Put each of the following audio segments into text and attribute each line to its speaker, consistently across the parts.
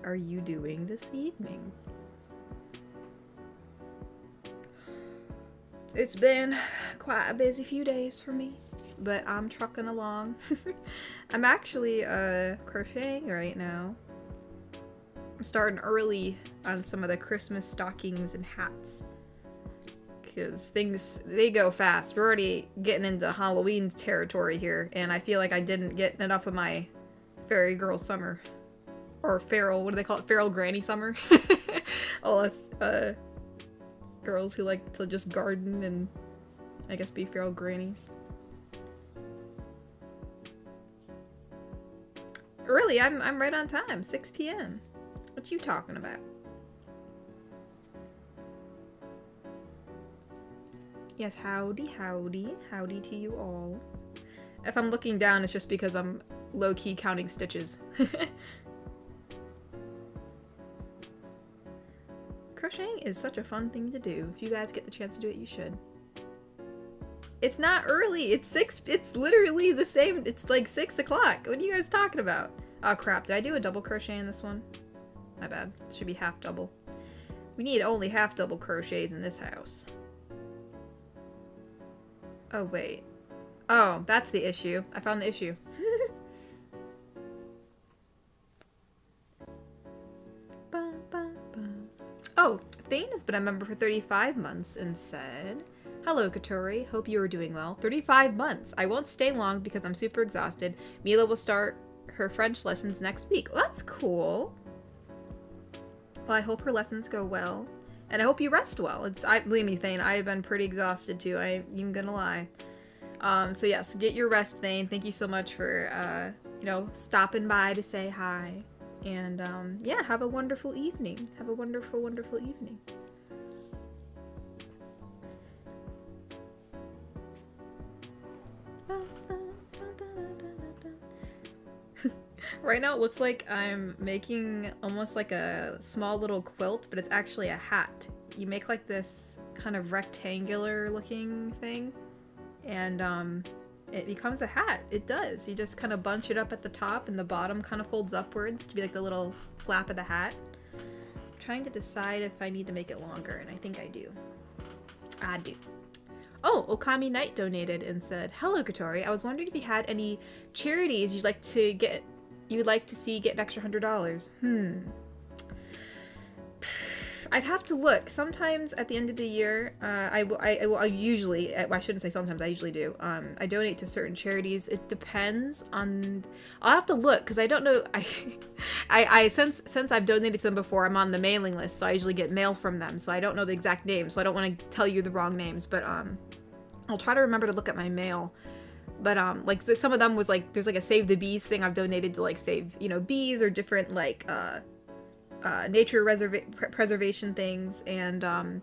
Speaker 1: are you doing this evening? It's been quite a busy few days for me, but I'm trucking along. I'm actually crocheting right now. I'm starting early on some of the Christmas stockings and hats, because things, they go fast. We're already getting into Halloween territory here, and I feel like I didn't get enough of my fairy girl summer. Or feral, what do they call it? Feral granny summer? All us girls who like to just garden and I guess be feral grannies. Really, I'm right on time. 6 p.m. What you talking about? Yes, howdy, howdy. Howdy to you all. If I'm looking down, it's just because I'm low-key counting stitches. Crocheting is such a fun thing to do. If you guys get the chance to do it, you should. It's not early. It's 6. It's literally the same. It's like 6 o'clock. What are you guys talking about? Oh crap, did I do a double crochet in this one? My bad. It should be half double. We need only half double crochets in this house. Oh wait. Oh, that's the issue. I found the issue. Oh, Thane has been a member for 35 months and said, "Hello, Katori. Hope you are doing well. 35 months. I won't stay long because I'm super exhausted. Mila will start her French lessons next week." Well, that's cool. Well, I hope her lessons go well. And I hope you rest well. Believe me, Thane, I have been pretty exhausted too. I ain't even gonna lie. So yes, get your rest, Thane. Thank you so much for, you know, stopping by to say hi. And, yeah, have a wonderful evening. Have a wonderful, wonderful evening. Right now it looks like I'm making almost like a small little quilt, but it's actually a hat. You make like this kind of rectangular looking thing, and it becomes a hat. It does. You just kind of bunch it up at the top, and the bottom kind of folds upwards to be like the little flap of the hat. I'm trying to decide if I need to make it longer, and I think I do. I do. Oh, Okami Knight donated and said, "Hello, Katori. I was wondering if you had any charities you'd like to see get an extra $100. I'd have to look. Sometimes at the end of the year, I usually, I shouldn't say sometimes, I usually do. I donate to certain charities. It depends on, I'll have to look because I don't know. Since I've donated to them before, I'm on the mailing list, so I usually get mail from them. So I don't know the exact names, so I don't want to tell you the wrong names. But I'll try to remember to look at my mail. But like some of them was like, there's like a Save the Bees thing I've donated to, like save, you know, bees or different like nature preservation things, and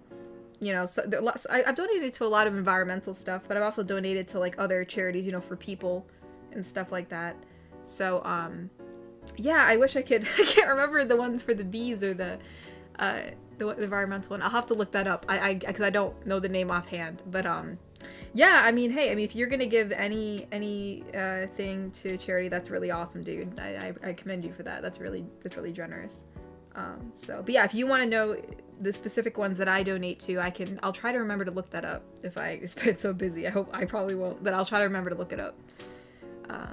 Speaker 1: you know, so I've donated to a lot of environmental stuff, but I've also donated to like other charities, you know, for people and stuff like that. So yeah, I wish I could. I can't remember the ones for the bees or the environmental one. I'll have to look that up. Because I don't know the name offhand, but yeah, I mean, hey, I mean, if you're gonna give any thing to charity, that's really awesome, dude. I commend you for that. That's really generous. So, but yeah, if you want to know the specific ones that I donate to, I'll try to remember to look that up. If it's been so busy, I probably won't, but I'll try to remember to look it up.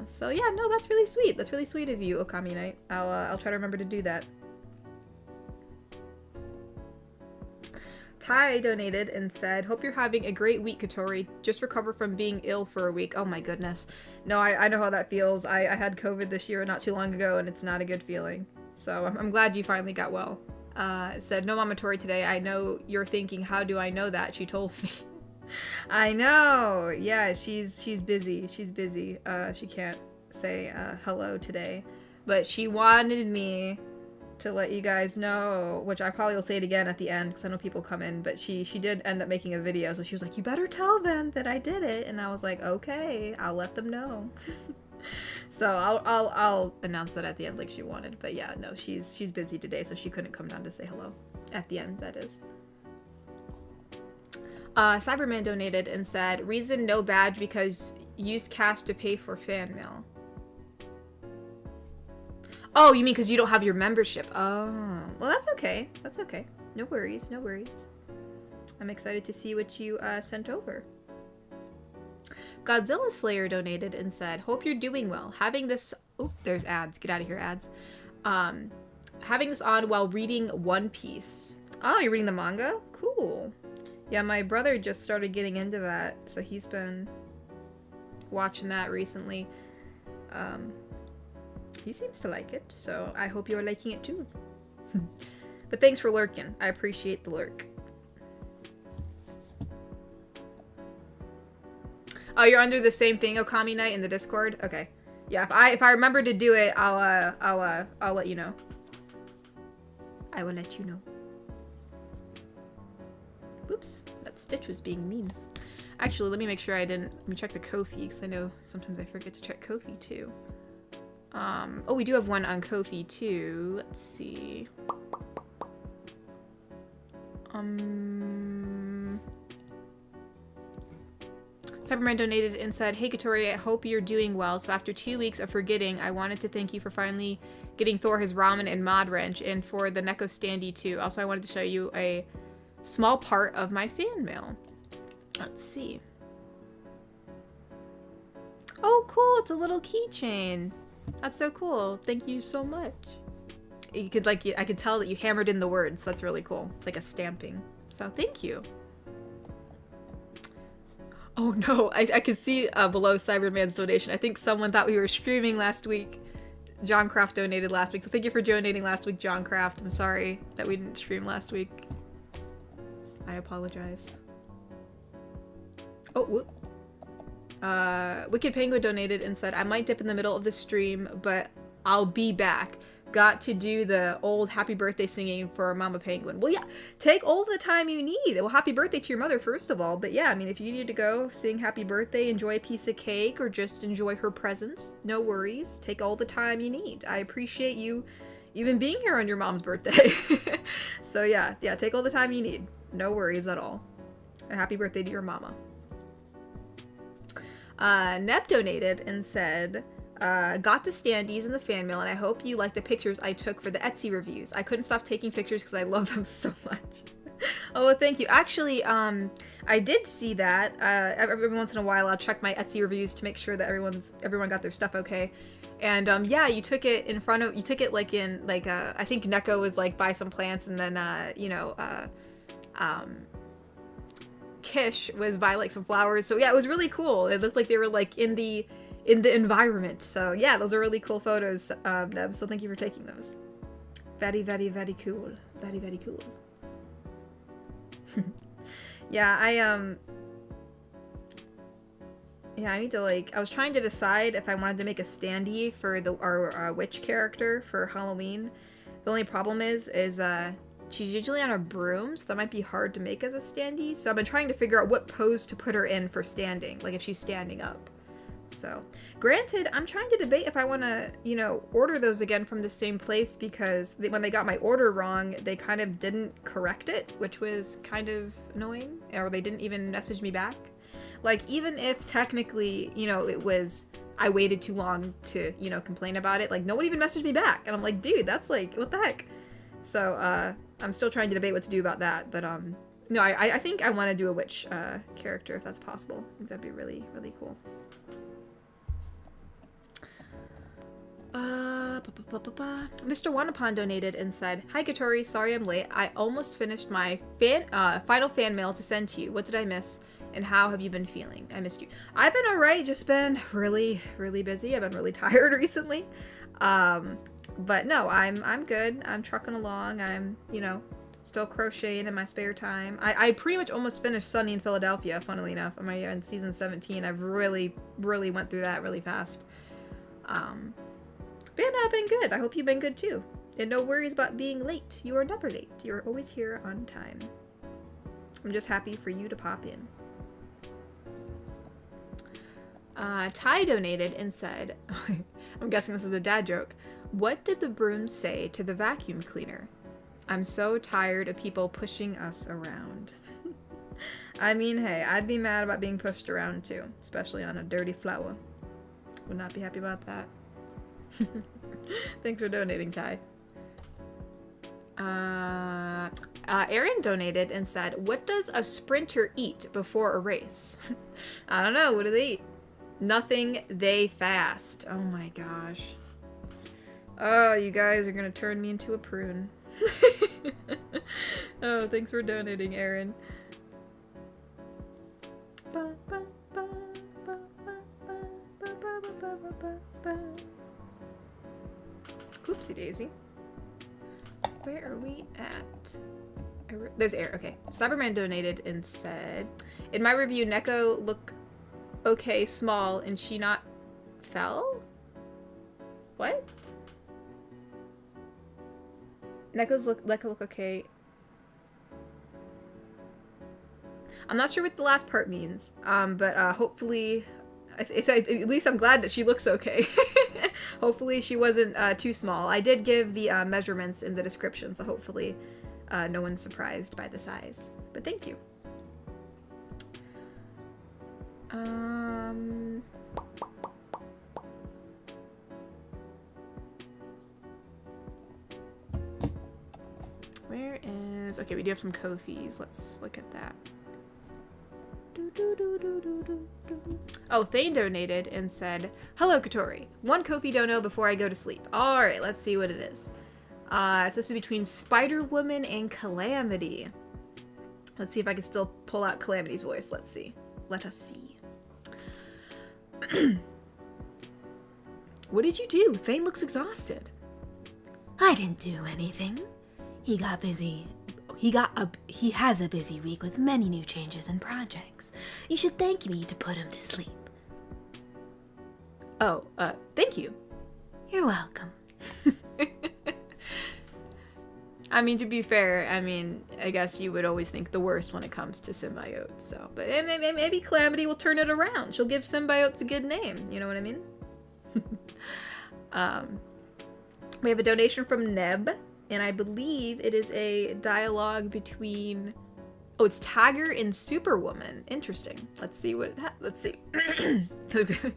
Speaker 1: So yeah, no, that's really sweet. That's really sweet of you, Okami Knight. I'll try to remember to do that. Ty donated and said, "Hope you're having a great week, Katori. Just recovered from being ill for a week." Oh my goodness. No, I know how that feels. I had COVID this year not too long ago, and it's not a good feeling. So I'm glad you finally got well. Said, "No Mama Tori today. I know you're thinking, how do I know that? She told me." I know. Yeah, she's busy. She's busy. She can't say hello today. But she wanted me to let you guys know, which I probably will say it again at the end because I know people come in, but she did end up making a video, so she was like, "You better tell them that I did it," and I was like, "Okay, I'll let them know." So I'll announce that at the end like she wanted, but yeah, no, she's busy today, so she couldn't come down to say hello at the end, that is. Cyberman donated and said, "Reason no badge because use cash to pay for fan mail." Oh, you mean because you don't have your membership? Oh, well, that's okay. That's okay. No worries, no worries. I'm excited to see what you sent over. Godzilla Slayer donated and said, "Hope you're doing well. Having this..." Oh, there's ads. Get out of here, ads. Having this on while reading One Piece. Oh, you're reading the manga? Cool. Yeah, my brother just started getting into that, so he's been watching that recently. He seems to like it, so I hope you're liking it too. But thanks for lurking. I appreciate the lurk. Oh, you're under the same thing, Okami Night, in the Discord? Okay. Yeah, if I remember to do it, I'll let you know. I will let you know. Oops, that Stitch was being mean. Actually, let me make sure I didn't... Let me check the Kofi, because I know sometimes I forget to check Kofi, too. Oh, we do have one on Kofi, too. Let's see. Cyberman donated and said, "Hey Katori, I hope you're doing well. So after 2 weeks of forgetting, I wanted to thank you for finally getting Thor his ramen and mod wrench, and for the Neko standee too. Also, I wanted to show you a small part of my fan mail." Let's see. Oh, cool! It's a little keychain. That's so cool. Thank you so much. You could I could tell that you hammered in the words. That's really cool. It's like a stamping. So thank you. Oh no, I could see below Cyberman's donation. I think someone thought we were streaming last week. John Craft donated last week. So thank you for donating last week, John Craft. I'm sorry that we didn't stream last week. I apologize. Oh, whoop. Wicked Penguin donated and said, "I might dip in the middle of the stream, but I'll be back. Got to do the old happy birthday singing for Mama Penguin." Well, yeah, take all the time you need. Well, happy birthday to your mother, first of all. But yeah, I mean, if you need to go sing happy birthday, enjoy a piece of cake, or just enjoy her presence, no worries. Take all the time you need. I appreciate you even being here on your mom's birthday. So yeah, take all the time you need. No worries at all. And happy birthday to your mama. Nep donated and said, "Got the standees in the fan mail, and I hope you like the pictures I took for the Etsy reviews. I couldn't stop taking pictures because I love them so much." Oh, well, thank you. Actually, I did see that. Every once in a while, I'll check my Etsy reviews to make sure that everyone got their stuff okay. And yeah, you took it in front of, you took it like in, like, I think Neko was like buy some plants, and then, you know, Kish was buy like some flowers. So yeah, it was really cool. It looked like they were like in the environment. So yeah, those are really cool photos, Neb. So thank you for taking those. Very, very, very cool. Very, very cool. Yeah, I need to like, I was trying to decide if I wanted to make a standee for our witch character for Halloween. The only problem is she's usually on a broom, so that might be hard to make as a standee. So I've been trying to figure out what pose to put her in for standing, like if she's standing up. So, granted, I'm trying to debate if I want to, you know, order those again from the same place, because when they got my order wrong, they kind of didn't correct it, which was kind of annoying, or they didn't even message me back. Like, even if technically, you know, it was, I waited too long to, you know, complain about it, like, no one even messaged me back, and I'm like, dude, that's like, what the heck? So, I'm still trying to debate what to do about that, but, no, I think I want to do a witch, character, if that's possible. I think that'd be really, really cool. Mr. Wanapon donated and said, "Hi Katori, sorry I'm late. I almost finished my final fan mail to send to you. What did I miss? And how have you been feeling? I missed you." I've been alright, just been really, really busy. I've been really tired recently. But no, I'm good. I'm trucking along. I'm, you know, still crocheting in my spare time. I pretty much almost finished Sunny in Philadelphia, funnily enough. I'm in season 17. I've really, really went through that really fast. But I've been good. I hope you've been good too. And no worries about being late. You are never late. You're always here on time. I'm just happy for you to pop in. Ty donated and said, I'm guessing this is a dad joke, "What did the broom say to the vacuum cleaner? I'm so tired of people pushing us around." I mean, hey, I'd be mad about being pushed around too, especially on a dirty flower. Would not be happy about that. Thanks for donating, Ty. Aaron donated and said, what does a sprinter eat before a race? I don't know. What do they eat? Nothing. They fast. Oh my gosh. Oh, you guys are gonna turn me into a prune. Oh, thanks for donating, Aaron. Oopsie daisy. Where are we at? There's Air. Okay. Cyberman donated and said, in my review, Neko look okay small and she not fell? What? Neko's look okay. I'm not sure what the last part means, but hopefully, at least I'm glad that she looks okay. Hopefully she wasn't too small. I did give the measurements in the description, so hopefully no one's surprised by the size. But thank you. Where is... Okay, we do have some Kofis. Let's look at that. Oh, Thane donated and said, hello, Katori. 1 Kofi dono before I go to sleep. Alright, let's see what it is. So this is between Spider-Woman and Calamity. Let's see if I can still pull out Calamity's voice. Let's see. Let us see. What did you do? Thane looks exhausted.
Speaker 2: I didn't do anything. He got busy. He has a busy week with many new changes and projects. You should thank me to put him to sleep.
Speaker 1: Oh, thank you.
Speaker 2: You're welcome.
Speaker 1: I mean, to be fair, I mean, I guess you would always think the worst when it comes to symbiotes, so. But maybe Calamity will turn it around. She'll give symbiotes a good name, you know what I mean? We have a donation from Neb, and I believe it is a dialogue between... Oh, it's Tiger and Superwoman. Interesting. Let's see what... Let's see. Let's see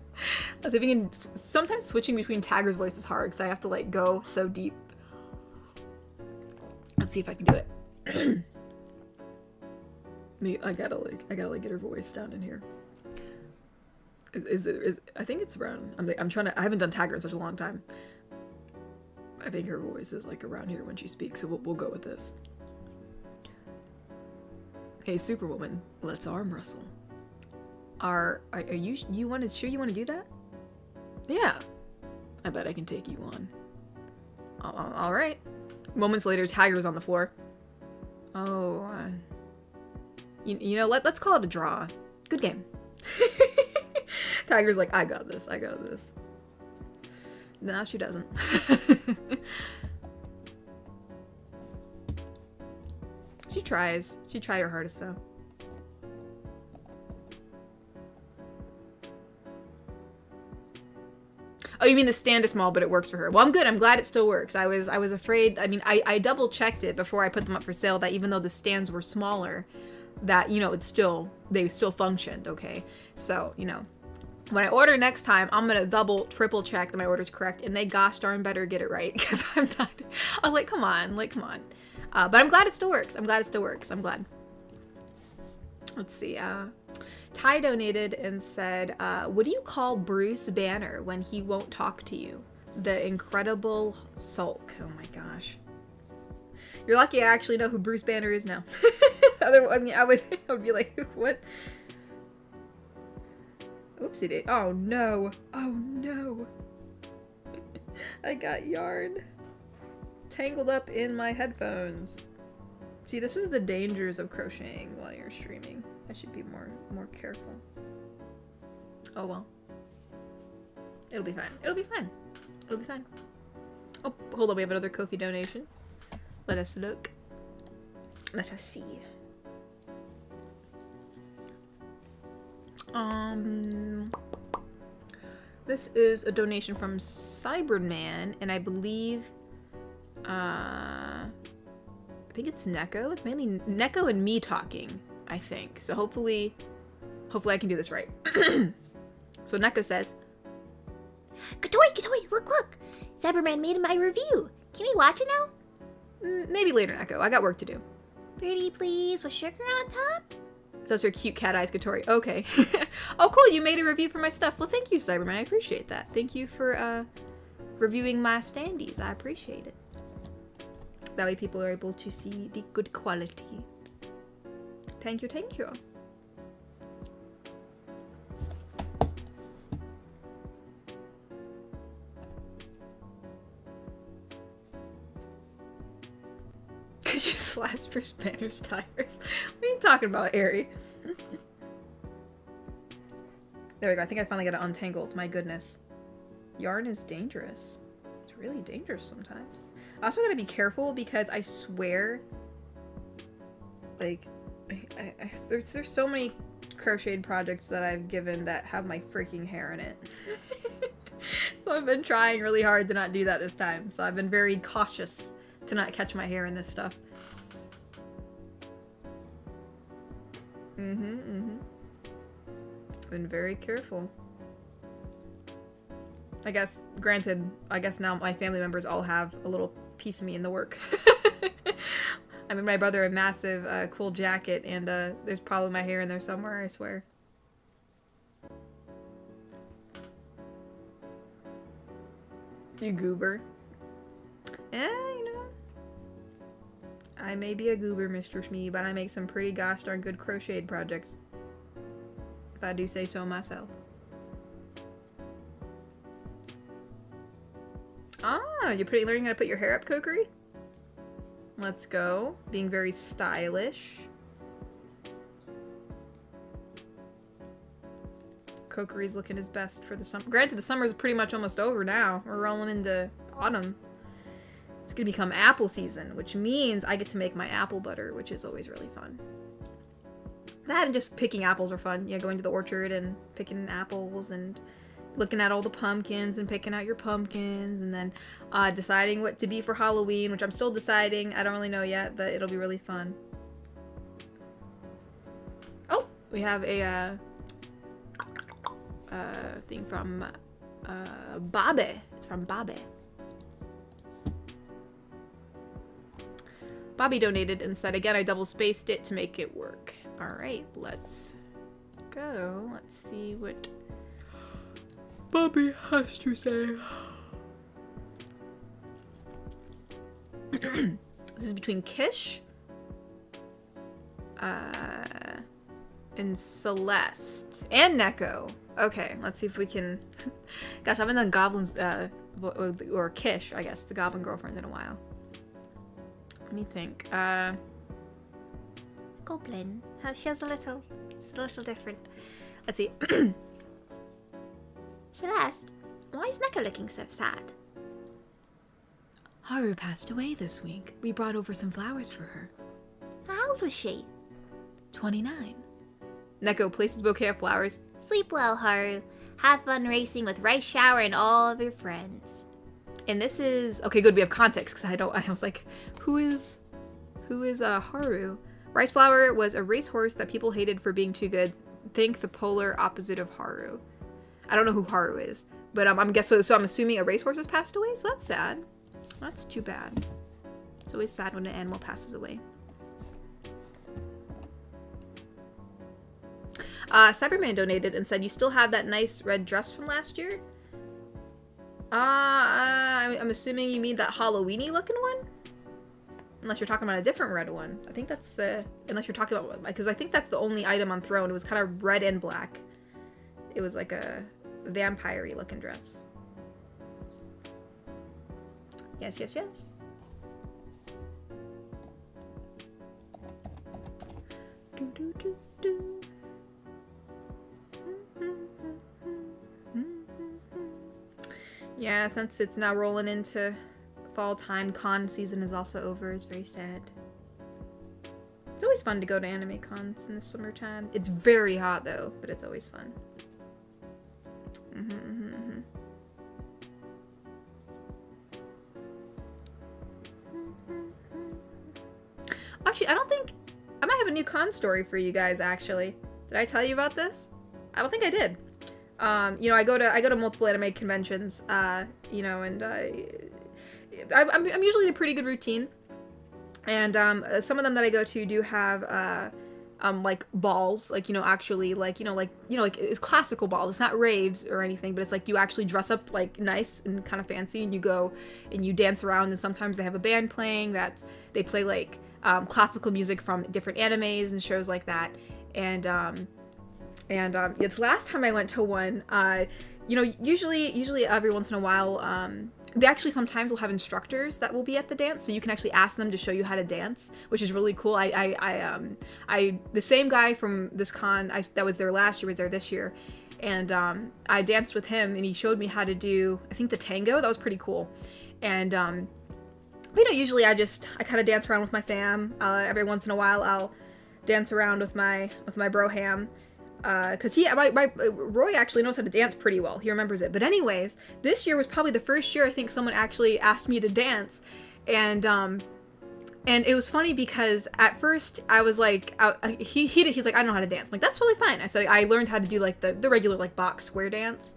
Speaker 1: if we can... Sometimes switching between Tiger's voice is hard, because I have to, like, go so deep. Let's see if I can do it. I gotta get her voice down in here. I think it's around. I'm trying to. I haven't done Tiger in such a long time. I think her voice is like around here when she speaks, so we'll go with this. Hey, Superwoman, let's arm wrestle. Are you sure you want to do that? Yeah. I bet I can take you on. All right. Moments later, Tiger's on the floor. Oh, you know, let's call it a draw. Good game. Tiger's like, I got this. No, she doesn't. She tries. She tried her hardest, though. Oh, you mean the stand is small, but it works for her. Well, I'm good. I'm glad it still works. I was afraid. I mean, I double checked it before I put them up for sale that even though the stands were smaller, that, you know, they still functioned. Okay. So, you know, when I order next time, I'm going to triple check that my order's correct, and they gosh darn better get it right, because I was like, come on. But I'm glad it still works. I'm glad. Let's see. Ty donated and said, what do you call Bruce Banner when he won't talk to you? The Incredible Sulk. Oh my gosh. You're lucky I actually know who Bruce Banner is now. I mean, I would be like, what? Oopsie daisy. Oh no. I got yarn tangled up in my headphones. See, this is the dangers of crocheting while you're streaming. I should be more careful. Oh well. It'll be fine. Oh, hold on, we have another Kofi donation. Let us look. Let us see. This is a donation from Cyberman, and I believe, I think it's Neko. It's mainly Neko and me talking, I think. So hopefully I can do this right. So Neko says,
Speaker 2: Katori, look! Cyberman made my review. Can we watch it now?
Speaker 1: Maybe later, Neko. I got work to do.
Speaker 2: Pretty please, with sugar on top?
Speaker 1: Those are cute cat eyes, Katori. Okay. Oh, cool. You made a review for my stuff. Well, thank you, Cyberman. I appreciate that. Thank you for reviewing my standees. I appreciate it. That way people are able to see the good quality. Thank you, thank you. Could you slash for Spanish tires? What are you talking about, Ari? There we go. I think I finally got it untangled. My goodness. Yarn is dangerous. It's really dangerous sometimes. I also gotta be careful because I swear, like, there's so many crocheted projects that I've given that have my freaking hair in it. So I've been trying really hard to not do that this time. So I've been very cautious to not catch my hair in this stuff. Been very careful. I guess, granted, I guess now my family members all have a little piece of me in the work. I made my brother a massive cool jacket, and there's probably my hair in there somewhere, I swear. You goober. You know. I may be a goober, Mr. Shmee, but I make some pretty gosh darn good crocheted projects. If I do say so myself. Ah, you're learning how to put your hair up, Kokiri? Let's go. Being very stylish. Kokiri's looking his best for the summer. Granted, the summer's pretty much almost over now. We're rolling into autumn. It's gonna become apple season, which means I get to make my apple butter, which is always really fun. That and just picking apples are fun. Yeah, going to the orchard and picking apples and looking at all the pumpkins and picking out your pumpkins, and then deciding what to be for Halloween, which I'm still deciding. I don't really know yet, but it'll be really fun. Oh, we have a thing from Babe. It's from Babe. Bobby donated and said, again, I double spaced it to make it work. Alright, let's go. Let's see what Bobby has to say. This is between Kish and Celeste and Neko. Okay, let's see if we can. Gosh, I haven't done Goblins or Kish, I guess, the Goblin Girlfriend, in a while. Let me think.
Speaker 2: Goblin. She has it's a little different.
Speaker 1: Let's see.
Speaker 2: Celeste, why is Neko looking so sad?
Speaker 3: Haru passed away this week. We brought over some flowers for her.
Speaker 2: How old was she?
Speaker 3: 29.
Speaker 1: Neko places bouquet of flowers.
Speaker 2: Sleep well, Haru. Have fun racing with Rice Shower and all of your friends.
Speaker 1: And this is okay. Good, we have context because I was like, who is Haru? Rice Flower was a racehorse that people hated for being too good. Think the polar opposite of Haru. I don't know who Haru is, but I'm guessing so. I'm assuming a racehorse has passed away. So that's sad. That's too bad. It's always sad when an animal passes away. Cyberman donated and said, you still have that nice red dress from last year? I'm assuming you mean that Halloween-y looking one? Unless you're talking about a different red one. I think that's unless you're talking about, because I think that's the only item on Throne. It was kind of red and black. It was like a vampire-y looking dress. Yes, yes, yes. Do, do, do, do. Yeah, since it's now rolling into fall time, con season is also over. It's very sad. It's always fun to go to anime cons in the summertime. It's very hot though, but it's always fun. Actually, I don't think... I might have a new con story for you guys, actually. Did I tell you about this? I don't think I did. You know, I go to multiple anime conventions, you know, and I'm usually in a pretty good routine. And some of them that I go to do have like balls, like, you know, actually like, like it's classical balls. It's not raves or anything, but it's like you actually dress up like nice and kind of fancy, and you go and you dance around, and sometimes they have a band playing that they play like classical music from different animes and shows like that. And it's last time I went to one, you know, usually every once in a while, they actually sometimes will have instructors that will be at the dance, so you can actually ask them to show you how to dance, which is really cool. The same guy from this con that was there last year was there this year, and I danced with him, and he showed me how to do, I think, the tango. That was pretty cool. And you know, usually I kind of dance around with my fam. Every once in a while I'll dance around with my bro Ham. Because Roy actually knows how to dance pretty well. He remembers it. But anyways, this year was probably the first year I think someone actually asked me to dance. And it was funny because at first I was like, he's like, I don't know how to dance. I'm like, that's totally fine. I said, I learned how to do like the regular like box square dance.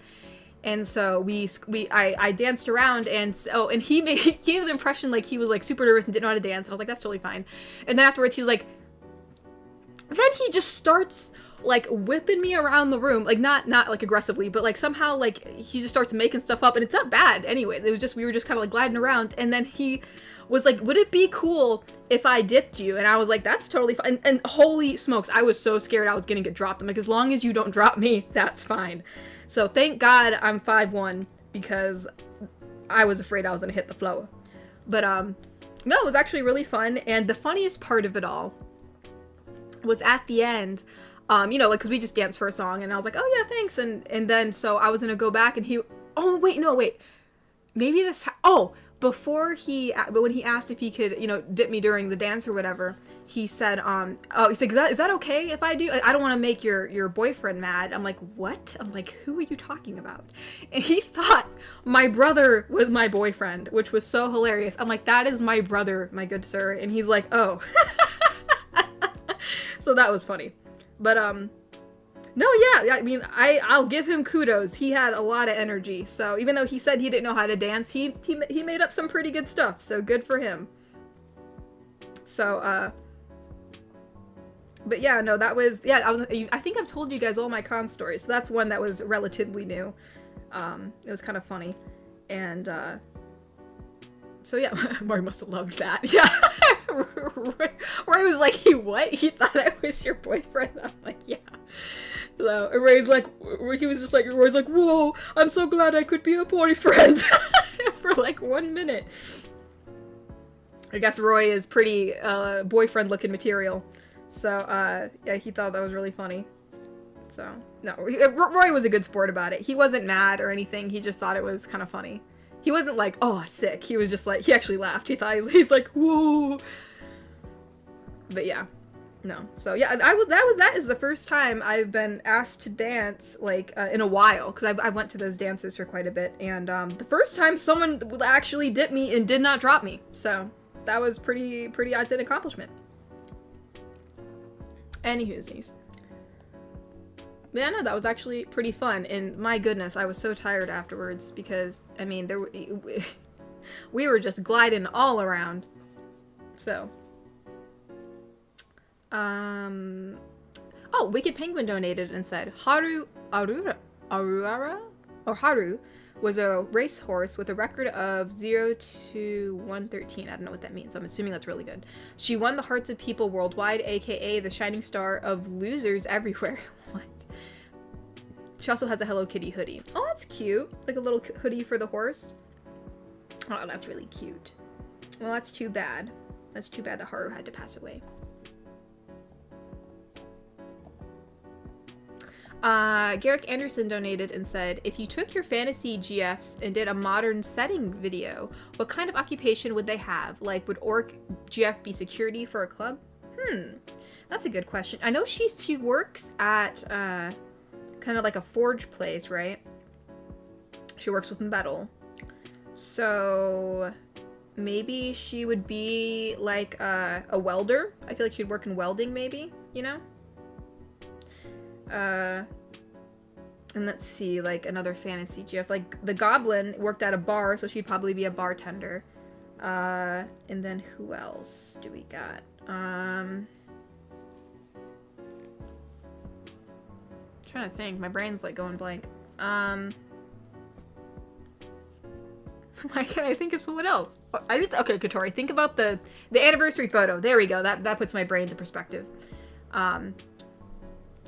Speaker 1: And so I danced around, and he gave the impression like he was like super nervous and didn't know how to dance. And I was like, that's totally fine. And then afterwards he's like, then he just starts like whipping me around the room, like not like aggressively, but like somehow like he just starts making stuff up, and it's not bad anyways. It was just, we were just kind of like gliding around, and then he was like, would it be cool if I dipped you? And I was like, that's totally fine. And holy smokes, I was so scared I was gonna get dropped. I'm like, as long as you don't drop me, that's fine. So thank God I'm 5'1", because I was afraid I was gonna hit the floor. But no, it was actually really fun. And the funniest part of it all was at the end, you know, like, because we just danced for a song, and I was like, oh yeah, thanks, and then so I was gonna go back, and maybe this, before but when he asked if he could, you know, dip me during the dance or whatever, he said, he's like, is that okay if I do? I don't want to make your boyfriend mad. I'm like, what? I'm like, who are you talking about? And he thought my brother was my boyfriend, which was so hilarious. I'm like, that is my brother, my good sir. And he's like, oh. So that was funny. But, no, yeah, I mean, I'll give him kudos. He had a lot of energy. So even though he said he didn't know how to dance, he made up some pretty good stuff. So good for him. So, but yeah, no, that was, yeah, I think I've told you guys all my con stories. So that's one that was relatively new. It was kind of funny. And, so yeah, Mari must have loved that. Yeah. Roy was like, what? He thought I was your boyfriend? I'm like, yeah. So Roy's like, whoa, I'm so glad I could be a boyfriend. For like 1 minute. I guess Roy is pretty boyfriend looking material. So yeah, he thought that was really funny. So no, Roy was a good sport about it. He wasn't mad or anything. He just thought it was kind of funny. He wasn't like, oh, sick. He was just like, he actually laughed. He thought, he's like, whoa. But yeah, no. So yeah, that is the first time I've been asked to dance, like, in a while. Because I went to those dances for quite a bit. And the first time someone actually dipped me and did not drop me. So that was pretty, I'd say, an accomplishment. Anywhoosies. But yeah, no, that was actually pretty fun, and my goodness, I was so tired afterwards, because, I mean, we were just gliding all around. So. Oh, Wicked Penguin donated and said, Haru was a racehorse with a record of 0 to 113. I don't know what that means. I'm assuming that's really good. She won the hearts of people worldwide, aka the shining star of losers everywhere. What? She also has a Hello Kitty hoodie. Oh, that's cute. Like a little hoodie for the horse. Oh, that's really cute. Well, that's too bad. That's too bad that Haru had to pass away. Garrick Anderson donated and said, if you took your fantasy GFs and did a modern setting video, what kind of occupation would they have? Like, would Orc GF be security for a club? That's a good question. I know she works at, kind of like a forge place, right? She works with metal. So maybe she would be like a welder. I feel like she'd work in welding, maybe, you know? And let's see, like, another fantasy GIF. Like, the goblin worked at a bar, so she'd probably be a bartender. And then who else do we got? Trying to think. My brain's, like, going blank. Why can't I think of someone else? Okay, Katori, think about the anniversary photo. There we go. That puts my brain into perspective.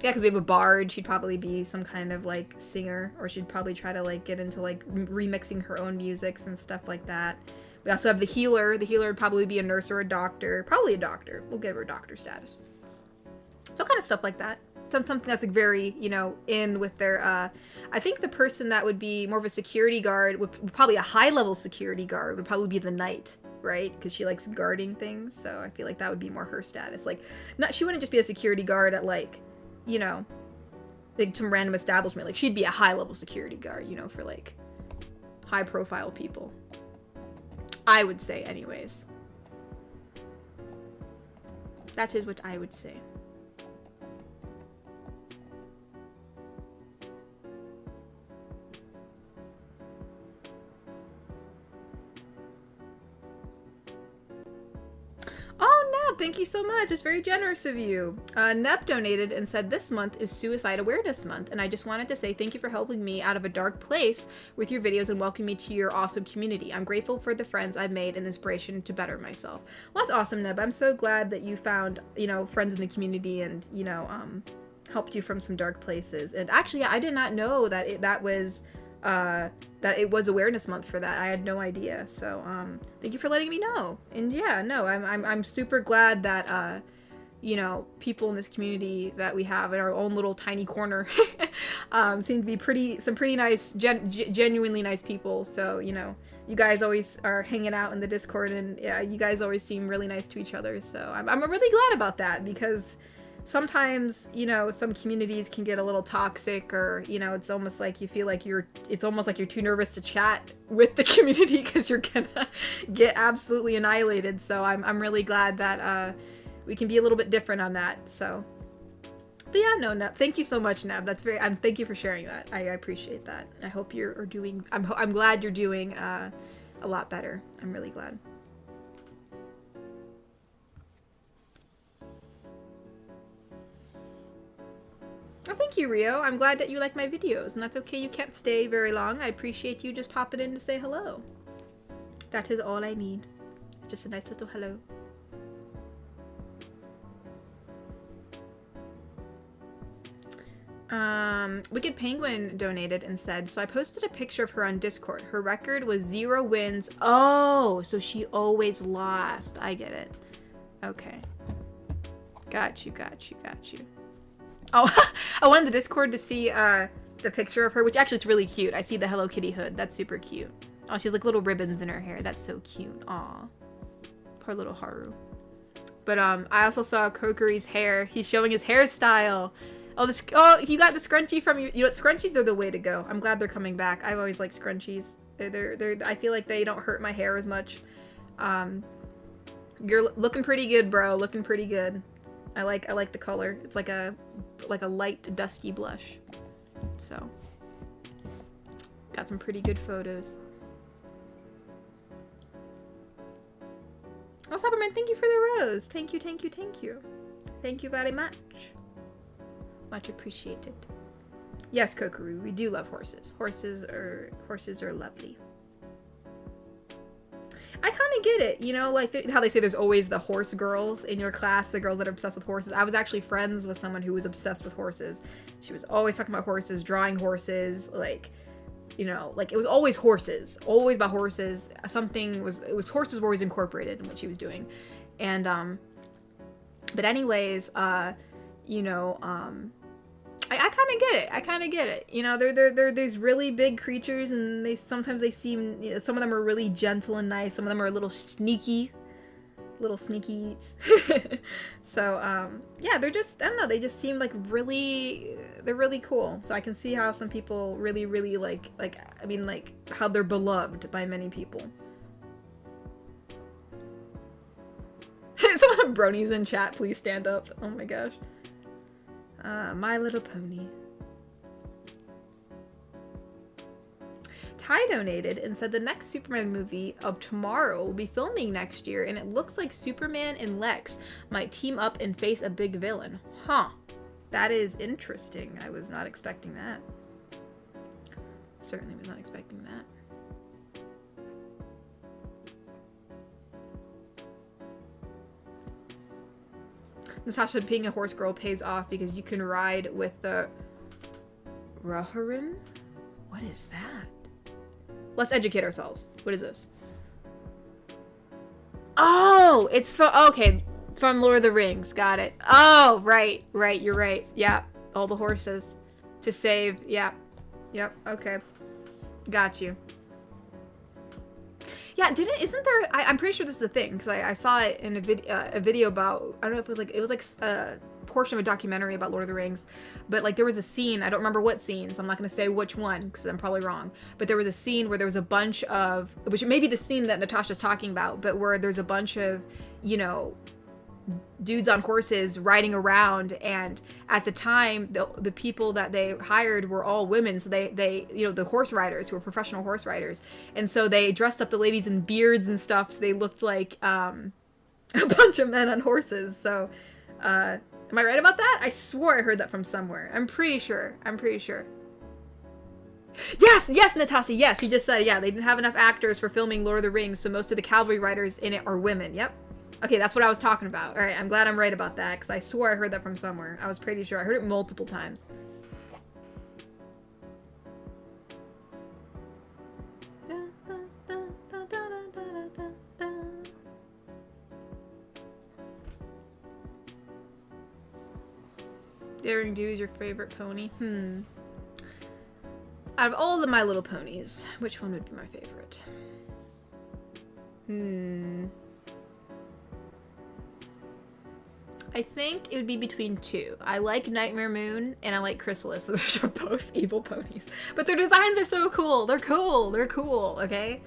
Speaker 1: Yeah, because we have a bard. She'd probably be some kind of, like, singer. Or she'd probably try to, like, get into, like, remixing her own musics and stuff like that. We also have the healer. The healer would probably be a nurse or a doctor. Probably a doctor. We'll give her doctor status. So kind of stuff like that. Something that's, like, very, you know, in with their, I think the person that would be more of a security guard, would probably a high-level security guard, would probably be the knight. Right? Because she likes guarding things. So I feel like that would be more her status. Like, she wouldn't just be a security guard at, like, you know, like some random establishment. Like, she'd be a high-level security guard, you know, for, like, high-profile people. I would say, anyways. That is what I would say. Oh, Neb, thank you so much. It's very generous of you. Neb donated and said, this month is Suicide Awareness Month, and I just wanted to say thank you for helping me out of a dark place with your videos and welcoming me to your awesome community. I'm grateful for the friends I've made and inspiration to better myself. Well, that's awesome, Neb. I'm so glad that you found, you know, friends in the community and, you know, helped you from some dark places. And actually, I did not know that that it was Awareness Month for that. I had no idea. So thank you for letting me know. And yeah, no, I'm super glad that you know, people in this community that we have in our own little tiny corner seem to be some pretty nice, genuinely nice people. So, you know, you guys always are hanging out in the Discord, and yeah, you guys always seem really nice to each other. So I'm really glad about that, because sometimes, you know, some communities can get a little toxic, or, you know, it's almost like you feel like you're too nervous to chat with the community because you're gonna get absolutely annihilated. So I'm really glad that we can be a little bit different on that. So, but yeah, no, Neb, thank you so much, Neb. That's thank you for sharing that. I appreciate that. I hope you're doing. I'm glad you're doing a lot better. I'm really glad. Oh, thank you, Rio. I'm glad that you like my videos, and that's okay. You can't stay very long. I appreciate you just popping in to say hello. That is all I need. It's just a nice little hello. Wicked Penguin donated and said, so I posted a picture of her on Discord. Her record was 0 wins. Oh, so she always lost. I get it. Okay. Got you. Oh, I wanted the Discord to see the picture of her, which actually it's really cute. I see the Hello Kitty hood. That's super cute. Oh, she has like little ribbons in her hair. That's so cute. Aw. Poor little Haru. But I also saw Kokori's hair. He's showing his hairstyle. Oh, you got the scrunchie from you. You know what? Scrunchies are the way to go. I'm glad they're coming back. I've always liked scrunchies. I feel like they don't hurt my hair as much. You're looking pretty good, bro. Looking pretty good. I like the color. It's like a light dusty blush. So got some pretty good photos. Oh, Cyberman, thank you for the rose. Thank you. Thank you very much. Much appreciated. Yes, Kokoru, we do love horses. Horses are lovely. I kind of get it, you know, like how they say there's always the horse girls in your class, the girls that are obsessed with horses. I was actually friends with someone who was obsessed with horses. She was always talking about horses, drawing horses, like, you know, like it was always horses, always about horses. Horses were always incorporated in what she was doing. And, but anyways, you know, I kind of get it. You know, they're these really big creatures, and sometimes they seem, you know, some of them are really gentle and nice. Some of them are a little sneaky eats. So, yeah, they're just, I don't know, they just seem like they're really cool. So I can see how some people really, really like how they're beloved by many people. Some of the bronies in chat, please stand up. Oh my gosh. My Little Pony. Kai donated and said the next Superman movie of tomorrow will be filming next year, and it looks like Superman and Lex might team up and face a big villain. Huh. That is interesting. I was not expecting that. Certainly was not expecting that. Natasha said being a horse girl pays off because you can ride with the Raharin? What is that? Let's educate ourselves. What is this? Oh, it's from, okay, from Lord of the Rings. Got it. Oh, right, you're right. Yeah, all the horses to save. Yeah, yep, okay. Got you. Yeah, isn't there, I'm pretty sure this is the thing, because I saw it in a video about, I don't know if it was like a portion of a documentary about Lord of the Rings, but like there was a scene, I don't remember what scene, so I'm not going to say which one, because I'm probably wrong, but there was a scene where there was a bunch of, which may be the scene that Natasha's talking about, but where there's a bunch of, you know, dudes on horses riding around, and at the time the people that they hired were all women, so they you know, the horse riders who were professional horse riders, and so they dressed up the ladies in beards and stuff, so they looked like a bunch of men on horses. So am I right about that? I swore I heard that from somewhere. I'm pretty sure. Yes, Natasha, yes, you just said, yeah, they didn't have enough actors for filming Lord of the Rings, so most of the cavalry riders in it are women. Yep. Okay, that's what I was talking about. All right, I'm glad I'm right about that, because I swore I heard that from somewhere. I was pretty sure. I heard it multiple times. Daring Do is your favorite pony? Out of all of the My Little Ponies, which one would be my favorite? I think it would be between two. I like Nightmare Moon and I like Chrysalis. Those are both evil ponies. But their designs are so cool. They're cool, okay?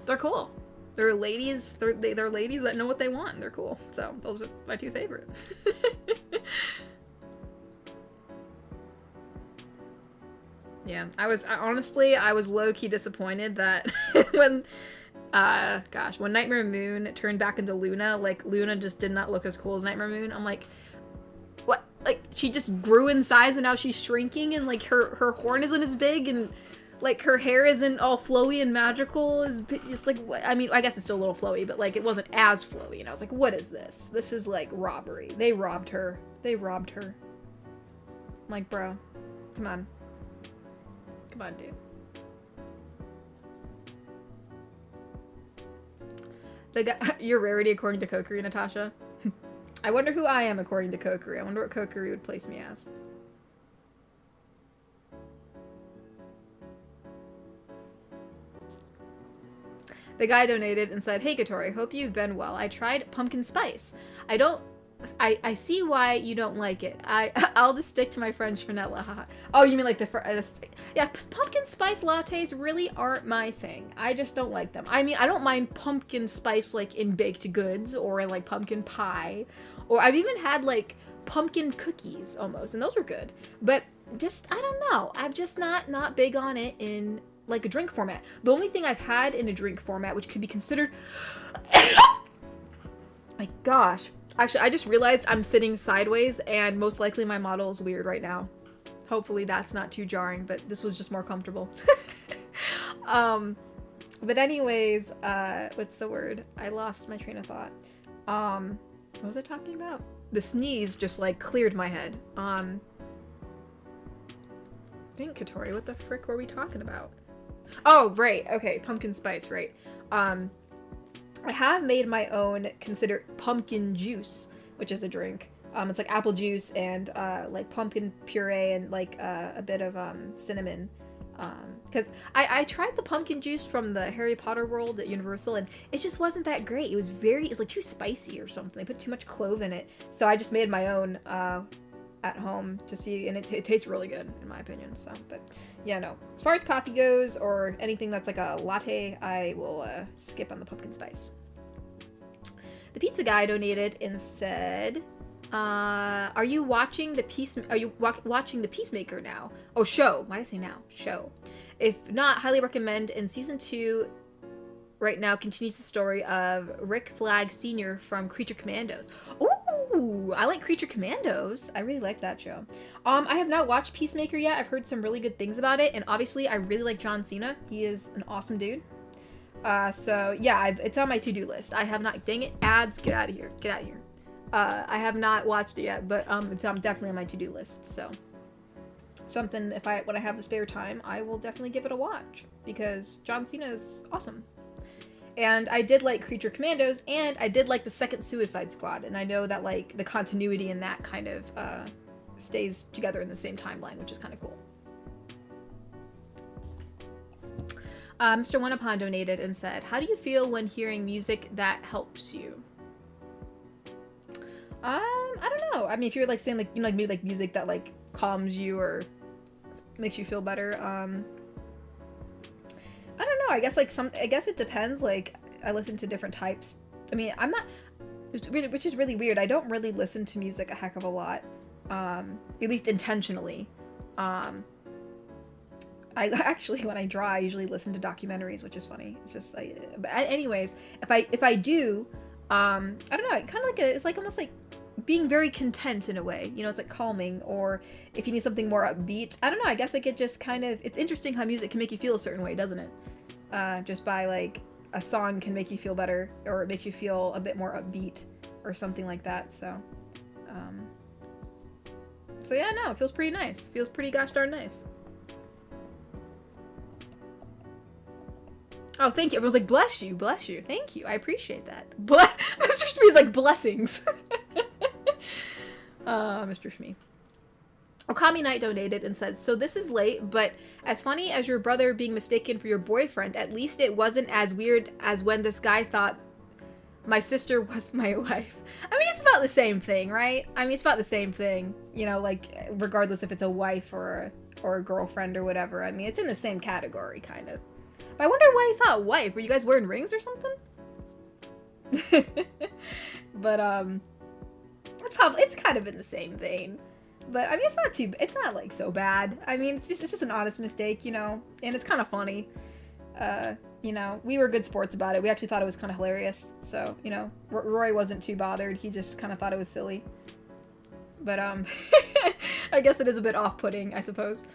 Speaker 1: They're cool. They're ladies. They're ladies that know what they want. They're cool. So those are my two favorite. Yeah, I was low-key disappointed that when Nightmare Moon turned back into Luna, like, Luna just did not look as cool as Nightmare Moon. I'm like, what? Like, she just grew in size and now she's shrinking, and, like, her horn isn't as big, and, like, her hair isn't all flowy and magical. It's like, what? I mean, I guess it's still a little flowy, but, like, it wasn't as flowy, and I was like, what is this? This is, like, robbery. They robbed her. I'm like, bro, come on. Come on, dude. Your rarity according to Kokiri, Natasha. I wonder who I am according to Kokiri. I wonder what Kokiri would place me as. The guy donated and said, "Hey Katori, hope you've been well. I tried pumpkin spice. I see why you don't like it. I'll just stick to my French vanilla. Haha. Oh, you mean like yeah, pumpkin spice lattes really aren't my thing. I just don't like them. I mean, I don't mind pumpkin spice like in baked goods or in like pumpkin pie, or I've even had like pumpkin cookies almost, and those were good. But just, I don't know. I'm just not big on it in like a drink format. The only thing I've had in a drink format which could be considered my gosh. Actually, I just realized I'm sitting sideways, and most likely my model is weird right now. Hopefully that's not too jarring, but this was just more comfortable. But anyways, what's the word? I lost my train of thought. What was I talking about? The sneeze just, like, cleared my head. Think, Katori, what the frick were we talking about? Oh, right, okay, pumpkin spice, right. I have made my own considered pumpkin juice, which is a drink. It's like apple juice and like pumpkin puree and like a bit of cinnamon. Because I tried the pumpkin juice from the Harry Potter world at Universal, and it just wasn't that great. It was like too spicy or something. They put too much clove in it. So I just made my own at home to see, and it tastes really good in my opinion. So, but yeah, no. As far as coffee goes or anything that's like a latte, I will skip on the pumpkin spice. The pizza guy donated and said, Are you watching watching the Peacemaker now? Oh, show. Why did I say now? Show. If not, highly recommend. In season 2, right now, continues the story of Rick Flag Sr. from Creature Commandos. Ooh, I like Creature Commandos. I really like that show. I have not watched Peacemaker yet. I've heard some really good things about it, and obviously, I really like John Cena. He is an awesome dude. So yeah, it's on my to-do list. I have not. Dang it, ads! Get out of here! Get out of here! I have not watched it yet, but it's definitely on my to-do list. So something when I have the spare time, I will definitely give it a watch because John Cena is awesome. And I did like Creature Commandos, and I did like the second Suicide Squad, and I know that like the continuity in that kind of stays together in the same timeline, which is kind of cool. Mr. Oneupon donated and said, "How do you feel when hearing music that helps you?" I don't know. I mean, if you're like saying like maybe like music that like calms you or makes you feel better, I don't know. I guess it depends. Like I listen to different types. I mean, which is really weird. I don't really listen to music a heck of a lot, at least intentionally. I actually, when I draw, I usually listen to documentaries, which is funny. It's just like, but anyways, if I do, I don't know. It kind of like it's like almost like being very content in a way, you know, it's like calming. Or if you need something more upbeat, I don't know, I guess like it just kind of, it's interesting how music can make you feel a certain way, doesn't it? Just by like a song can make you feel better, or it makes you feel a bit more upbeat or something like that. So yeah, no, it feels pretty nice. Feels pretty gosh darn nice. Oh, thank you. Everyone's like, bless you, bless you. Thank you. I appreciate that. Mr. Shmee's like, blessings. Mr. Shmee. Okami Knight donated and said, "So this is late, but as funny as your brother being mistaken for your boyfriend, at least it wasn't as weird as when this guy thought my sister was my wife." I mean, it's about the same thing, right? I mean, it's about the same thing, you know, like, regardless if it's a wife or a girlfriend or whatever. I mean, it's in the same category, kind of. But I wonder why he thought wife. Were you guys wearing rings or something? But, it's kind of in the same vein. But, I mean, it's not, like, so bad. I mean, it's just an honest mistake, you know? And it's kind of funny. You know, we were good sports about it. We actually thought it was kind of hilarious. So, you know, Roy wasn't too bothered. He just kind of thought it was silly. But, I guess it is a bit off-putting, I suppose.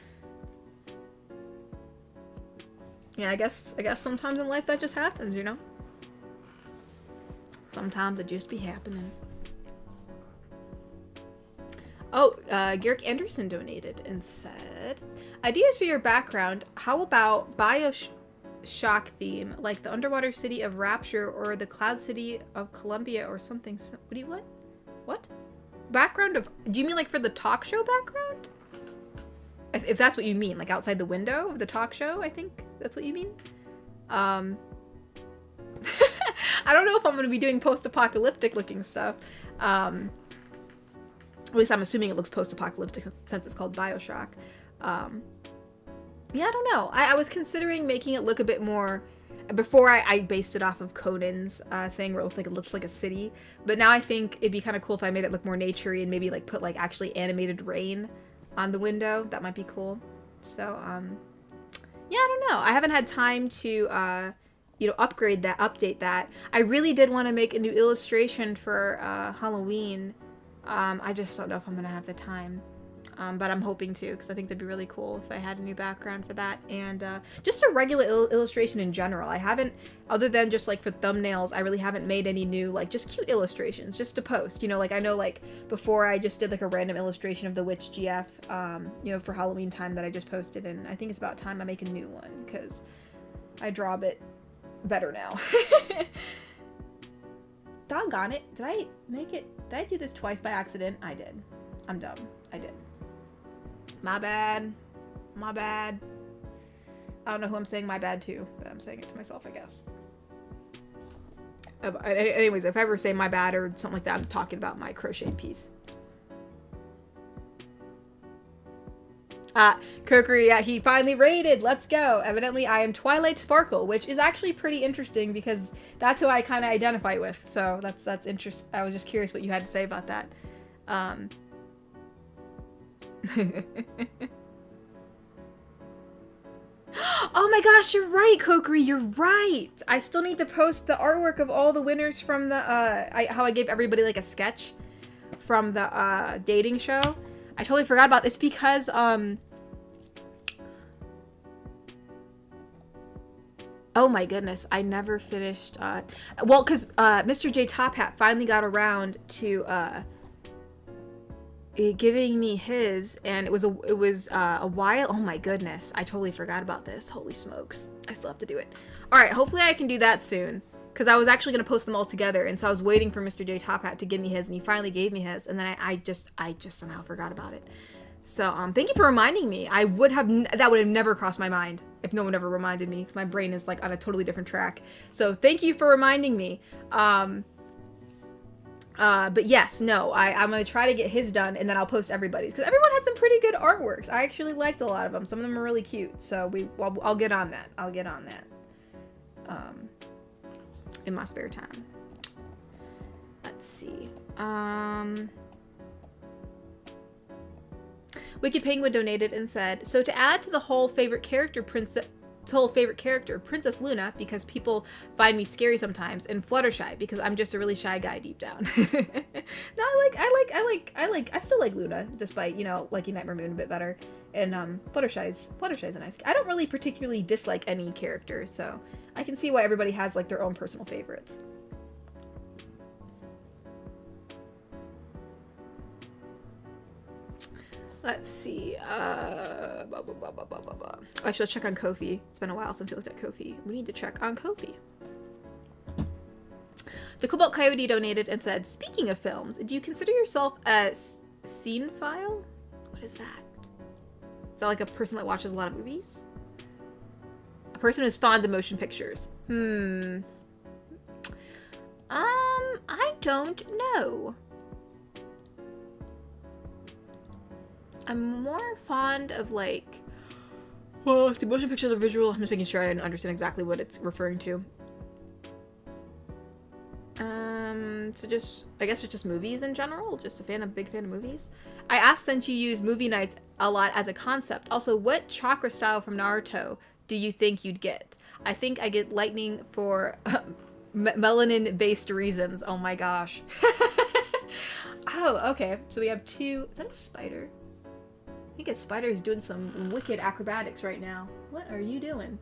Speaker 1: Yeah, I guess sometimes in life that just happens, you know? Sometimes it just be happening. Oh, Garrick Anderson donated and said, "Ideas for your background. How about Bioshock theme, like the underwater city of Rapture or the cloud city of Columbia or something." What? Background of? Do you mean like for the talk show background? If that's what you mean, like outside the window of the talk show, I think that's what you mean. I don't know if I'm going to be doing post-apocalyptic looking stuff. At least I'm assuming it looks post-apocalyptic since it's called Bioshock. Yeah, I don't know. I was considering making it look a bit more... Before I based it off of Conan's thing where it looks like a city. But now I think it'd be kind of cool if I made it look more naturey and maybe like put like actually animated rain on the window. That might be cool. So, yeah, I don't know. I haven't had time to, you know, update that. I really did want to make a new illustration for Halloween. I just don't know if I'm going to have the time. But I'm hoping to, because I think that'd be really cool if I had a new background for that. And just a regular illustration in general. I haven't, other than just like for thumbnails, I really haven't made any new, like, just cute illustrations, just to post. You know, like, I know, like, before I just did, like, a random illustration of the Witch GF, you know, for Halloween time that I just posted. And I think it's about time I make a new one, because I draw a bit better now. Doggone it. Did I make it? Did I do this twice by accident? I did. I'm dumb. I did. My bad. My bad. I don't know who I'm saying my bad to, but I'm saying it to myself, I guess. Anyways, if I ever say my bad or something like that, I'm talking about my crochet piece. Kokiri, yeah, he finally raided. Let's go. Evidently, I am Twilight Sparkle, which is actually pretty interesting because that's who I kind of identify with. So that's interesting. I was just curious what you had to say about that. Oh my gosh, you're right, Kokiri, you're right. I still need to post the artwork of all the winners from the, how I gave everybody like a sketch from the, dating show. I totally forgot about this because, oh my goodness, I never finished, well, because, Mr. J Top Hat finally got around to, giving me his, and it was a while. Oh my goodness, I totally forgot about this. Holy smokes, I still have to do it. All right, hopefully I can do that soon, because I was actually going to post them all together, and so I was waiting for Mr. J Top Hat to give me his, and he finally gave me his, and then I just somehow forgot about it. So thank you for reminding me. That would have never crossed my mind if no one ever reminded me. My brain is like on a totally different track. So thank you for reminding me. But yes, no, I'm going to try to get his done, and then I'll post everybody's, because everyone had some pretty good artworks. I actually liked a lot of them. Some of them are really cute, so I'll get on that. I'll get on that. In my spare time. Let's see. Wicked Penguin donated and said, so to add to the whole favorite character, Princess Luna, because people find me scary sometimes, and Fluttershy, because I'm just a really shy guy deep down. No, I still like Luna, despite, you know, liking Nightmare Moon a bit better. And Fluttershy's a nice. I don't really particularly dislike any character, so I can see why everybody has like their own personal favorites. Let's see. I should check on Kofi. It's been a while since we looked at Kofi. We need to check on Kofi. The Cobalt Coyote donated and said, speaking of films, do you consider yourself a cinephile? What is that? Is that like a person that watches a lot of movies? A person who's fond of motion pictures. I don't know. I'm more fond of like, well, the motion pictures are visual. I'm just making sure I understand exactly what it's referring to. So just, I guess it's just movies in general. Just big fan of movies. I asked since you use movie nights a lot as a concept. Also, what chakra style from Naruto do you think you'd get? I think I get lightning for melanin-based reasons. Oh my gosh. Oh, okay. So we have two. Is that a spider? I think a spider is doing some wicked acrobatics right now. What are you doing?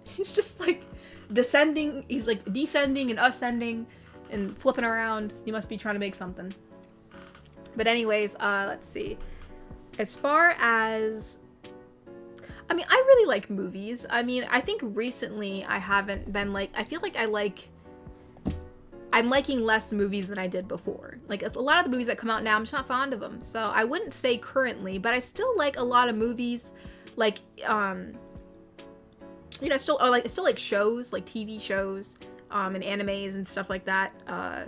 Speaker 1: He's just like descending. He's like descending and ascending and flipping around. He must be trying to make something. But anyways, let's see. As far as, I mean, I really like movies. I mean, I think recently I haven't been like, I feel like I'm liking less movies than I did before. Like, a lot of the movies that come out now, I'm just not fond of them. So I wouldn't say currently, but I still like a lot of movies. Like, you know, I still like shows, like TV shows, and animes and stuff like that. I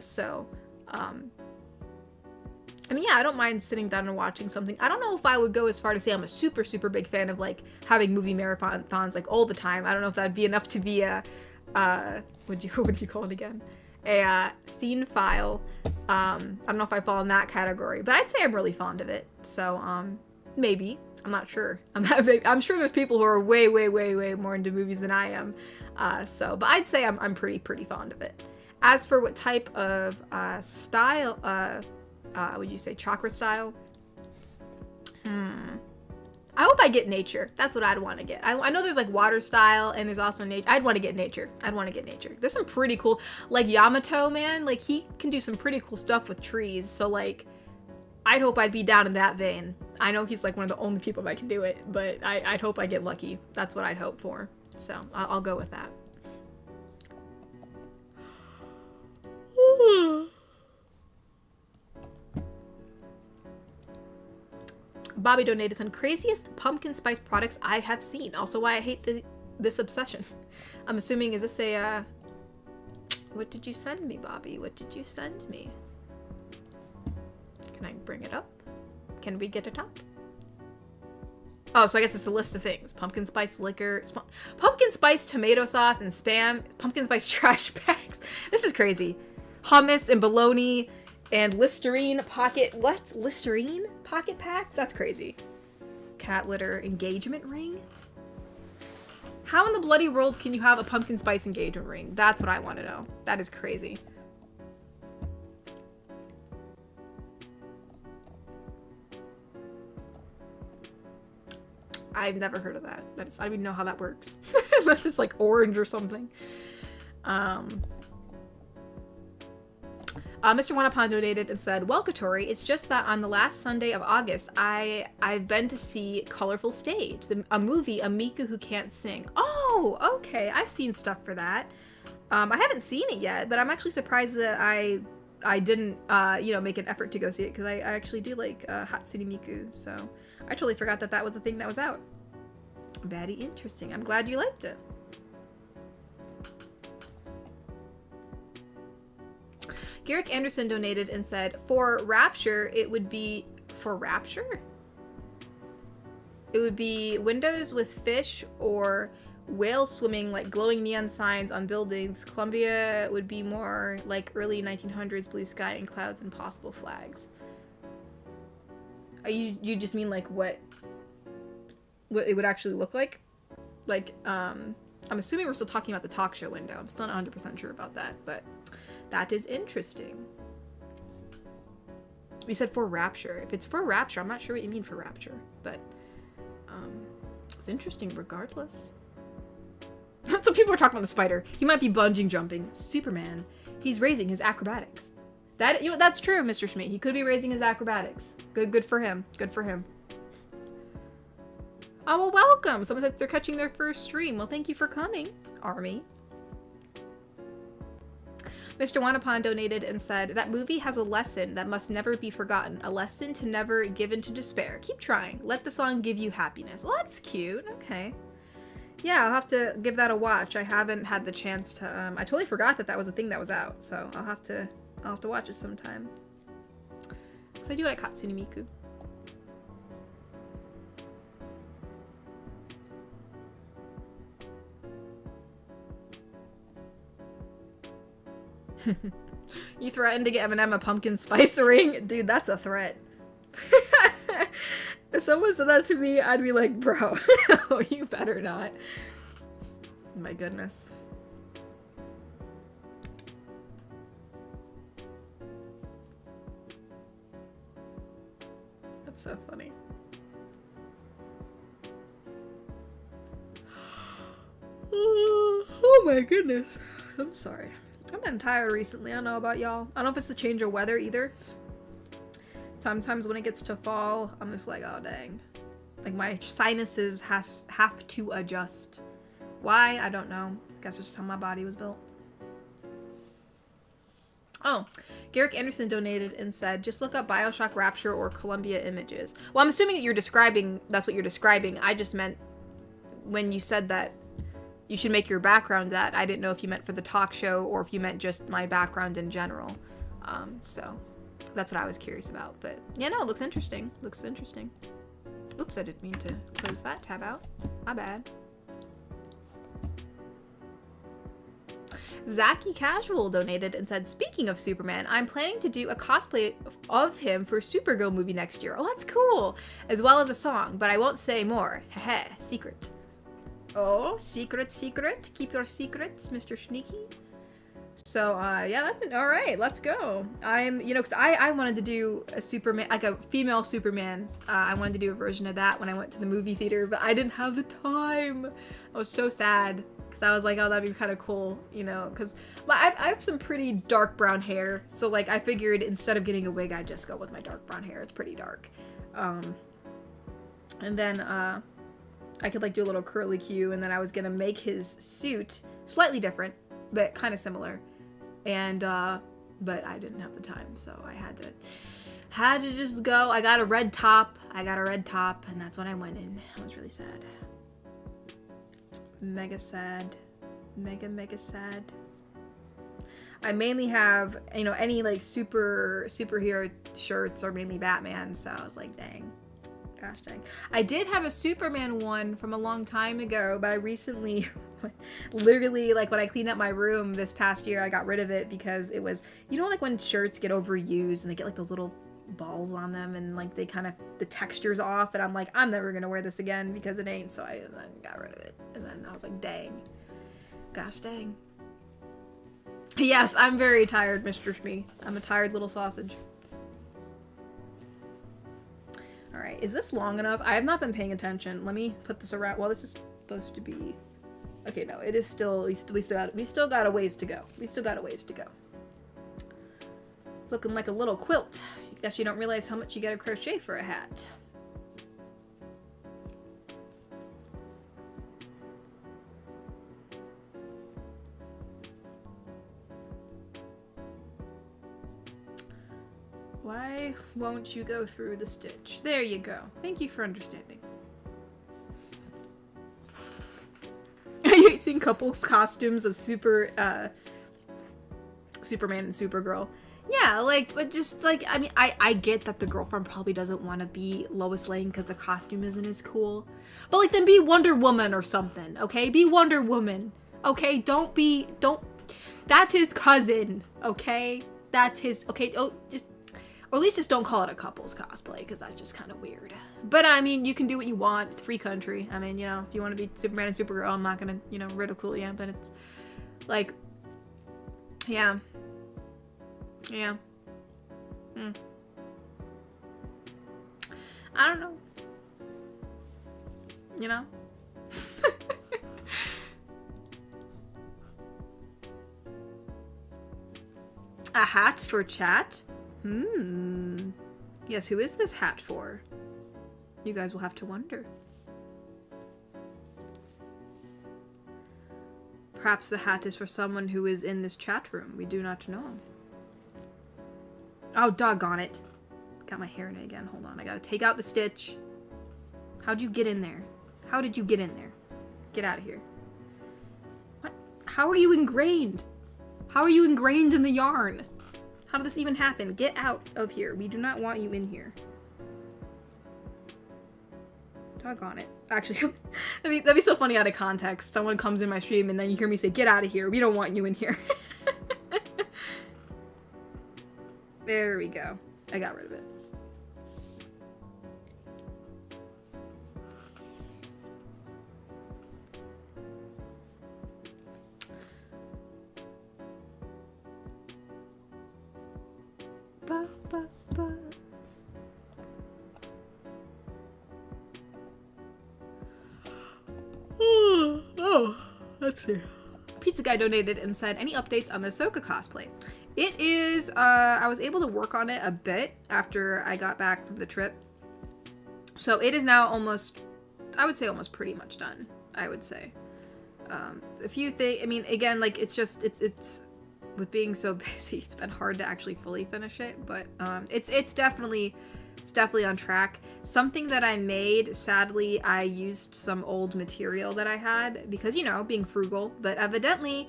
Speaker 1: mean, yeah, I don't mind sitting down and watching something. I don't know if I would go as far to say I'm a super, super big fan of like having movie marathons like all the time. I don't know if that'd be enough to be a, what do you call it again? A cinephile. I don't know if I fall in that category, but I'd say I'm really fond of it. So maybe. I'm not sure. I'm sure there's people who are way, way, way, way more into movies than I am. But I'd say I'm pretty fond of it. As for what type of style, would you say chakra style? I hope I get nature. That's what I'd want to get. I know there's like water style and there's also nature. I'd want to get nature. There's some pretty cool, like Yamato, man. Like he can do some pretty cool stuff with trees. So like, I'd hope I'd be down in that vein. I know he's like one of the only people that can do it, but I'd hope I get lucky. That's what I'd hope for. So I'll go with that. Bobby donated some craziest pumpkin spice products I have seen. Also why I hate this obsession. I'm assuming, is this a, what did you send me, Bobby? What did you send me? Can I bring it up? Can we get it up? Oh, so I guess it's a list of things. Pumpkin spice liquor, pumpkin spice tomato sauce and Spam, pumpkin spice trash bags. This is crazy. Hummus and bologna And Listerine pocket, what? Listerine pocket packs? That's crazy. Cat litter engagement ring? How in the bloody world can you have a pumpkin spice engagement ring? That's what I want to know. That is crazy. I've never heard of that. I don't even know how that works. Unless it's like orange or something. Mr. Wanapon donated and said, "Well, Katori, it's just that on the last Sunday of August, I've been to see Colorful Stage, a movie, A Miku Who Can't Sing." Oh, okay. I've seen stuff for that. I haven't seen it yet, but I'm actually surprised that I didn't, make an effort to go see it, because I actually do like Hatsune Miku, so I totally forgot that that was the thing that was out. Very interesting. I'm glad you liked it. Garrick Anderson donated and said, for Rapture, it would be... For Rapture? It would be windows with fish or whales swimming like glowing neon signs on buildings. Columbia would be more like early 1900s blue sky and clouds and possible flags. You just mean like what it would actually look like? Like, I'm assuming we're still talking about the talk show window. I'm still not 100% sure about that, but that is interesting. We said for Rapture. If it's for Rapture, I'm not sure what you mean for Rapture, but it's interesting regardless. Some people are talking about the spider. He might be bungee jumping. Superman. He's raising his acrobatics. That's true, Mr. Schmidt. He could be raising his acrobatics. Good for him. Good for him. Oh, well, welcome. Someone said they're catching their first stream. Well, thank you for coming, Army. Mr. Wanapon donated and said, that movie has a lesson that must never be forgotten. A lesson to never give in to despair. Keep trying. Let the song give you happiness. Well, that's cute. Okay. Yeah, I'll have to give that a watch. I haven't had the chance to, I totally forgot that that was a thing that was out, so I'll have to watch it sometime. Because I do like Hatsune Miku. You threatened to get Eminem a pumpkin spice ring? Dude, that's a threat. If someone said that to me, I'd be like, bro, you better not. My goodness. That's so funny. Oh my goodness. I'm sorry. I've been tired recently. I don't know about y'all. I don't know if it's the change of weather either. Sometimes when it gets to fall, I'm just like, oh dang. Like my sinuses have to adjust. Why? I don't know. Guess it's just how my body was built. Oh, Garrick Anderson donated and said, just look up Bioshock Rapture or Columbia Images. Well, I'm assuming that that's what you're describing. I just meant when you said that you should make your background that. I didn't know if you meant for the talk show or if you meant just my background in general. So that's what I was curious about. But yeah, no, it looks interesting. Looks interesting. Oops, I didn't mean to close that tab out. My bad. Zaki Casual donated and said, speaking of Superman, I'm planning to do a cosplay of him for Supergirl movie next year. Oh, that's cool. As well as a song, but I won't say more. Heh, secret. Oh, secret. Keep your secrets, Mr. Sneaky. So, yeah, that's all right. Let's go. Because I wanted to do a Superman, like a female Superman. I wanted to do a version of that when I went to the movie theater, but I didn't have the time. I was so sad because I was like, oh, that'd be kind of cool, because I have some pretty dark brown hair. So, like, I figured instead of getting a wig, I'd just go with my dark brown hair. It's pretty dark. And then, I could like do a little curly Q, and then I was gonna make his suit slightly different, but kind of similar. And but I didn't have the time, so I had to just go. I got a red top, and that's when I went in. I was really sad. Mega sad. Mega sad. I mainly have, any like superhero shirts are mainly Batman, so I was like, dang. Gosh dang. I did have a Superman one from a long time ago, but I recently, literally, like when I cleaned up my room this past year, I got rid of it because it was, you know, like when shirts get overused and they get like those little balls on them and like they kind of, the texture's off, and I'm like, I'm never gonna wear this again because it ain't, so I then got rid of it. And then I was like, dang. Gosh dang. Yes, I'm very tired, Mr. Shmee. I'm a tired little sausage. Alright, is this long enough? I have not been paying attention. Let me put this around. Well, this is supposed to be... Okay, no, it is still... We still got a ways to go. We still got a ways to go. It's looking like a little quilt. I guess you don't realize how much you gotta crochet for a hat. Why won't you go through the stitch? There you go. Thank you for understanding. You ain't seen couples costumes of Superman and Supergirl. Yeah, like, but just like, I mean, I get that the girlfriend probably doesn't want to be Lois Lane because the costume isn't as cool. But like, then be Wonder Woman or something, okay? Be Wonder Woman, okay? That's his cousin, okay? That's his, okay? Oh, just... Or at least just don't call it a couples cosplay, because that's just kind of weird. But, I mean, you can do what you want. It's free country. I mean, you know, if you want to be Superman and Supergirl, I'm not going to, you know, ridicule you. But it's, like, yeah. Yeah. I don't know. You know? A hat for chat? Yes, who is this hat for? You guys will have to wonder. Perhaps the hat is for someone who is in this chat room. We do not know. Oh, doggone it. Got my hair in it again. Hold on. I gotta take out the stitch. How'd you get in there? How did you get in there? Get out of here. What? How are you ingrained? How are you ingrained in the yarn? How did this even happen? Get out of here. We do not want you in here. Doggone it. Actually, that'd be so funny out of context. Someone comes in my stream and then you hear me say, get out of here. We don't want you in here. There we go. I got rid of it. Ba, ba, ba. Oh, let's see. Pizza Guy donated and said, any updates on the Ahsoka cosplay? It is, I was able to work on it a bit after I got back from the trip. So it is now almost, I would say almost pretty much done, I would say. A few things, I mean, again, like, it's just, it's with being so busy, it's been hard to actually fully finish it, but it's definitely on track. Something that I made, sadly, I used some old material that I had because, you know, being frugal, but evidently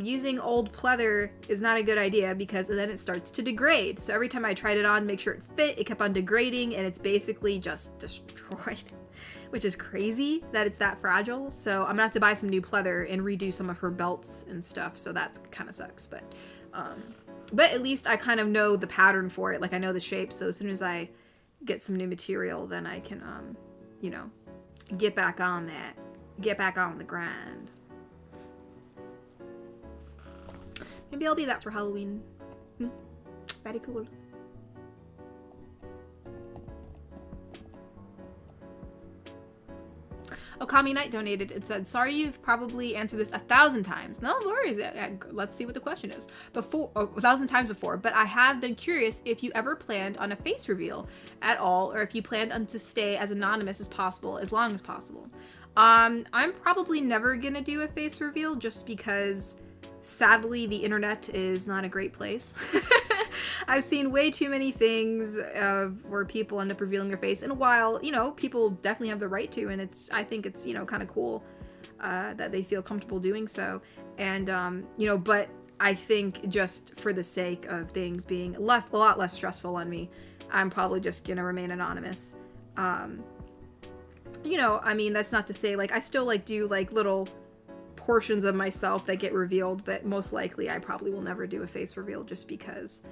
Speaker 1: using old pleather is not a good idea because then it starts to degrade. So every time I tried it on to make sure it fit, it kept on degrading and it's basically just destroyed, which is crazy that it's that fragile. So I'm gonna have to buy some new pleather and redo some of her belts and stuff. So that kind of sucks, but at least I kind of know the pattern for it. Like I know the shape. So as soon as I get some new material, then I can, you know, get back on that, get back on the grind. Maybe I'll be that for Halloween. Very cool. Okami Knight donated and said, sorry you've probably answered this 1,000 times. No worries. Let's see what the question is. 1,000 times before, but I have been curious if you ever planned on a face reveal at all, or if you planned on to stay as anonymous as possible, as long as possible. I'm probably never gonna do a face reveal just because sadly the internet is not a great place. I've seen way too many things where people end up revealing their face. And while, you know, people definitely have the right to, and I think it's, you know, kind of cool that they feel comfortable doing so. And, you know, but I think just for the sake of things being a lot less stressful on me, I'm probably just gonna remain anonymous. You know, I mean, that's not to say, like, I still, like, do, like, little portions of myself that get revealed, but most likely I probably will never do a face reveal just because,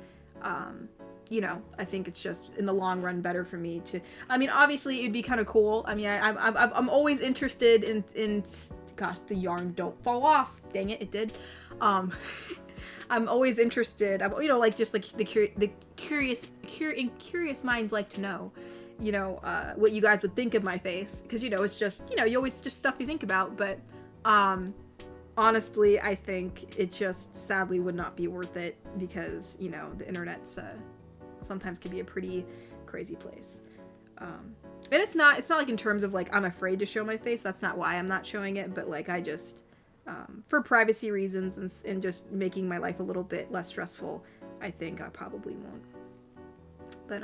Speaker 1: you know, I think it's just, in the long run, better for me to, I mean, obviously, it'd be kind of cool. I mean, I'm always interested in, gosh, the yarn don't fall off. Dang it, it did. I'm always interested, you know, like, just, like, the curious minds like to know, you know, what you guys would think of my face, because, you know, it's just, you know, you always just stuff you think about, but honestly, I think it just sadly would not be worth it, because, you know, the internet's sometimes can be a pretty crazy place. And it's not like in terms of, like, I'm afraid to show my face. That's not why I'm not showing it, but, like, I just for privacy reasons and just making my life a little bit less stressful, I think I probably won't. But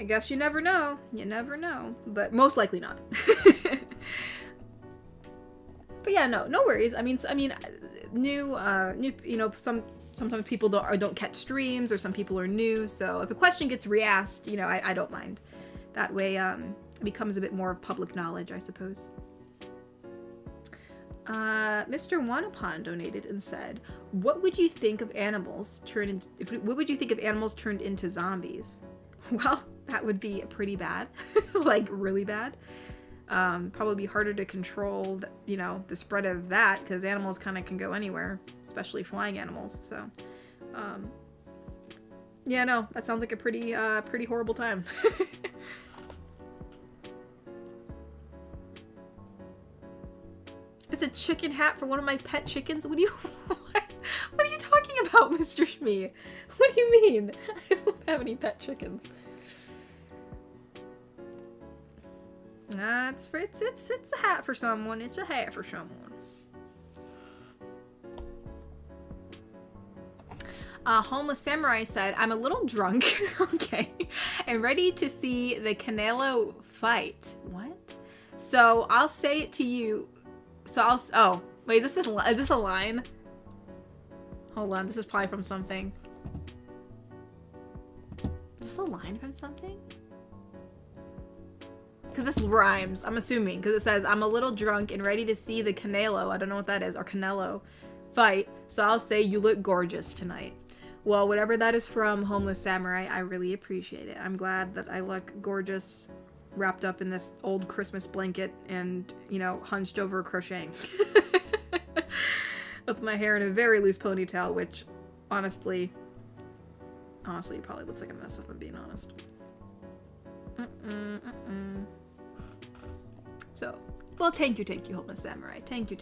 Speaker 1: I guess you never know. You never know. But most likely not. But yeah, no worries. I mean, new, you know, sometimes people don't catch streams, or some people are new. So if a question gets re-asked, you know, I don't mind. That way, it becomes a bit more of public knowledge, I suppose. Mr. Wanapon donated and said, "What would you think of animals what would you think if animals turned into zombies?" Well, that would be pretty bad, like really bad. Probably be harder to control, you know, the spread of that, because animals kind of can go anywhere, especially flying animals. So, yeah, no, that sounds like a pretty horrible time. It's a chicken hat for one of my pet chickens. What are you talking about, Mr. Shmee? What do you mean? I don't have any pet chickens. It's a hat for someone. It's a hat for someone. Homeless Samurai said, "I'm a little drunk, okay, and ready to see the Canelo fight." What? So I'll say it to you. Oh, wait, is this a line? Hold on, this is probably from something. Is this a line from something? Because this rhymes, I'm assuming, because it says, "I'm a little drunk and ready to see the Canelo," I don't know what that is, or Canelo, "fight, so I'll say you look gorgeous tonight." Well, whatever that is from, Homeless Samurai, I really appreciate it. I'm glad that I look gorgeous wrapped up in this old Christmas blanket and, you know, hunched over crocheting. With my hair in a very loose ponytail, which, honestly, probably looks like a mess if I'm being honest. So, well, thank you, Homeless Samurai. Thank you.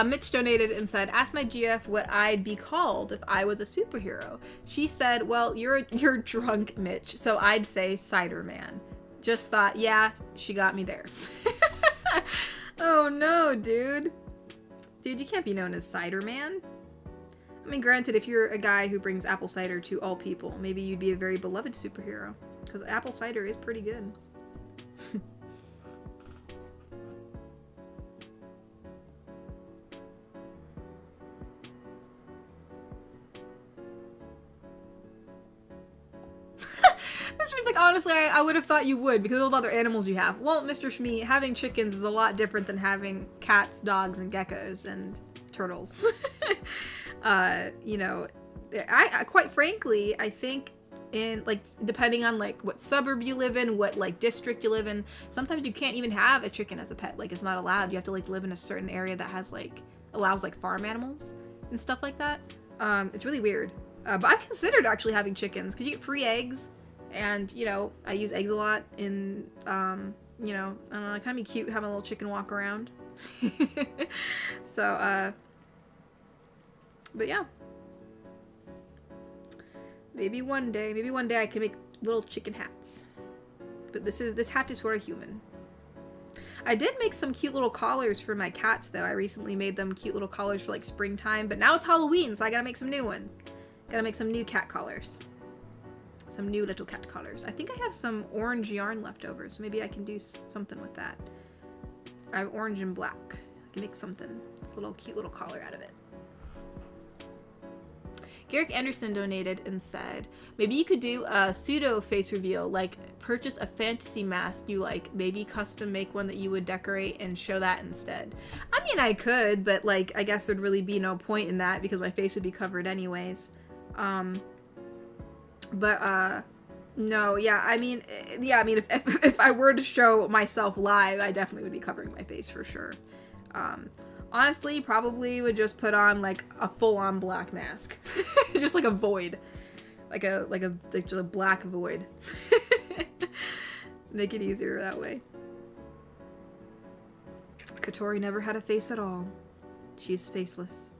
Speaker 1: Mitch donated and said, "Ask my GF what I'd be called if I was a superhero." She said, "Well, you're drunk, Mitch, so I'd say Cider Man." Just thought, yeah, she got me there. Oh no, dude. Dude, you can't be known as Cider Man. I mean, granted, if you're a guy who brings apple cider to all people, maybe you'd be a very beloved superhero. Because apple cider is pretty good. Mr. Shmee's like, honestly, I would have thought you would because of other animals you have. Well, Mr. Shmee, having chickens is a lot different than having cats, dogs, and geckos, and turtles. You know, I quite frankly, I think in, like, depending on, like, what suburb you live in, what, like, district you live in, sometimes you can't even have a chicken as a pet. Like, it's not allowed. You have to, like, live in a certain area that has, like, allows, like, farm animals and stuff like that. It's really weird. But I've considered actually having chickens because you get free eggs. And, you know, I use eggs a lot in, you know, I don't know, it kind of be cute having a little chicken walk around. So, but yeah. Maybe one day I can make little chicken hats. But this hat is for a human. I did make some cute little collars for my cats, though. I recently made them cute little collars for, like, springtime. But now it's Halloween, so I gotta make some new ones. Gotta make some new cat collars. Some new little cat collars. I think I have some orange yarn left over, so maybe I can do something with that. I have orange and black. I can make something. It's a little cute little collar out of it. Garrick Anderson donated and said, maybe you could do a pseudo face reveal, like purchase a fantasy mask you like, maybe custom make one that you would decorate and show that instead. I mean, I could, but like, I guess there'd really be no point in that because my face would be covered anyways. No, yeah, I mean, if I were to show myself live, I definitely would be covering my face for sure. Honestly, probably would just put on like a full-on black mask, just like a void, like a black void. Make it easier that way. Katori never had a face at all. She's faceless.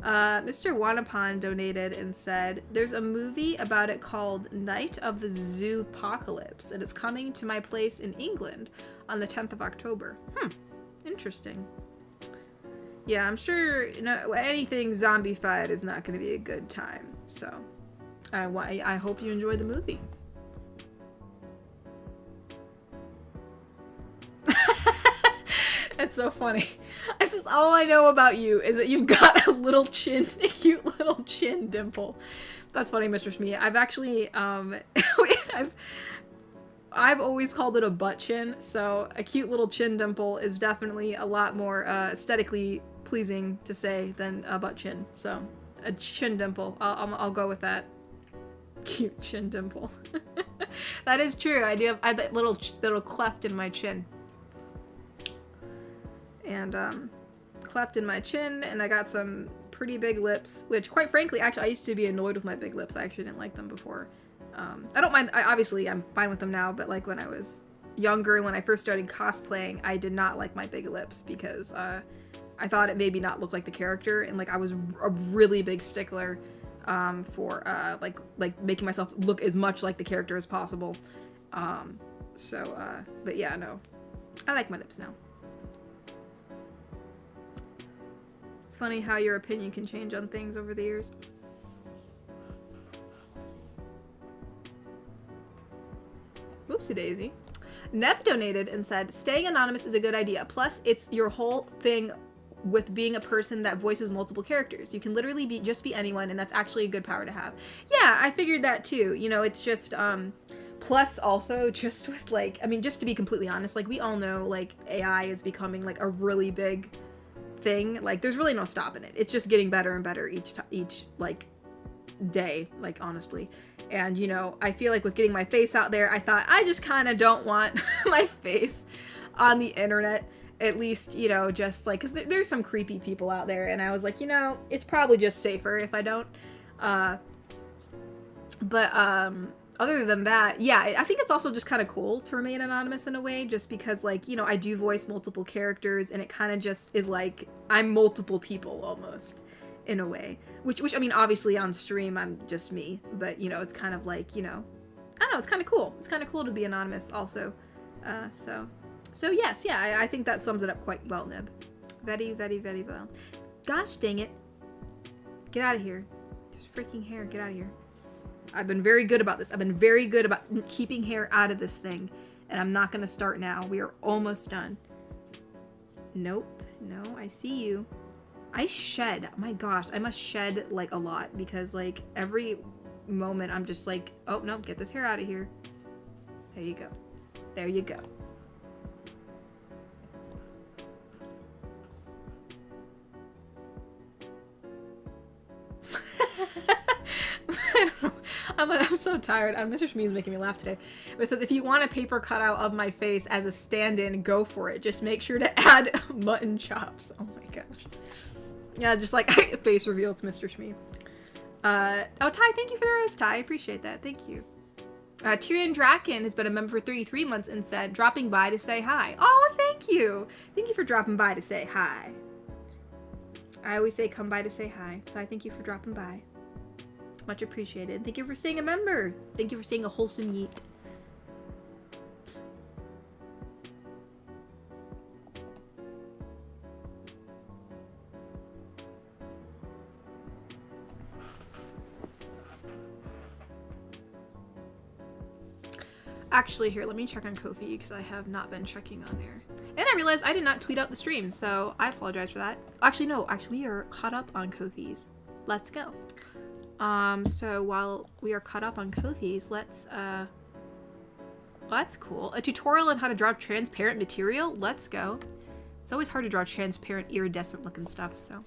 Speaker 1: Mr. Wanapan donated and said, there's a movie about it called Night of the Zoopocalypse, and it's coming to my place in England on the 10th of October. Interesting. Yeah, I'm sure anything zombified is not going to be a good time, so I hope you enjoy the movie. That's so funny. This is all I know about you, is that you've got a cute little chin dimple. That's funny, Mr. Shmee. I've actually, I've always called it a butt chin, so a cute little chin dimple is definitely a lot more aesthetically pleasing to say than a butt chin. So, a chin dimple. I'll go with that. Cute chin dimple. That is true. I have that little cleft in my chin. And cleft in my chin, and I got some pretty big lips, which quite frankly, actually, I used to be annoyed with my big lips. I actually didn't like them before. I don't mind, obviously I'm fine with them now, but like when I was younger and when I first started cosplaying, I did not like my big lips because I thought it made me not look like the character, and like I was a really big stickler for like making myself look as much like the character as possible. But yeah, no, I like my lips now. It's funny how your opinion can change on things over the years. Whoopsie daisy. Nep donated and said, staying anonymous is a good idea. Plus, it's your whole thing with being a person that voices multiple characters. You can literally just be anyone, and that's actually a good power to have. Yeah, I figured that too. You know, it's just, plus also just with like, I mean, just to be completely honest, like we all know like AI is becoming like a really big thing. Like there's really no stopping it. It's just getting better and better each like day, like honestly. And you know, I feel like with getting my face out there, I thought I just kind of don't want my face on the internet, at least, you know, just like, because there's some creepy people out there, and I was like, you know, it's probably just safer if I don't. Other than that, yeah, I think it's also just kind of cool to remain anonymous in a way, just because, like, you know, I do voice multiple characters, and it kind of just is like I'm multiple people almost in a way. Which I mean, obviously on stream I'm just me, but you know, it's kind of like, you know, I don't know, it's kind of cool. It's kind of cool to be anonymous also. So yes, yeah, I think that sums it up quite well, Nib. Very, very, very well. Gosh dang it. Get out of here. This freaking hair, get out of here. I've been very good about this. I've been very good about keeping hair out of this thing, and I'm not gonna start now. We are almost done. Nope, no, I see you. I shed. Oh my gosh, I must shed like a lot, because like every moment I'm just like, oh no, get this hair out of here. There you go. There you go. I don't know. I'm so tired. Mr. Shmee's making me laugh today. It says, if you want a paper cutout of my face as a stand-in, go for it. Just make sure to add mutton chops. Oh my gosh. Yeah, just like face reveal to Mr. Shmee. Oh, Ty, thank you for the rose, Ty. I appreciate that. Thank you. Tyrion Draken has been a member for 33 months and said, dropping by to say hi. Oh, thank you. Thank you for dropping by to say hi. I always say come by to say hi, so I thank you for dropping by. Much appreciated. Thank you for staying a member. Thank you for staying a wholesome yeet. Actually, here, let me check on Kofi because I have not been checking on there. And I realized I did not tweet out the stream, so I apologize for that. Actually, no. Actually, we are caught up on Kofi's. Let's go. So while we are caught up on Kofi's, let's, well, that's cool. A tutorial on how to draw transparent material? Let's go. It's always hard to draw transparent, iridescent looking stuff, so.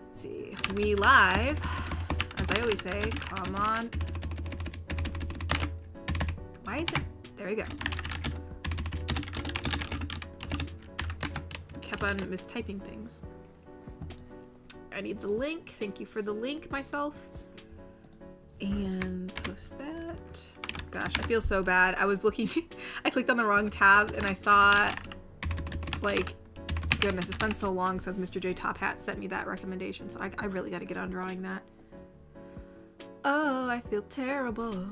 Speaker 1: Let's see. We live, as I always say, come on. Why is it? There we go. Kept on mistyping things. I need the link. Thank you for the link, myself. And post that. Gosh, I feel so bad. I was looking, I clicked on the wrong tab and I saw, like, goodness, it's been so long since Mr. J Top Hat sent me that recommendation, so I really gotta get on drawing that. Oh, I feel terrible.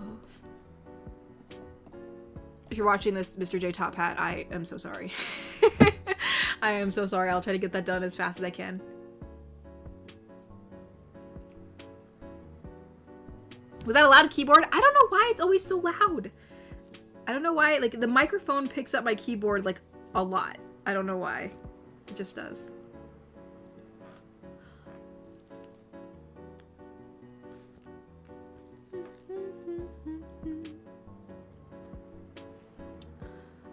Speaker 1: If you're watching this, Mr. J Top Hat, I am so sorry. I am so sorry. I'll try to get that done as fast as I can. Was that a loud keyboard? I don't know why it's always so loud. I don't know why, like, the microphone picks up my keyboard, like, a lot. I don't know why. It just does.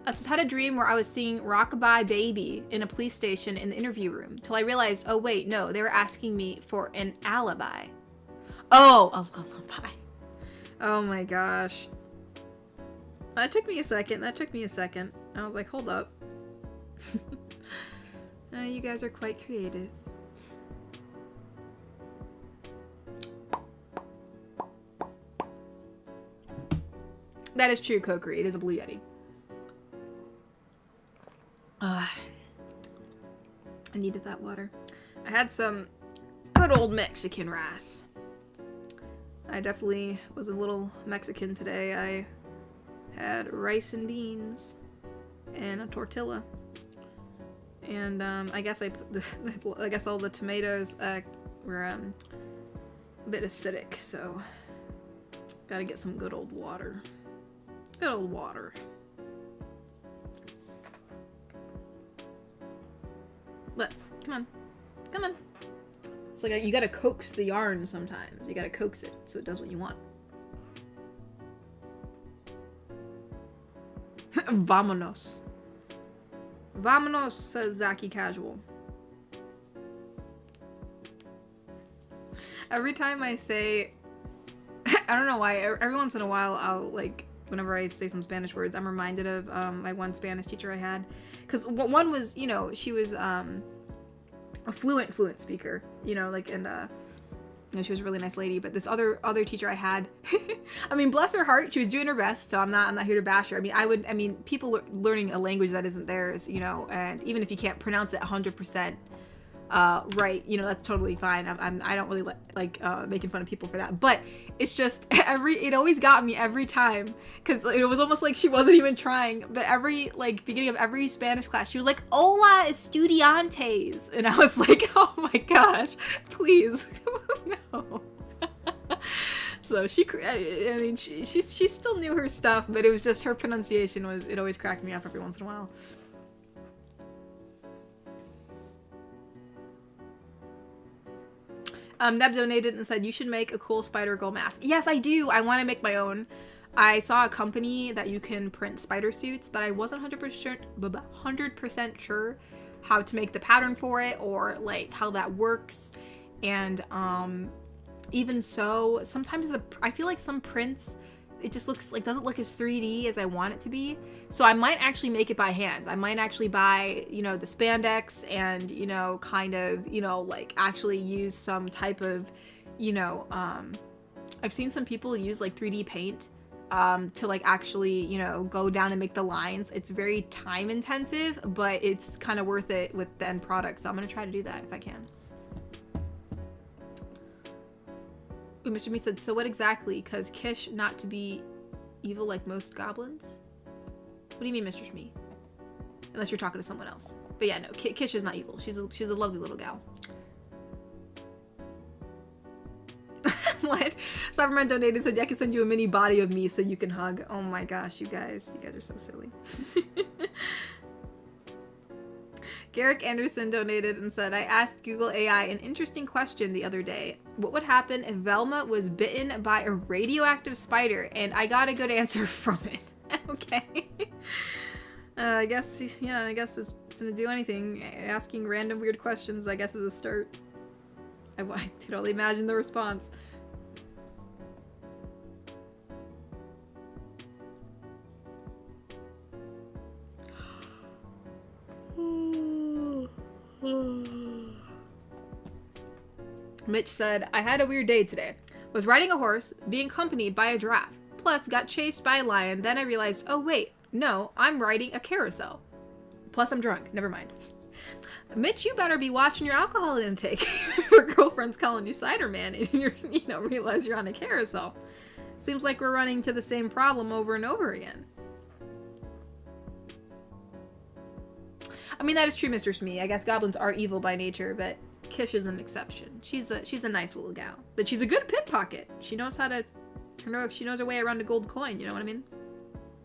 Speaker 1: I just had a dream where I was singing Rockabye Baby in a police station in the interview room till I realized, oh wait, no, they were asking me for an alibi. Oh, a lullaby. Oh my gosh. That took me a second. I was like, hold up. You guys are quite creative. That is true, Kokiri. It is a Blue Yeti. I needed that water. I had some good old Mexican rice. I definitely was a little Mexican today. I had rice and beans and a tortilla. And I guess I guess all the tomatoes were a bit acidic, so gotta get some good old water. Good old water. Come on. It's like you gotta coax the yarn sometimes. You gotta coax it so it does what you want. Vámonos. Vámonos, says Zaki Casual. Every time I say, I don't know why, every once in a while I'll, like, whenever I say some Spanish words, I'm reminded of my one Spanish teacher I had. Because one was, you know, she was a fluent speaker, you know, like, and you know, she was a really nice lady. But this other teacher I had, I mean, bless her heart, she was doing her best. So I'm not here to bash her. I mean, people learning a language that isn't theirs, you know, and even if you can't pronounce it 100%. Right, you know, that's totally fine. I don't really like making fun of people for that, but it's just it always got me every time, because it was almost like she wasn't even trying. But every, like, beginning of every Spanish class, she was like, "Hola, estudiantes," and I was like, "Oh my gosh, please, no." So I mean, she still knew her stuff, but it was just her pronunciation it always cracked me up every once in a while. Neb donated and said, you should make a cool spider girl mask. Yes, I do. I want to make my own. I saw a company that you can print spider suits, but I wasn't 100% sure how to make the pattern for it, or like how that works. And even so, sometimes I feel like some prints, it just doesn't look as 3D as I want it to be. So I might actually make it by hand. I might actually buy, you know, the spandex and, you know, kind of, you know, like actually use some type of, you know, I've seen some people use like 3D paint to like actually, you know, go down and make the lines. It's very time intensive, but it's kind of worth it with the end product. So I'm going to try to do that if I can. Ooh, Mr. Me said, so what exactly? Because Kish not to be evil like most goblins? What do you mean, Mr. Shmee? Unless you're talking to someone else. But yeah, no, Kish is not evil. She's a lovely little gal. What? Cyberman donated, said, yeah, I can send you a mini body of me so you can hug. Oh my gosh, you guys are so silly. Garrick Anderson donated and said, I asked Google AI an interesting question the other day. What would happen if Velma was bitten by a radioactive spider? And I got a good answer from it. Okay. I guess it's gonna do anything. Asking random weird questions, I guess, is a start. I can only imagine the response. Mitch said, I had a weird day today. Was riding a horse, being accompanied by a giraffe. Plus, got chased by a lion. Then I realized, oh wait, no, I'm riding a carousel. Plus, I'm drunk. Never mind. Mitch, you better be watching your alcohol intake. Your girlfriend's calling you cider man and you realize you're on a carousel. Seems like we're running into the same problem over and over again. I mean, that is true, Mr. Smee. I guess goblins are evil by nature, but Kish is an exception. She's a nice little gal. But she's a good pickpocket. She knows how to... She knows her way around a gold coin, you know what I mean?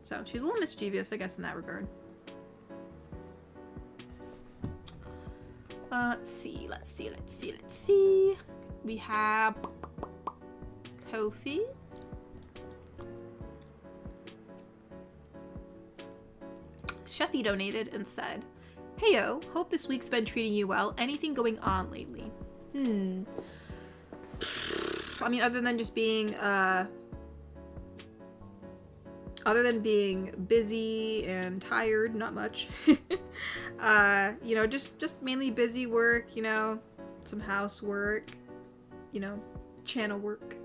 Speaker 1: So, she's a little mischievous, I guess, in that regard. Let's see. We have Kofi. Sheffy donated and said, Heyo, hope this week's been treating you well. Anything going on lately? I mean, other than just being, other than being busy and tired, not much. You know, just mainly busy work, you know, some housework, you know, channel work.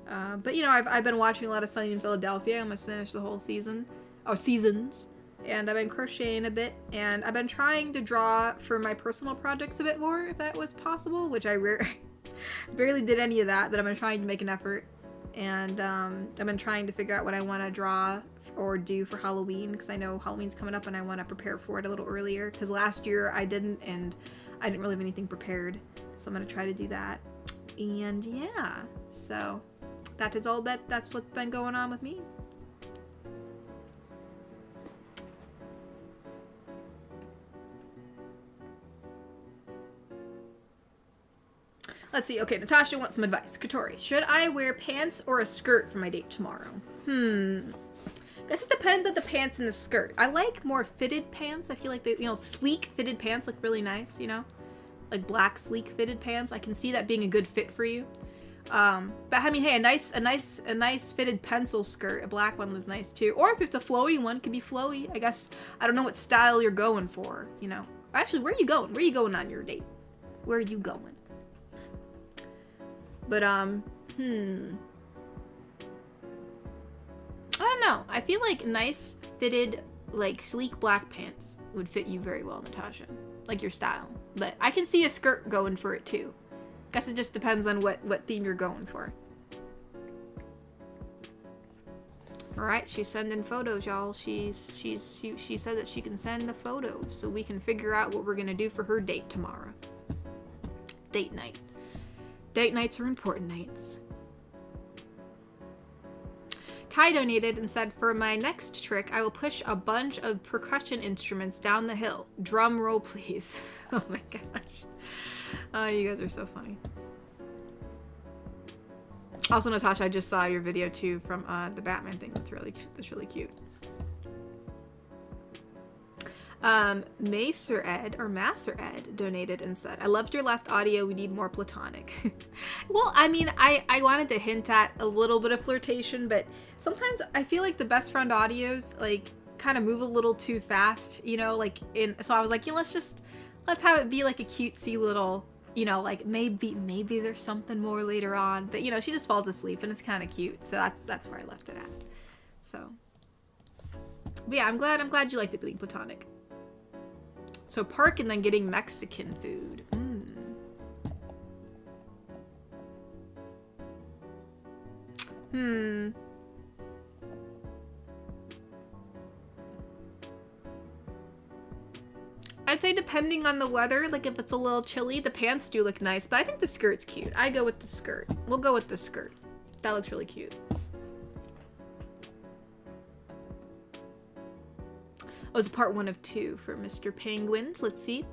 Speaker 1: But, you know, I've been watching a lot of Sunny in Philadelphia. I almost finished the whole seasons. And I've been crocheting a bit, and I've been trying to draw for my personal projects a bit more, if that was possible, which I barely did any of that, but I've been trying to make an effort. And I've been trying to figure out what I want to draw or do for Halloween, because I know Halloween's coming up and I want to prepare for it a little earlier, because last year I didn't, and I didn't really have anything prepared, so I'm going to try to do that. And yeah, so that's what's been going on with me. Let's see. Okay, Natasha wants some advice. Katori, should I wear pants or a skirt for my date tomorrow? Guess it depends on the pants and the skirt. I like more fitted pants. I feel like the, sleek fitted pants look really nice, you know? Like black sleek fitted pants. I can see that being a good fit for you. But I mean, hey, a nice fitted pencil skirt, a black one is nice too. Or if it's a flowy one, it could be flowy. I guess, I don't know what style you're going for, you know? Actually, where are you going? Where are you going on your date? Where are you going? But, I don't know. I feel like nice, fitted, like, sleek black pants would fit you very well, Natasha. Like, your style. But I can see a skirt going for it, too. Guess it just depends on what theme you're going for. Alright, she's sending photos, y'all. She said that she can send the photos so we can figure out what we're gonna do for her date tomorrow. Date night. Date nights are important nights. Ty donated and said, for my next trick, I will push a bunch of percussion instruments down the hill. Drum roll, please. Oh my gosh. Oh, you guys are so funny. Also, Natasha, I just saw your video too from the Batman thing. That's really cute. Macer Ed donated and said, I loved your last audio. We need more platonic. Well, I mean, I wanted to hint at a little bit of flirtation, but sometimes I feel like the best friend audios, like, kind of move a little too fast, you know, like, so I was like, let's have it be like a cutesy little, you know, like, maybe there's something more later on, but, you know, she just falls asleep and it's kind of cute, so that's where I left it at. So, but yeah, I'm glad you liked it being platonic. So park and then getting Mexican food. I'd say depending on the weather, like if it's a little chilly, the pants do look nice, but I think the skirt's cute. I'd go with the skirt. We'll go with the skirt. That looks really cute. Oh, it was part 1 of 2 for Mr. Penguins. Let's see.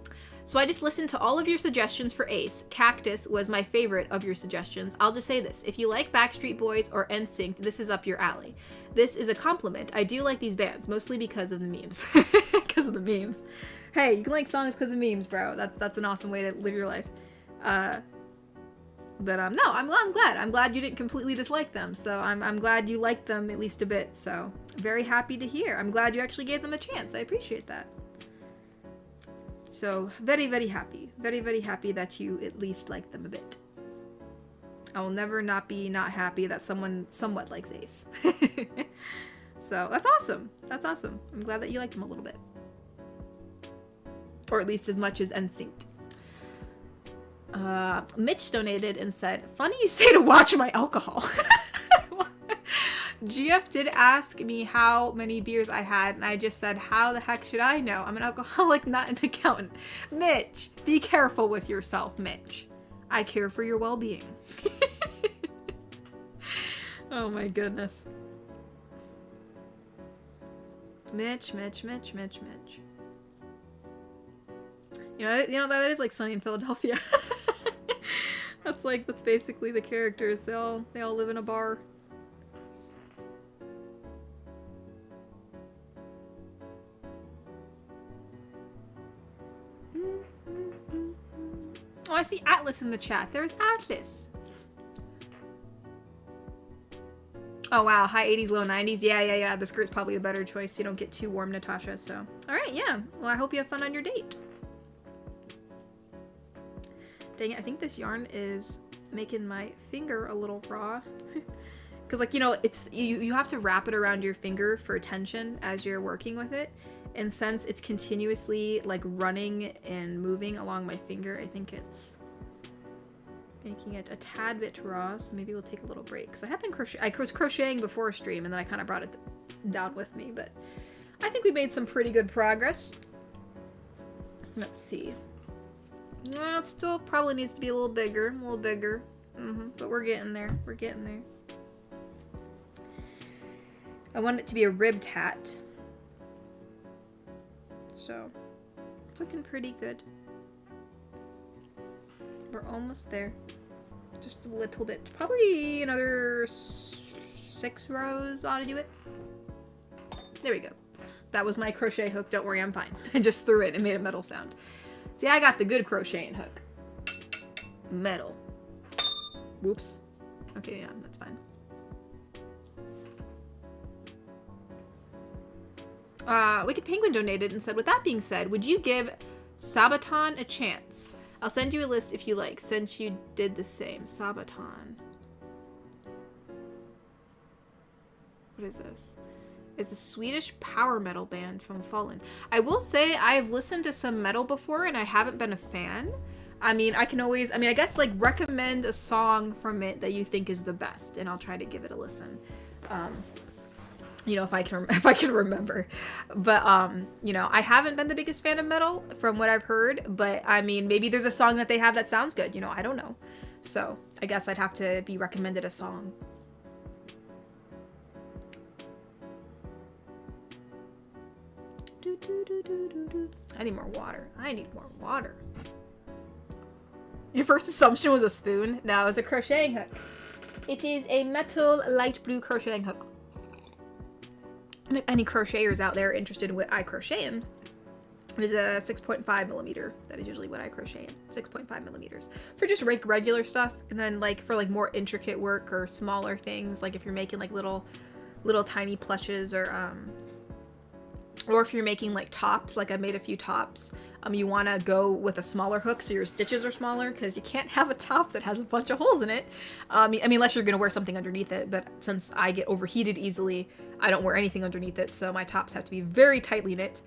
Speaker 1: So I just listened to all of your suggestions for Ace. Cactus was my favorite of your suggestions. I'll just say this. If you like Backstreet Boys or NSYNC, this is up your alley. This is a compliment. I do like these bands, mostly because of the memes. Because of the memes. Hey, you can like songs because of memes, bro. That's an awesome way to live your life. No, I'm glad. I'm glad you didn't completely dislike them. So I'm glad you liked them at least a bit. So very happy to hear. I'm glad you actually gave them a chance. I appreciate that. So very, very happy. Very, very happy that you at least liked them a bit. I will never not be not happy that someone somewhat likes Ace. So that's awesome. That's awesome. I'm glad that you liked him a little bit. Or at least as much as NSYNC. Mitch donated and said, funny you say to watch my alcohol. GF did ask me how many beers I had, and I just said, how the heck should I know? I'm an alcoholic, not an accountant. Mitch, be careful with yourself, Mitch. I care for your well-being. Oh my goodness. Mitch. You know that is like Sunny in Philadelphia. That's basically the characters. They all live in a bar. Oh, I see Atlas in the chat. There's Atlas. Oh wow, high 80s, low 90s. Yeah. The skirt's probably a better choice. You don't get too warm, Natasha. So, all right, yeah. Well, I hope you have fun on your date. Dang it, I think this yarn is making my finger a little raw. Because, like, you know, it's you have to wrap it around your finger for tension as you're working with it. And since it's continuously, like, running and moving along my finger, I think it's making it a tad bit raw. So maybe we'll take a little break. Because I was crocheting before stream, and then I kind of brought it down with me. But I think we made some pretty good progress. Let's see. Well, it still probably needs to be a little bigger. But we're getting there. I want it to be a ribbed hat. So, it's looking pretty good. We're almost there. Just a little bit. Probably another 6 rows ought to do it. There we go. That was my crochet hook. Don't worry, I'm fine. I just threw it and made a metal sound. See, I got the good crocheting hook. Metal. Whoops. Okay, yeah, that's fine. Wicked Penguin donated and said, with that being said, would you give Sabaton a chance? I'll send you a list if you like, since you did the same. Sabaton. What is this? It's a Swedish power metal band from Fallen. I will say I've listened to some metal before and I haven't been a fan. I mean, I guess like recommend a song from it that you think is the best and I'll try to give it a listen. You know, if I can remember. But, you know, I haven't been the biggest fan of metal from what I've heard, but I mean, maybe there's a song that they have that sounds good, you know, I don't know. So I guess I'd have to be recommended a song. I need more water. Your first assumption was a spoon? No, it's a crocheting hook. It is a metal light blue crocheting hook. And if any crocheters out there interested in what I crochet in, it is a 6.5 millimeter. That is usually what I crochet in. 6.5 millimeters. For just regular stuff, and then like for like more intricate work or smaller things, like if you're making like little tiny plushes or if you're making like tops, like I made a few tops, you want to go with a smaller hook so your stitches are smaller because you can't have a top that has a bunch of holes in it. I mean, unless you're going to wear something underneath it, but since I get overheated easily, I don't wear anything underneath it, so my tops have to be very tightly knit.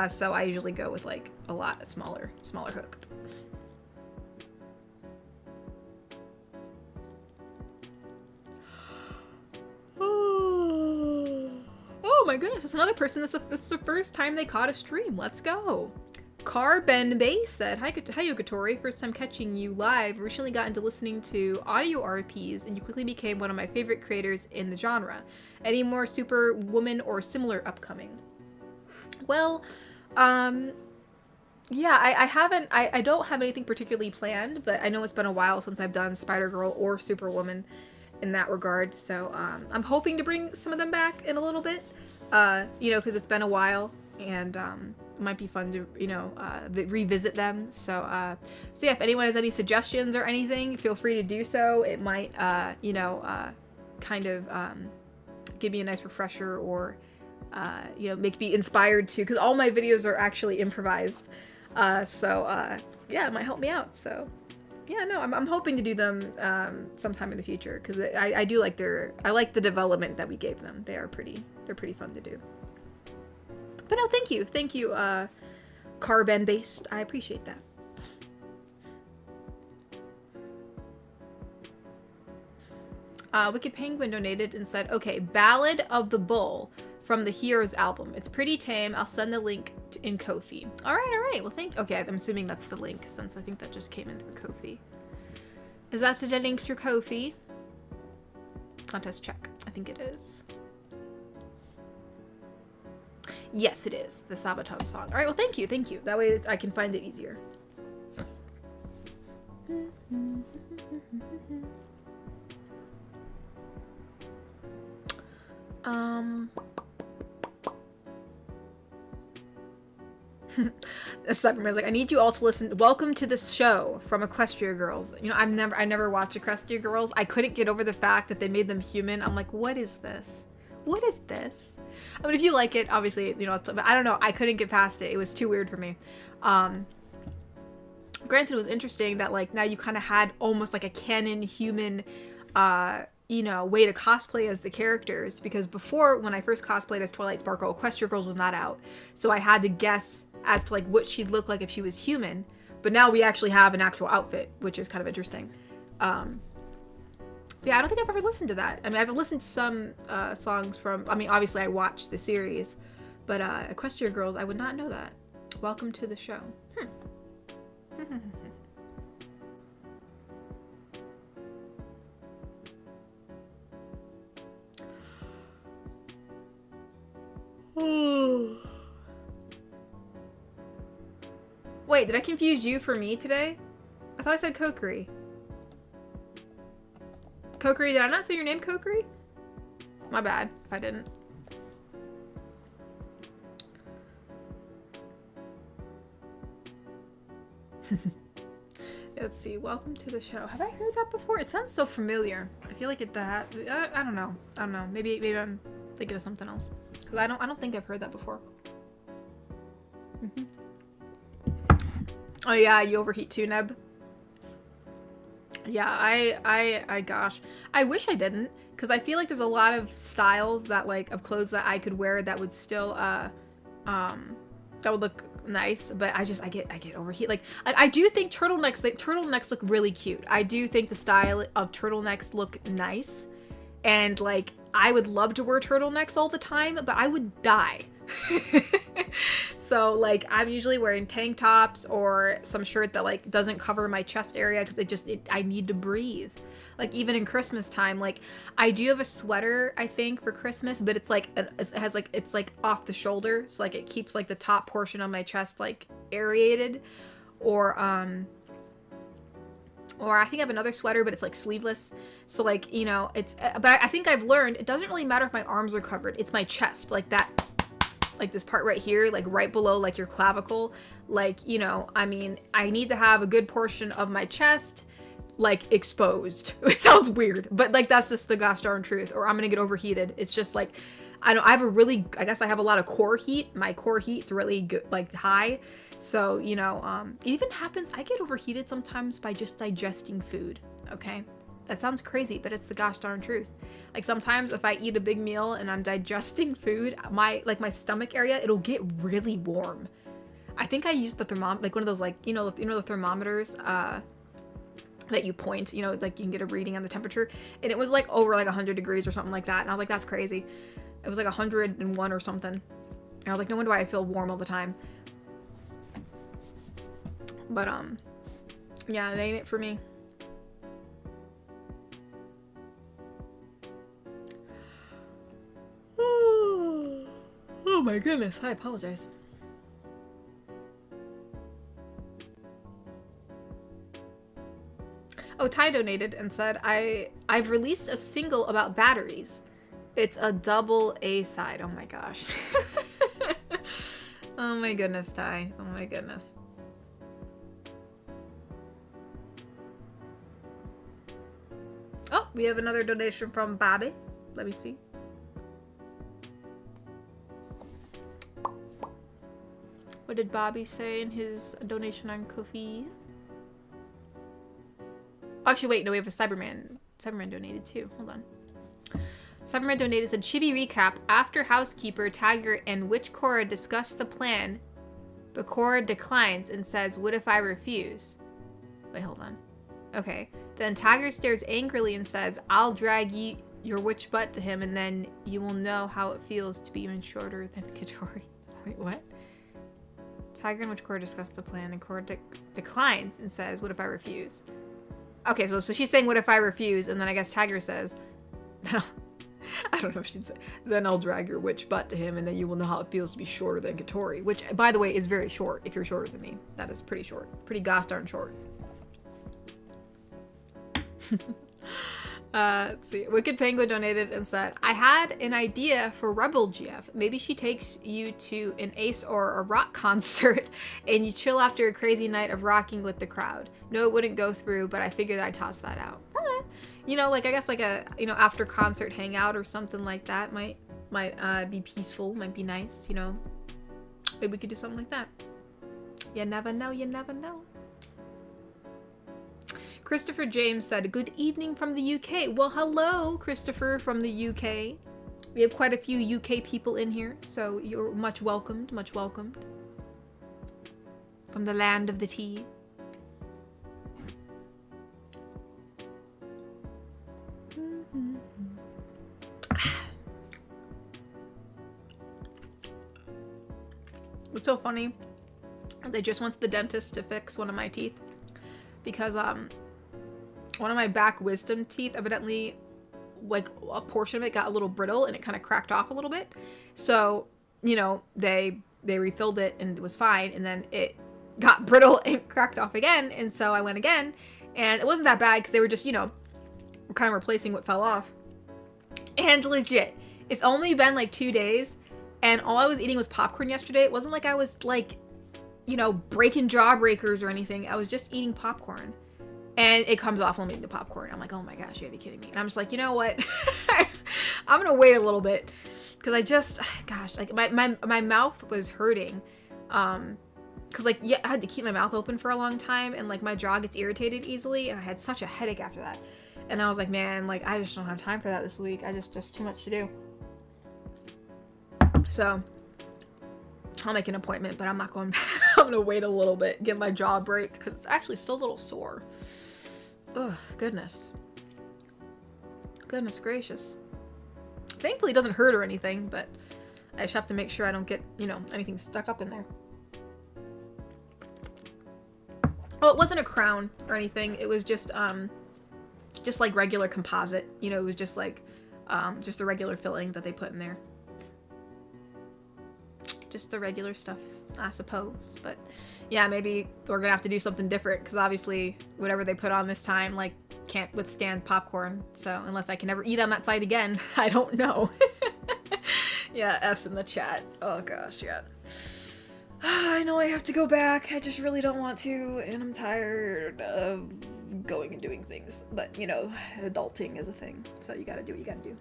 Speaker 1: So I usually go with like a lot smaller hook. Oh my goodness, that's another person. That's the first time they caught a stream. Let's go. Carben Bay said, Hi Yokotori, first time catching you live. Recently got into listening to audio RPs and you quickly became one of my favorite creators in the genre. Any more Superwoman or similar upcoming? Well, yeah, I don't have anything particularly planned, but I know it's been a while since I've done Spider-Girl or Superwoman in that regard, so I'm hoping to bring some of them back in a little bit, you know, because it's been a while, and it might be fun to, you know, revisit them. So yeah, if anyone has any suggestions or anything, feel free to do so. It might, you know, kind of give me a nice refresher, or you know, make me inspired to, because all my videos are actually improvised. So yeah, it might help me out. So yeah, no, I'm hoping to do them sometime in the future, because I do like I like the development that we gave them. They're pretty fun to do. But no, thank you, Carbon based. I appreciate that. Wicked Penguin donated and said, okay, Ballad of the Bull from the Heroes album. It's pretty tame. I'll send the link in Kofi. All right. Well, okay, I'm assuming that's the link, since I think that just came in through Kofi. Is that the link through Kofi? Contest check. I think it is. Yes, it is. The Sabaton song. All right, well, thank you. That way I can find it easier. Cyberman's like, I need you all to listen. Welcome to the show from Equestria Girls. You know, I never watched Equestria Girls. I couldn't get over the fact that they made them human. I'm like, what is this? What is this? I mean, if you like it, obviously, you know, but I don't know. I couldn't get past it. It was too weird for me. Granted, it was interesting that, like, now you kind of had almost like a canon human, you know, way to cosplay as the characters, because before, when I first cosplayed as Twilight Sparkle, Equestria Girls was not out, so I had to guess as to like what she'd look like if she was human. But now we actually have an actual outfit, which is kind of interesting. Yeah, I don't think I've ever listened to that. I mean, I've listened to some songs from, I mean, obviously I watched the series, but Equestria Girls, I would not know that. Welcome to the show. Wait, did I confuse you for me today? I thought I said Kokiri. Kokiri, did I not say your name, Kokiri? My bad if I didn't. Let's see. Welcome to the show. Have I heard that before? It sounds so familiar. I feel like I don't know. Maybe I'm thinking of something else. Because I don't think I've heard that before. Oh yeah, you overheat too, Neb. Yeah, I gosh. I wish I didn't, because I feel like there's a lot of styles that, like, of clothes that I could wear that would still that would look nice, but I get overheat. Like I do think turtlenecks look really cute. I do think the style of turtlenecks look nice, and like I would love to wear turtlenecks all the time, but I would die. So like I'm usually wearing tank tops or some shirt that like doesn't cover my chest area, because I need to breathe. Like even in Christmas time, like I do have a sweater I think for Christmas, but it's like it's like off the shoulder, so like it keeps like the top portion of my chest like aerated. Or I think I have another sweater, but it's like sleeveless. So like, you know, but I think I've learned it doesn't really matter if my arms are covered. It's my chest, like that, like this part right here, like right below like your clavicle. Like, you know, I mean, I need to have a good portion of my chest like exposed. It sounds weird, but like that's just the gosh darn truth, or I'm gonna get overheated. It's just like, I guess I have a lot of core heat. My core heat's really good, like high. So, you know, it even happens, I get overheated sometimes by just digesting food, okay? That sounds crazy, but it's the gosh darn truth. Like sometimes if I eat a big meal and I'm digesting food, my stomach area, it'll get really warm. I think I used the thermometer, like one of those, like, you know the thermometers, that you point, you know, like you can get a reading on the temperature, and it was like over like 100 degrees or something like that. And I was like, that's crazy. It was like 101 or something. And I was like, no wonder why I feel warm all the time. But, yeah, it ain't it for me. Oh my goodness, I apologize. Oh, Ty donated and said, I've released a single about batteries. It's a double A side. Oh my gosh. Oh my goodness, Ty. Oh my goodness. Oh, we have another donation from Bobby. Let me see. What did Bobby say in his donation on Kofi? Actually, wait, no, we have a Cyberman. Cyberman donated too. Hold on. Cyberman donated, said, Chibi recap. After Housekeeper, Tiger, and Witch Cora discuss the plan, but Cora declines and says, what if I refuse? Wait, hold on. Okay. Then Tiger stares angrily and says, I'll drag your witch butt to him, and then you will know how it feels to be even shorter than Katori. Wait, what? Tiger and Witch Cora discuss the plan, and Cora declines and says, what if I refuse? Okay, so she's saying, what if I refuse? And then I guess Tiger says, I don't know if she'd say, then I'll drag your witch butt to him, and then you will know how it feels to be shorter than Katori. Which, by the way, is very short if you're shorter than me. That is pretty short. Pretty gosh darn short. Let's see. Wicked Penguin donated and said, I had an idea for Rebel GF. Maybe she takes you to an Ace or a rock concert and you chill after a crazy night of rocking with the crowd. No, it wouldn't go through, but I figured I'd toss that out. You know, like, I guess like a, you know, after concert hangout or something like that might be peaceful, might be nice, you know. Maybe we could do something like that. You never know, you never know. Christopher James said, good evening from the UK. Well, hello, Christopher from the UK. We have quite a few UK people in here, so you're much welcomed, much welcomed. From the land of the tea. What's so funny, I just went to the dentist to fix one of my teeth because, one of my back wisdom teeth, evidently, like, a portion of it got a little brittle and it kind of cracked off a little bit. So, you know, they refilled it and it was fine, and then it got brittle and cracked off again, and so I went again, and it wasn't that bad because they were just, you know, kind of replacing what fell off. And legit, it's only been like 2 days, and all I was eating was popcorn yesterday. It wasn't like I was, like, you know, breaking jawbreakers or anything. I was just eating popcorn. And it comes off when I'm eating the popcorn. I'm like, oh my gosh, you gotta be kidding me. And I'm just like, you know what? I'm gonna wait a little bit. Because I just, gosh, like, my mouth was hurting. Because, like, yeah, I had to keep my mouth open for a long time. And, like, my jaw gets irritated easily. And I had such a headache after that. And I was like, man, like, I just don't have time for that this week. Just too much to do. So, I'll make an appointment, but I'm not going back. I'm gonna wait a little bit, get my jaw break, because it's actually still a little sore. Ugh, goodness. Goodness gracious. Thankfully it doesn't hurt or anything, but I just have to make sure I don't get, you know, anything stuck up in there. Well, it wasn't a crown or anything. It was just like regular composite. You know, it was just like, just the regular filling that they put in there. Just the regular stuff, I suppose. But yeah, maybe we're gonna have to do something different, because obviously whatever they put on this time, like, can't withstand popcorn. So unless I can ever eat on that site again, I don't know. Yeah, F's in the chat. Oh gosh, yeah. I know I have to go back. I just really don't want to, and I'm tired of going and doing things. But, you know, adulting is a thing, so you gotta do what you gotta do.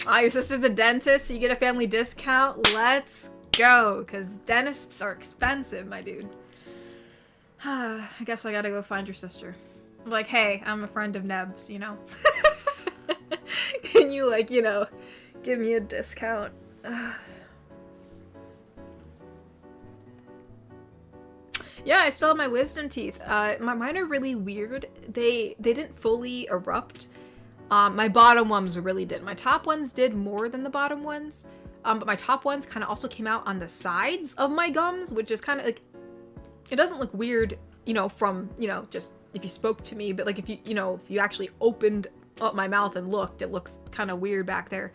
Speaker 1: Ah, your sister's a dentist, so you get a family discount? Let's go, because dentists are expensive, my dude. I guess I gotta go find your sister. I'm like, hey, I'm a friend of Neb's, you know? Can you, like, you know, give me a discount? Yeah, I still have my wisdom teeth. Mine are really weird. They didn't fully erupt. My bottom ones really did. My top ones did more than the bottom ones. But my top ones kind of also came out on the sides of my gums, which is kind of like, it doesn't look weird, you know, from, you know, just if you spoke to me, but like if you, you know, if you actually opened up my mouth and looked, it looks kind of weird back there.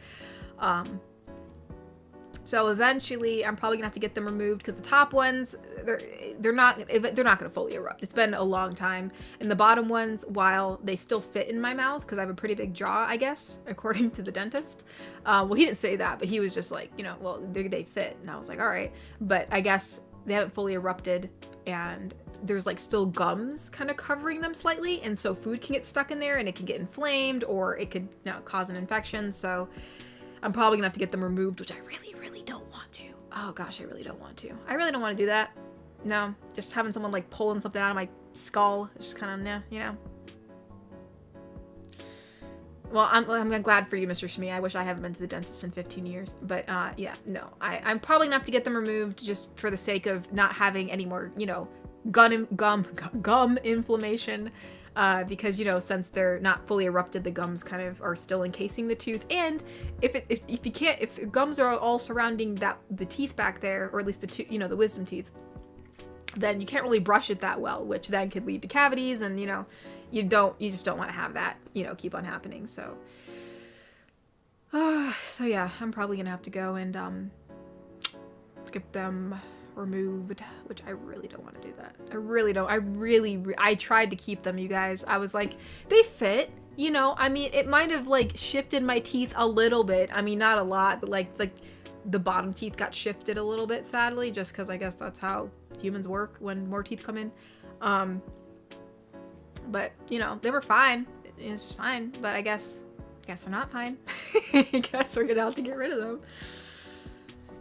Speaker 1: So eventually I'm probably gonna have to get them removed because the top ones, they're not gonna fully erupt. It's been a long time. And the bottom ones, while they still fit in my mouth because I have a pretty big jaw, I guess, according to the dentist. Well, he didn't say that, but he was just like, you know, well, they fit. And I was like, all right. But I guess they haven't fully erupted and there's like still gums kind of covering them slightly. And so food can get stuck in there and it can get inflamed or it could, you know, cause an infection. So I'm probably gonna have to get them removed, which I really, really don't want to. Oh gosh, I really don't want to. I really don't want to do that. No, just having someone like pulling something out of my skull is just kind of, yeah, you know. Well, I'm glad for you, Mr. Shmee. I wish I haven't been to the dentist in 15 years. But yeah, no. I'm probably gonna have to get them removed just for the sake of not having any more, you know, gum inflammation. Because, you know, since they're not fully erupted, the gums kind of are still encasing the tooth. And if the gums are all surrounding the teeth back there, or at least the wisdom teeth, then you can't really brush it that well, which then could lead to cavities. And, you know, you just don't want to have that, you know, keep on happening. So yeah, I'm probably gonna have to go and get them removed, which I really don't want to do that. I really don't. I tried to keep them, you guys. I was like, they fit, you know. I mean, it might have like shifted my teeth a little bit. I mean, not a lot, but like the bottom teeth got shifted a little bit, sadly, just because I guess that's how humans work when more teeth come in. But you know, they were fine. It's just fine. But I guess they're not fine. I guess we're gonna have to get rid of them.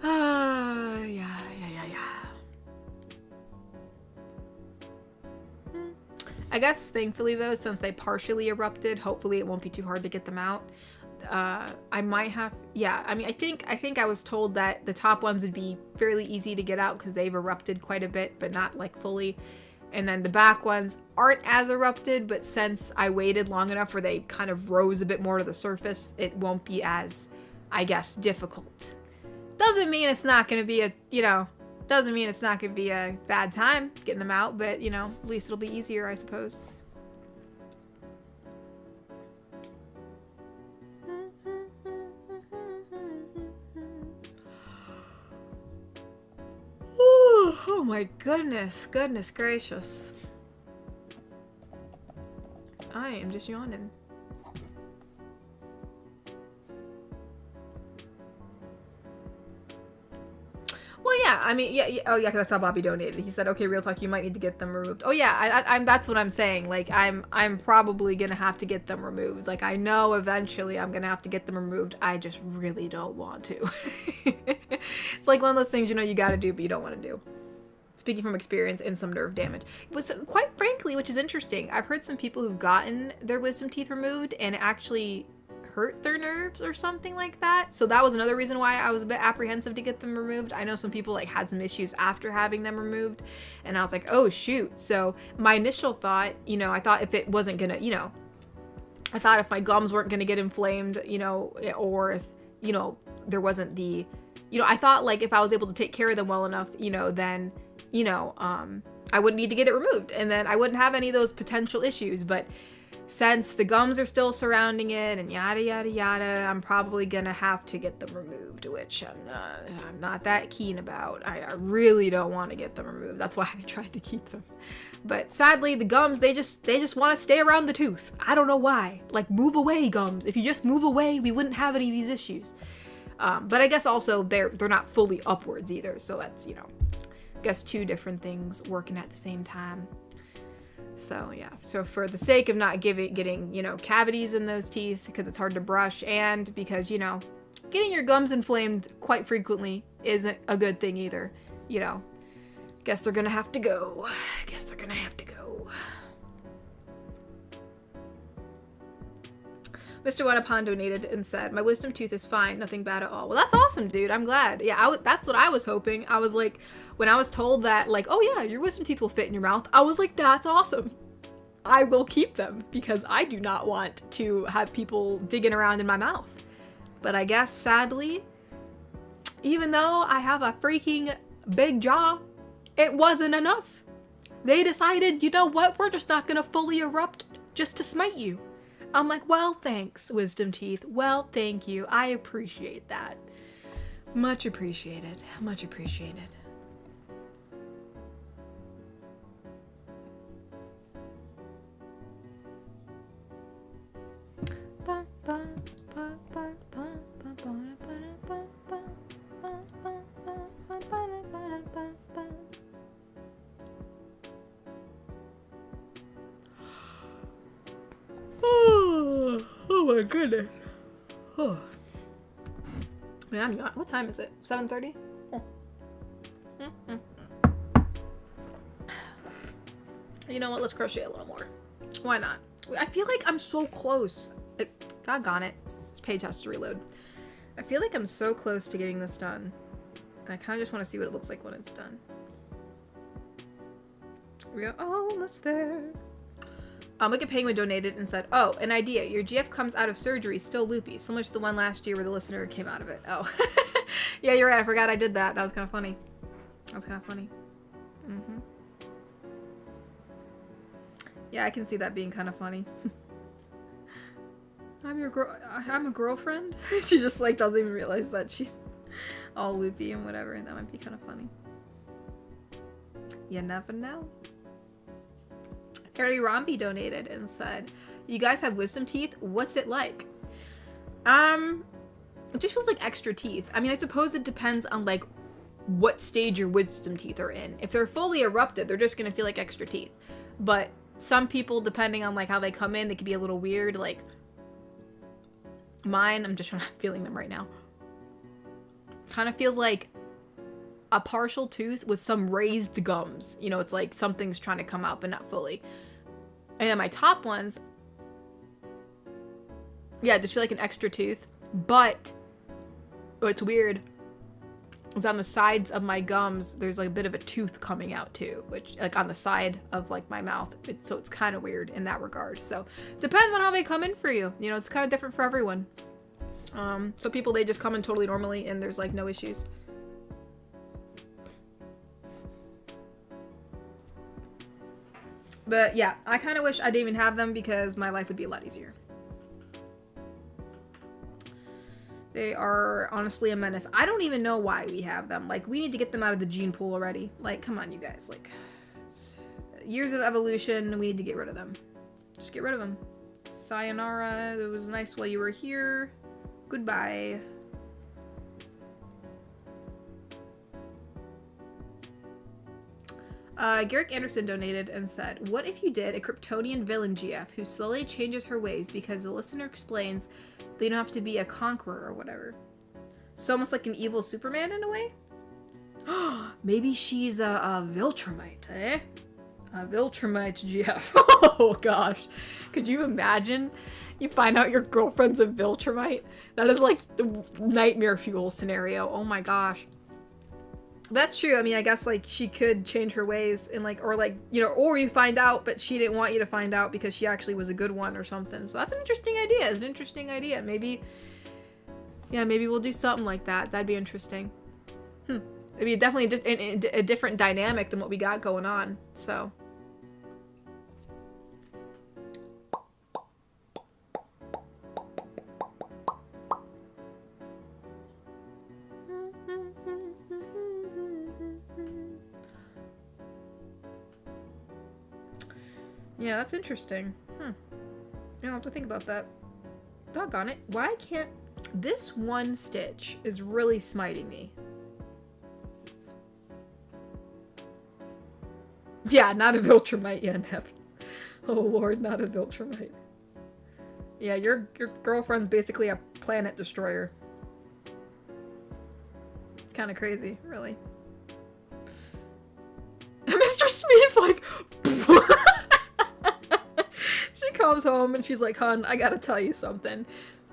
Speaker 1: Yeah. I guess thankfully though, since they partially erupted, hopefully it won't be too hard to get them out. I might have, yeah, I mean, I think I was told that the top ones would be fairly easy to get out because they've erupted quite a bit, but not like fully. And then the back ones aren't as erupted, but since I waited long enough where they kind of rose a bit more to the surface, it won't be as, I guess, difficult. Doesn't mean it's not going to be doesn't mean it's not going to be a bad time getting them out, but, you know, at least it'll be easier, I suppose. Oh my goodness gracious. I am just yawning. Well, yeah, I mean, yeah, oh, yeah, because I saw Bobby donated. He said, okay, real talk, you might need to get them removed. Oh, yeah, I'm that's what I'm saying. Like, I'm probably gonna have to get them removed. Like, I know eventually I'm gonna have to get them removed. I just really don't want to. It's like one of those things, you know, you gotta do, but you don't want to do. Speaking from experience and some nerve damage. But quite frankly, which is interesting, I've heard some people who've gotten their wisdom teeth removed and it actually hurt their nerves or something like that. So that was another reason why I was a bit apprehensive to get them removed. I know some people like had some issues after having them removed and I was like, oh shoot. So my initial thought, you know, I thought if it wasn't gonna, you know, I thought if my gums weren't gonna get inflamed, you know, or if, you know, there wasn't the, you know, I thought like if I was able to take care of them well enough, you know, then, you know, I wouldn't need to get it removed and then I wouldn't have any of those potential issues. But since the gums are still surrounding it and yada yada yada, I'm probably gonna have to get them removed, which I'm not that keen about. I really don't want to get them removed. That's why I tried to keep them. But sadly, the gums, they just want to stay around the tooth. I don't know why. Like, move away, gums. If you just move away, we wouldn't have any of these issues. But I guess also they're not fully upwards either, so that's, you know, I guess two different things working at the same time. So yeah, so for the sake of not getting, you know, cavities in those teeth because it's hard to brush and because, you know, getting your gums inflamed quite frequently isn't a good thing either, you know. Guess they're gonna have to go. Mr. Wanapon donated and said, my wisdom tooth is fine, nothing bad at all. Well, that's awesome, dude. I'm glad. Yeah, that's what I was hoping. I was like, when I was told that, like, oh yeah, your wisdom teeth will fit in your mouth, I was like, that's awesome. I will keep them because I do not want to have people digging around in my mouth. But I guess, sadly, even though I have a freaking big jaw, it wasn't enough. They decided, you know what, we're just not gonna fully erupt just to smite you. I'm like, well, thanks, wisdom teeth. Well, thank you. I appreciate that. Much appreciated. Much appreciated. Oh my goodness. Oh. Man, I'm yawn. What time is it? 7:30? Oh. You know what? Let's crochet a little more. Why not? I feel like I'm so close. Doggone it. This page has to reload. I feel like I'm so close to getting this done. And I kind of just want to see what it looks like when it's done. We're almost there. Look at Penguin donated and said, oh, an idea. Your GF comes out of surgery still loopy, similar to the one last year where the listener came out of it. Oh. Yeah, you're right. I forgot I did that. That was kind of funny. Mm-hmm. Yeah, I can see that being kind of funny. I'm a girlfriend? She just, like, doesn't even realize that she's all loopy and whatever. That might be kind of funny. You never know. Harry Romby donated and said, you guys have wisdom teeth? What's it like? It just feels like extra teeth. I mean, I suppose it depends on, like, what stage your wisdom teeth are in. If they're fully erupted, they're just gonna feel like extra teeth. But some people, depending on, like, how they come in, they can be a little weird. Like, mine, I'm just feeling them right now. Kind of feels like a partial tooth with some raised gums. You know, it's like something's trying to come out, but not fully. And then my top ones, yeah, just feel like an extra tooth. But what's weird is on the sides of my gums, there's like a bit of a tooth coming out too, which, like, on the side of, like, my mouth. So it's kind of weird in that regard. So depends on how they come in for you. You know, it's kind of different for everyone. So people, they just come in totally normally and there's, like, no issues. But yeah, I kind of wish I didn't even have them because my life would be a lot easier. They are honestly a menace. I don't even know why we have them. Like, we need to get them out of the gene pool already. Like, come on, you guys. Like, years of evolution, we need to get rid of them. Just get rid of them. Sayonara, it was nice while you were here. Goodbye. Garrick Anderson donated and said, what if you did a Kryptonian villain GF who slowly changes her ways because the listener explains they don't have to be a conqueror or whatever? So almost like an evil Superman in a way? Maybe she's a Viltrumite, eh? A Viltrumite GF. Oh gosh. Could you imagine? You find out your girlfriend's a Viltrumite? That is like the nightmare fuel scenario. Oh my gosh. That's true. I mean, I guess, like, she could change her ways and, like, or, like, you know, or you find out, but she didn't want you to find out because she actually was a good one or something. So that's an interesting idea. It's an interesting idea. Maybe, yeah, maybe we'll do something like that. That'd be interesting. It'd be definitely just a different dynamic than what we got going on. So. Yeah, that's interesting. I'll have to think about that. Doggone it. Why can't... This one stitch is really smiting me. Yeah, not a Viltrumite yet. Oh lord, not a Viltrumite. Yeah, your girlfriend's basically a planet destroyer. It's kind of crazy, really. Mr. Smith's like... She comes home and she's like, hun, I gotta tell you something.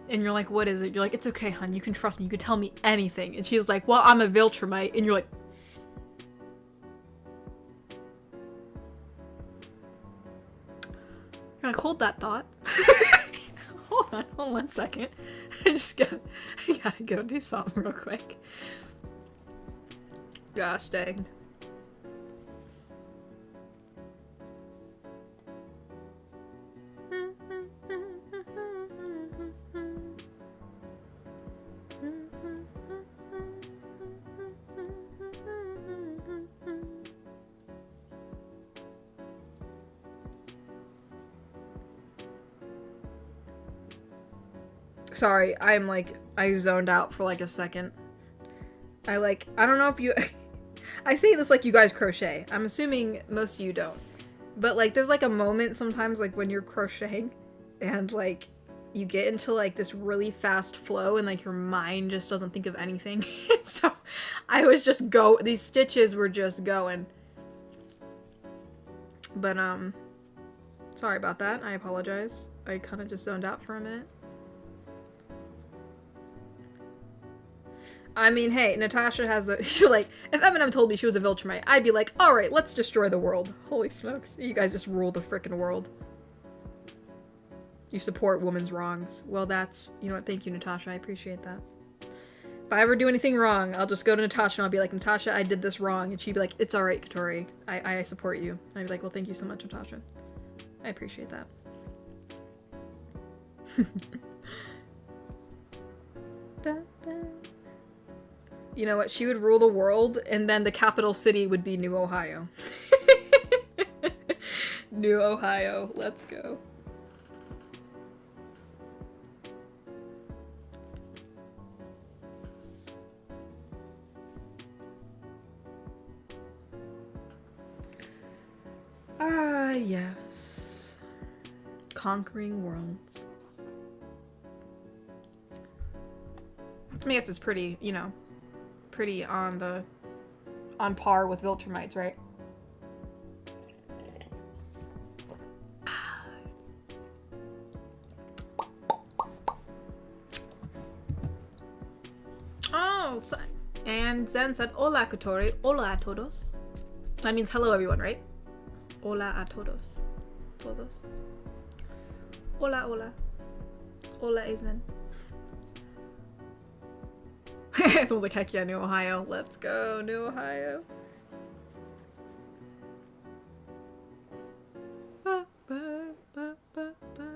Speaker 1: And you're like, what is it? You're like, it's okay, hun, you can trust me, you can tell me anything. And she's like, well, I'm a Viltrumite. And you're like, hold that thought. Hold on 1 second. I gotta go do something real quick. Gosh dang. Sorry, I'm like, I zoned out for like a second. I don't know if you, I say this like you guys crochet. I'm assuming most of you don't. But like, there's like a moment sometimes like when you're crocheting and like you get into like this really fast flow and like your mind just doesn't think of anything. So I was just these stitches were just going. But sorry about that. I apologize. I kind of just zoned out for a minute. I mean, hey, Natasha has the... She's like, if Eminem told me she was a Viltrumite, I'd be like, alright, let's destroy the world. Holy smokes. You guys just rule the frickin' world. You support women's wrongs. Well, that's... You know what? Thank you, Natasha. I appreciate that. If I ever do anything wrong, I'll just go to Natasha and I'll be like, Natasha, I did this wrong. And she'd be like, it's alright, Katori. I support you. And I'd be like, well, thank you so much, Natasha. I appreciate that. Da, da. You know what? She would rule the world, and then the capital city would be New Ohio. New Ohio. Let's go. Ah, yes. Conquering worlds. I guess it's pretty, you know, pretty on par with Viltrumites, right? Oh, so, and Zen said, hola, Kotori. Hola a todos. That means hello, everyone, right? Hola a todos. Todos. Hola, hola. Hola, Zen. Someone's like, heck yeah, New Ohio. Let's go, New Ohio. Ba, ba, ba, ba, ba.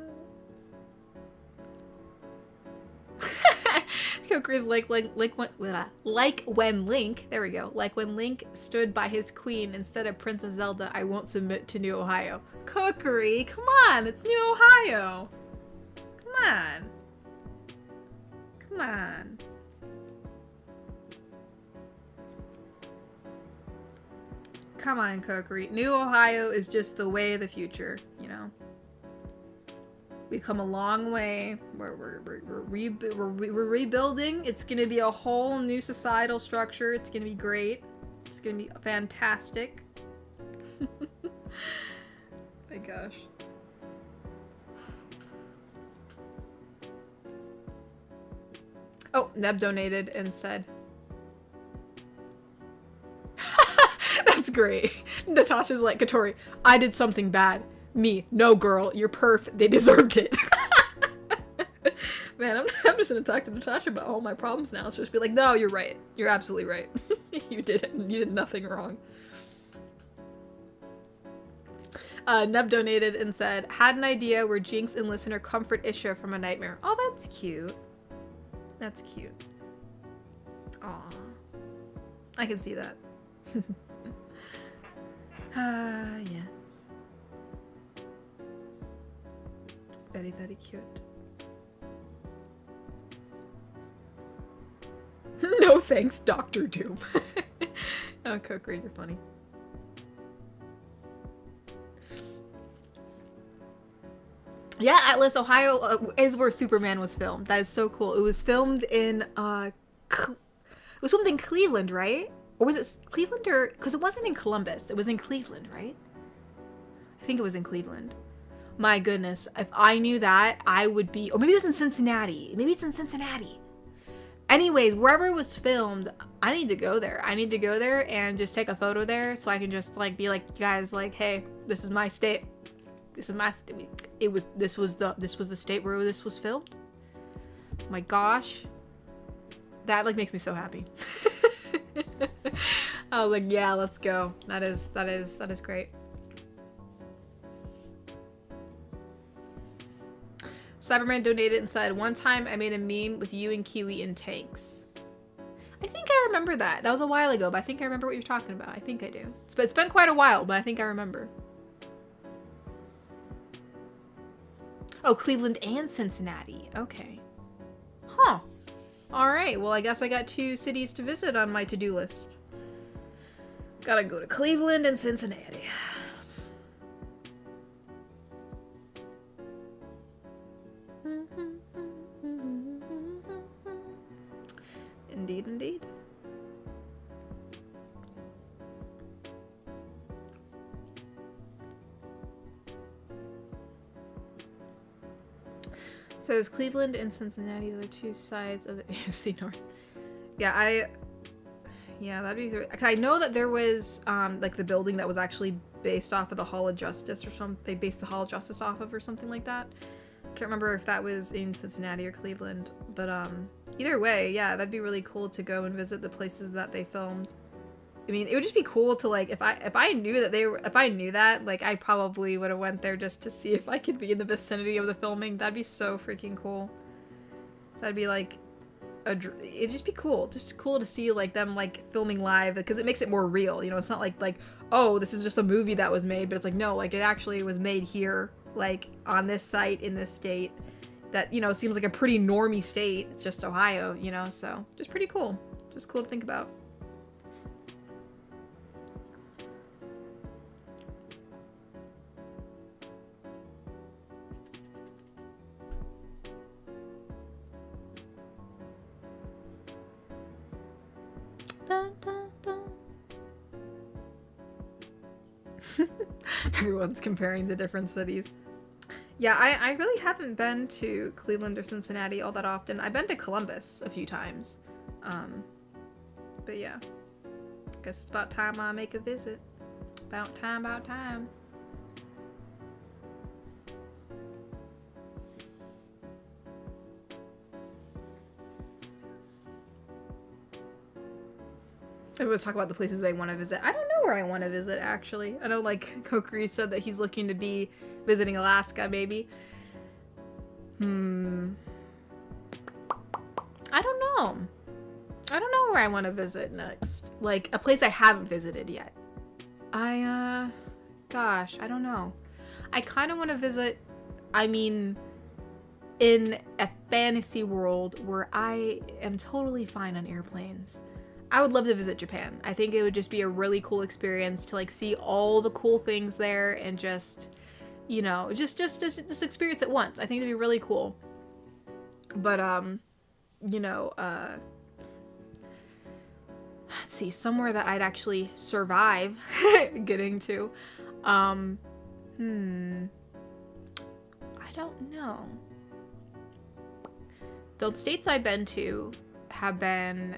Speaker 1: Koko's like when Link, there we go, like when Link stood by his queen instead of Princess Zelda, I won't submit to New Ohio. Cookery, come on, it's New Ohio. Come on. Come on. Come on, Cookery. New Ohio is just the way of the future, you know? We've come a long way. We're rebuilding. It's going to be a whole new societal structure. It's going to be great. It's going to be fantastic. My gosh. Oh, Neb donated and said... That's great. Natasha's like, Katori, I did something bad. Me, no girl, you're perf. They deserved it. Man, I'm just gonna talk to Natasha about all my problems now. So just be like, no, you're right. You're absolutely right. You did nothing wrong. Neb donated and said, had an idea where Jinx and Listener comfort Isha from a nightmare. Oh, that's cute. That's cute. Aw. I can see that. Yes. Very, very cute. No thanks, Dr. Doom. Oh, Cookery, you're funny. Yeah, Atlas, Ohio is where Superman was filmed. That is so cool. It was filmed in Cleveland, right? Or was it Cleveland or... Because it wasn't in Columbus. It was in Cleveland, right? I think it was in Cleveland. My goodness. If I knew that, I would be... Or maybe it was in Cincinnati. Maybe it's in Cincinnati. Anyways, wherever it was filmed, I need to go there. I need to go there and just take a photo there so I can just, like, be like, guys, like, hey, this is my state. This is my state. This was the state where this was filmed. My gosh. That, like, makes me so happy. I was like, yeah, let's go. That is great. Cyberman donated and said, one time I made a meme with you and Kiwi in tanks. I think I remember that. That was a while ago, but I think I remember what you're talking about. I think I do. It's been quite a while, but I think I remember. Oh, Cleveland and Cincinnati. Okay. Huh. Alright, well I guess I got 2 cities to visit on my to-do list. Gotta go to Cleveland and Cincinnati. Indeed, indeed. Says Cleveland and Cincinnati, the 2 sides of the AFC North. Yeah, that'd be. I know that there was like the building that was actually based off of the Hall of Justice or something. They based the Hall of Justice off of or something like that. Can't remember if that was in Cincinnati or Cleveland, but either way, yeah, that'd be really cool to go and visit the places that they filmed. I mean, it would just be cool to like if I knew that like I probably would have went there just to see if I could be in the vicinity of the filming. That'd be so freaking cool. That'd be like it'd just be cool. Just cool to see like them like filming live because it makes it more real. You know, it's not like oh, this is just a movie that was made, but it's like no, like it actually was made here, like on this site in this state. That, you know, seems like a pretty normie state. It's just Ohio, you know, so just pretty cool. Just cool to think about. Dun, dun, dun. Everyone's comparing the different cities. Yeah, I really haven't been to Cleveland or Cincinnati all that often. I've been to Columbus a few times. But yeah. Guess it's about time I make a visit. About time, about time. Everyone's talking about the places they want to visit. I don't know where I want to visit, actually. I know, like, Kokiri said that he's looking to be visiting Alaska, maybe. I don't know. I don't know where I want to visit next. Like, a place I haven't visited yet. Gosh, I don't know. I kind of want to visit, I mean, in a fantasy world where I am totally fine on airplanes. I would love to visit Japan. I think it would just be a really cool experience to like see all the cool things there and just, you know, just experience it once. I think it'd be really cool. But you know, let's see, somewhere that I'd actually survive getting to. I don't know. The states I've been to have been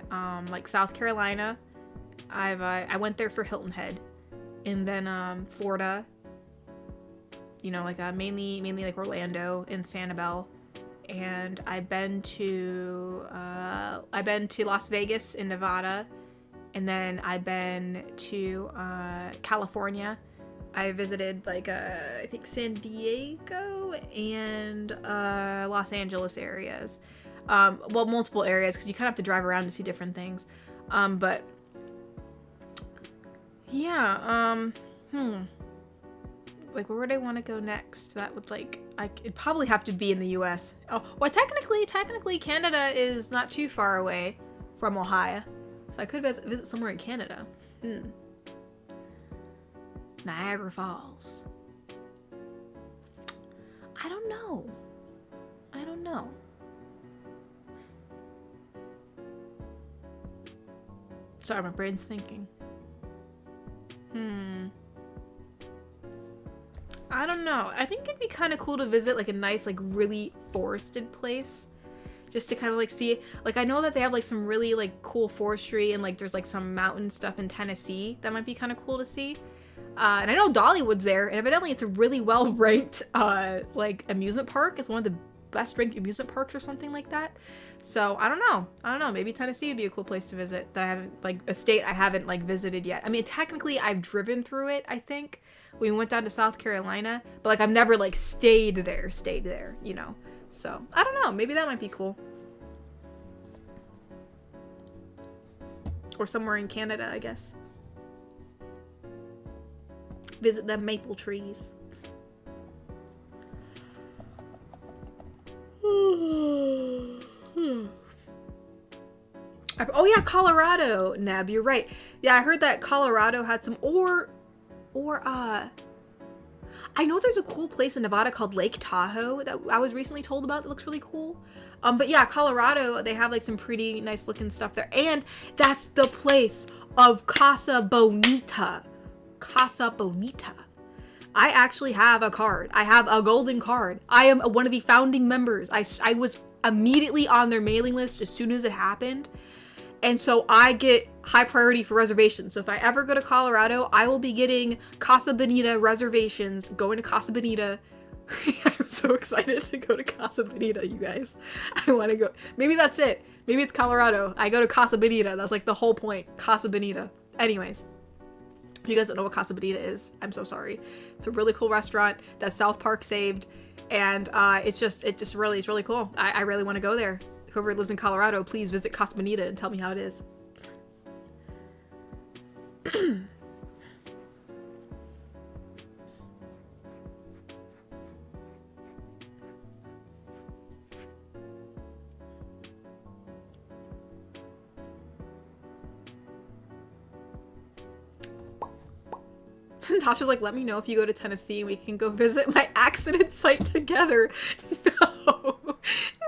Speaker 1: like South Carolina. I went there for Hilton Head, and then Florida. You know, like mainly like Orlando and Sanibel, and I've been to Las Vegas in Nevada, and then I've been to California. I visited like I think San Diego and Los Angeles areas. Well, multiple areas because you kind of have to drive around to see different things. But yeah, like where would I want to go next? That would it'd probably have to be in the US. Oh, well, technically Canada is not too far away from Ohio. So I could visit somewhere in Canada. Niagara Falls. I don't know. Sorry, my brain's thinking. I don't know. I think it'd be kind of cool to visit like a nice, like really forested place. Just to kind of like see, like I know that they have like some really like cool forestry and like there's like some mountain stuff in Tennessee that might be kind of cool to see. And I know Dollywood's there, and evidently it's a really well ranked like amusement park. It's one of the best ranked amusement parks or something like that. So I don't know. Maybe Tennessee would be a cool place to visit that I haven't, like, a state I haven't, like, visited yet. I mean, technically I've driven through it, I think. We went down to South Carolina, but, like, I've never, like, stayed there, you know. So I don't know. Maybe that might be cool. Or somewhere in Canada, I guess. Visit the maple trees. Oh yeah, Colorado. Neb, you're right. Yeah, I heard that Colorado had some, I know there's a cool place in Nevada called Lake Tahoe that I was recently told about that looks really cool. But yeah, Colorado, they have like some pretty nice looking stuff there. And that's the place of Casa Bonita. Casa Bonita. I actually have a card. I have a golden card. I am one of the founding members. I was immediately on their mailing list as soon as it happened. And so I get high priority for reservations. So if I ever go to Colorado, I will be getting Casa Bonita reservations, going to Casa Bonita. I'm so excited to go to Casa Bonita, you guys. I want to go. Maybe that's it. Maybe it's Colorado. I go to Casa Bonita. That's like the whole point. Casa Bonita. Anyways. If you guys don't know what Casa Bonita is, I'm so sorry. It's a really cool restaurant that South Park saved. And it's really cool. I really want to go there. Whoever lives in Colorado, please visit Casa Bonita and tell me how it is. Tasha's like, let me know if you go to Tennessee and we can go visit my accident site together. No.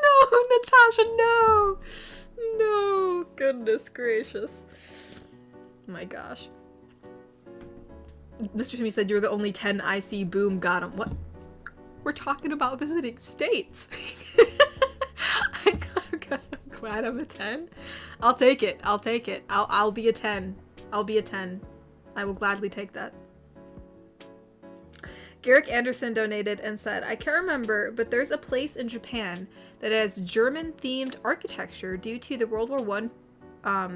Speaker 1: No, Natasha, no. No. Goodness gracious. Oh my gosh. Mr. Simi said, you're the only 10 I see. Boom, got him. What? We're talking about visiting states. I guess I'm glad I'm a 10. I'll take it. I'll take it. I'll be a 10. I'll be a 10. I will gladly take that. Garrick Anderson donated and said, I can't remember, but there's a place in Japan that has German-themed architecture due to the World War I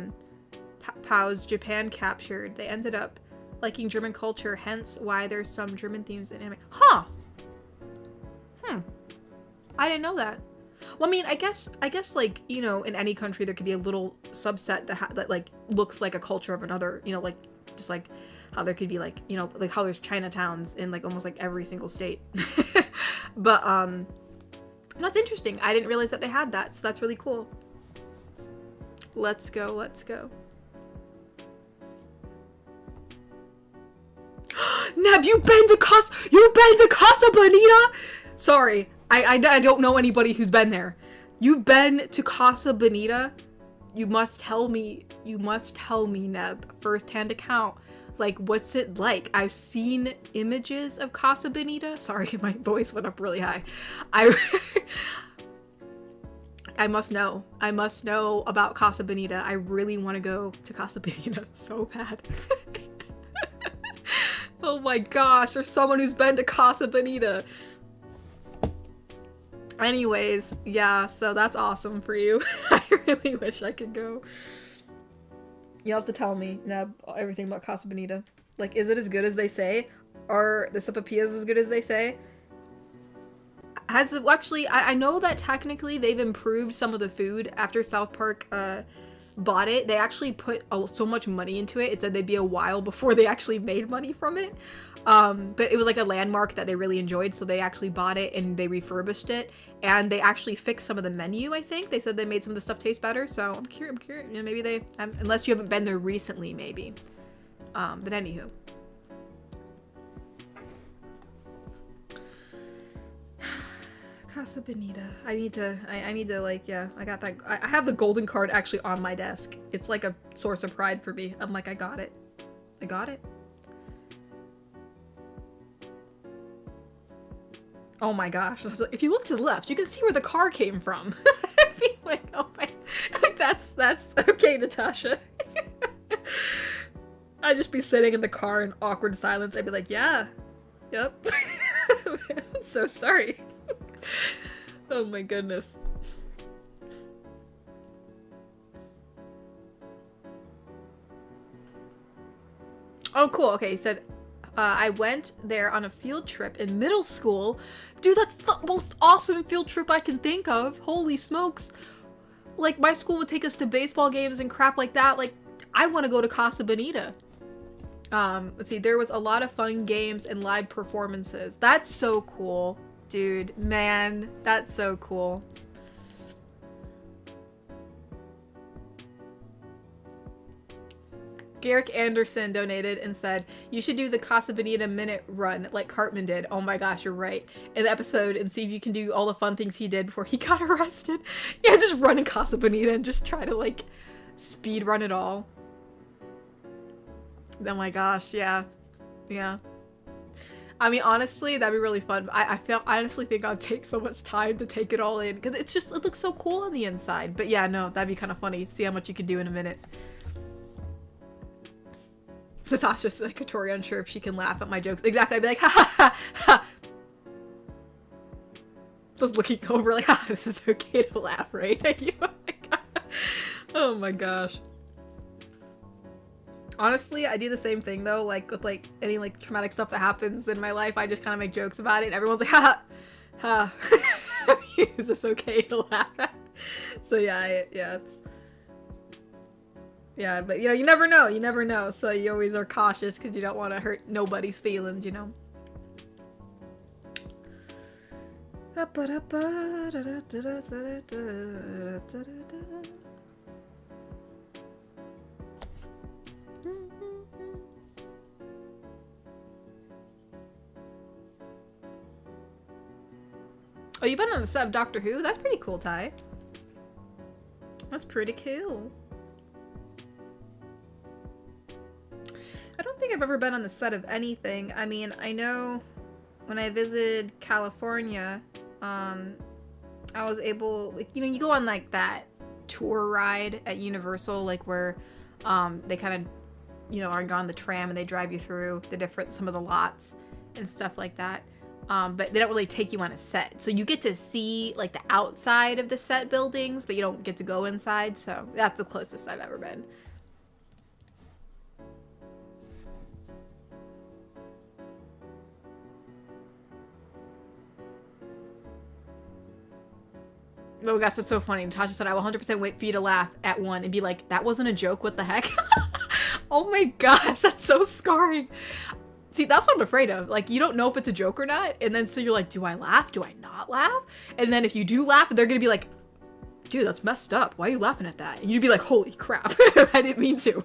Speaker 1: POWs Japan captured. They ended up liking German culture, hence why there's some German themes in anime. Huh! I didn't know that. Well, I mean, I guess like, you know, in any country there could be a little subset that like looks like a culture of another, you know, like just like how there could be like, you know, like how there's Chinatowns in like almost like every single state. But that's interesting. I didn't realize that they had that, so that's really cool. Let's go. Neb, you've been to Casa Bonita? Sorry, I don't know anybody who's been there. You've been to Casa Bonita? You must tell me, Neb, first-hand account. Like, what's it like? I've seen images of Casa Bonita. Sorry, my voice went up really high. I must know. I must know about Casa Bonita. I really want to go to Casa Bonita so bad. Oh my gosh, there's someone who's been to Casa Bonita. Anyways, yeah, so that's awesome for you. I really wish I could go. You'll have to tell me, Neb, everything about Casa Bonita. Like, is it as good as they say? Are the sopapillas as good as they say? Has it actually, I know that technically they've improved some of the food after South Park bought it. They actually put so much money into it. It said they'd be a while before they actually made money from it. But it was like a landmark that they really enjoyed, so they actually bought it and they refurbished it, and they actually fixed some of the menu. I think they said they made some of the stuff taste better, so I'm curious, you know, maybe they, unless you haven't been there recently, maybe. But anywho. Casa Bonita. I need to like, yeah, I got that. I have the golden card actually on my desk. It's like a source of pride for me. I'm like, I got it. Oh my gosh. I was like, if you look to the left, you can see where the car came from. I'd be like, oh my, like that's okay, Natasha. I'd just be sitting in the car in awkward silence. I'd be like, yeah, yep. I'm so sorry. Oh my goodness. Oh, cool. Okay, he said, I went there on a field trip in middle school. Dude, that's the most awesome field trip I can think of. Holy smokes. Like, my school would take us to baseball games and crap like that. Like, I want to go to Casa Bonita. Let's see. There was a lot of fun games and live performances. That's so cool. Dude, man, that's so cool. Garrick Anderson donated and said, you should do the Casa Bonita minute run like Cartman did. Oh my gosh, you're right. In the episode, and see if you can do all the fun things he did before he got arrested. Yeah, just run in Casa Bonita and just try to like speed run it all. Oh my gosh, yeah. Yeah. I mean, honestly, that'd be really fun. I honestly think I'd take so much time to take it all in because it's just, it looks so cool on the inside. But yeah, no, that'd be kind of funny. See how much you can do in a minute. Natasha's like, Katori unsure if she can laugh at my jokes. Exactly, I'd be like, ha ha ha ha. Just looking over like, ha, this is okay to laugh, right? Oh my gosh. Honestly, I do the same thing though, like with like any like traumatic stuff that happens in my life, I just kind of make jokes about it and everyone's like, ha ha. Is this okay to laugh at? So yeah, it's... Yeah, but you know, you never know, so you always are cautious because you don't want to hurt nobody's feelings, you know? Oh, you've been on the set of Doctor Who? That's pretty cool, Ty. That's pretty cool. I don't think I've ever been on the set of anything. I mean, I know when I visited California, I was able, like, you know, you go on like that tour ride at Universal, like where they kind of, you know, are on the tram and they drive you through the different, some of the lots and stuff like that. But they don't really take you on a set. So you get to see like the outside of the set buildings, but you don't get to go inside. So that's the closest I've ever been. Oh gosh, that's so funny. Natasha said, I will 100% wait for you to laugh at one and be like, that wasn't a joke, what the heck? Oh my gosh, that's so scarring. See, that's what I'm afraid of. Like, you don't know if it's a joke or not, and then so you're like, do I laugh? Do I not laugh? And then if you do laugh, they're gonna be like, dude, that's messed up. Why are you laughing at that? And you'd be like, holy crap, I didn't mean to.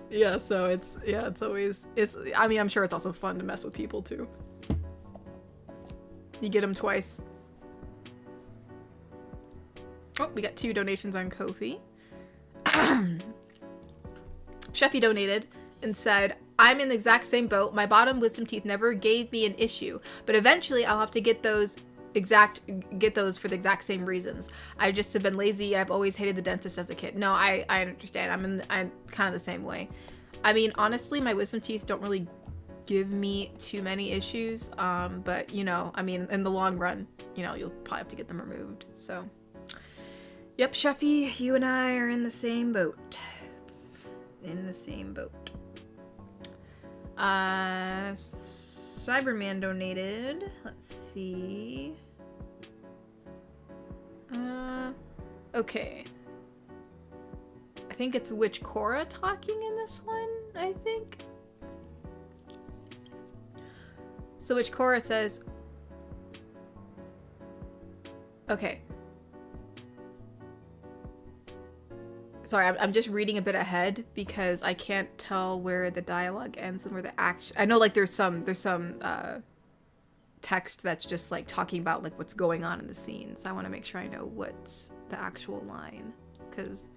Speaker 1: Yeah, so it's always, I mean, I'm sure it's also fun to mess with people too. You get them twice. Oh, we got 2 donations on Kofi. Sheffy donated and said, I'm in the exact same boat. My bottom wisdom teeth never gave me an issue, but eventually I'll have to get those for the exact same reasons. I just have been lazy and I've always hated the dentist as a kid. No, I understand. I'm kind of the same way. I mean, honestly, my wisdom teeth don't really give me too many issues. But you know, I mean, in the long run, you know, you'll probably have to get them removed. So, yep, Sheffy, you and I are in the same boat. In the same boat. Cyberman donated. Let's see. Okay. I think it's Witch Cora talking in this one, I think. So Witch Cora says, okay. Sorry, I'm just reading a bit ahead because I can't tell where the dialogue ends and where the action. I know like there's some text that's just like talking about like what's going on in the scene. So I want to make sure I know what's the actual line because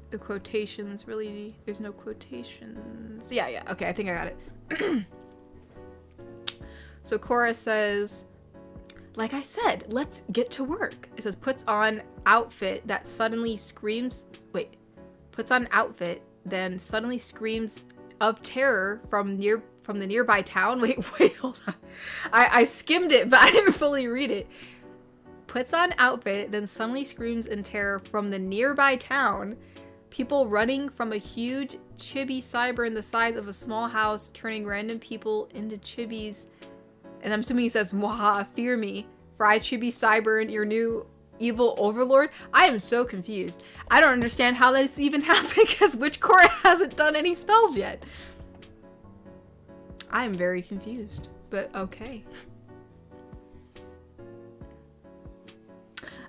Speaker 1: the quotations really, there's no quotations. Yeah. Okay, I think I got it. So Cora says, like I said, let's get to work. It says, puts on outfit, then suddenly screams of terror from from the nearby town. Wait, hold on. I skimmed it, but I didn't fully read it. Puts on outfit, then suddenly screams in terror from the nearby town. People running from a huge chibi cyber in the size of a small house, turning random people into chibis. And I'm assuming he says, "Mwaha, fear me, for I chibi cyber and your new evil overlord." I am so confused. I don't understand how this even happened because Witchcore hasn't done any spells yet. I am very confused, but okay.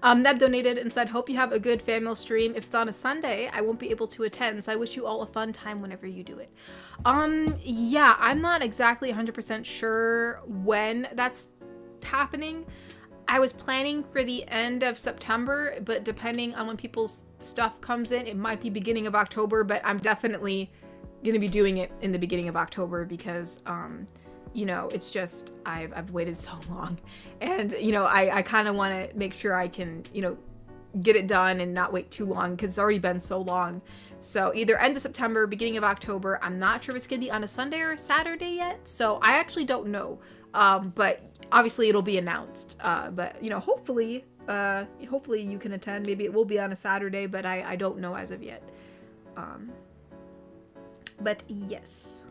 Speaker 1: Neb donated and said, "Hope you have a good family stream. If it's on a Sunday, I won't be able to attend, so I wish you all a fun time whenever you do it." Yeah, I'm not exactly 100% sure when that's happening. I was planning for the end of September, but depending on when people's stuff comes in, it might be beginning of October, but I'm definitely gonna be doing it in the beginning of October because, you know, it's just, I've waited so long, and, you know, I kind of want to make sure I can, you know, get it done and not wait too long because it's already been so long. So either end of September, beginning of October. I'm not sure if it's gonna be on a Sunday or a Saturday yet, so I actually don't know, but obviously it'll be announced, but, you know, hopefully you can attend. Maybe it will be on a Saturday, but I don't know as of yet. But yes.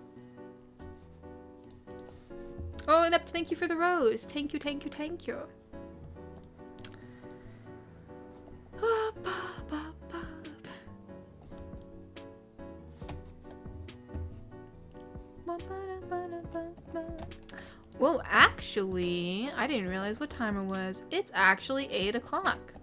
Speaker 1: Oh, and thank you for the rose. Thank you, thank you, thank you. Well, actually, I didn't realize what time it was. It's actually 8 o'clock.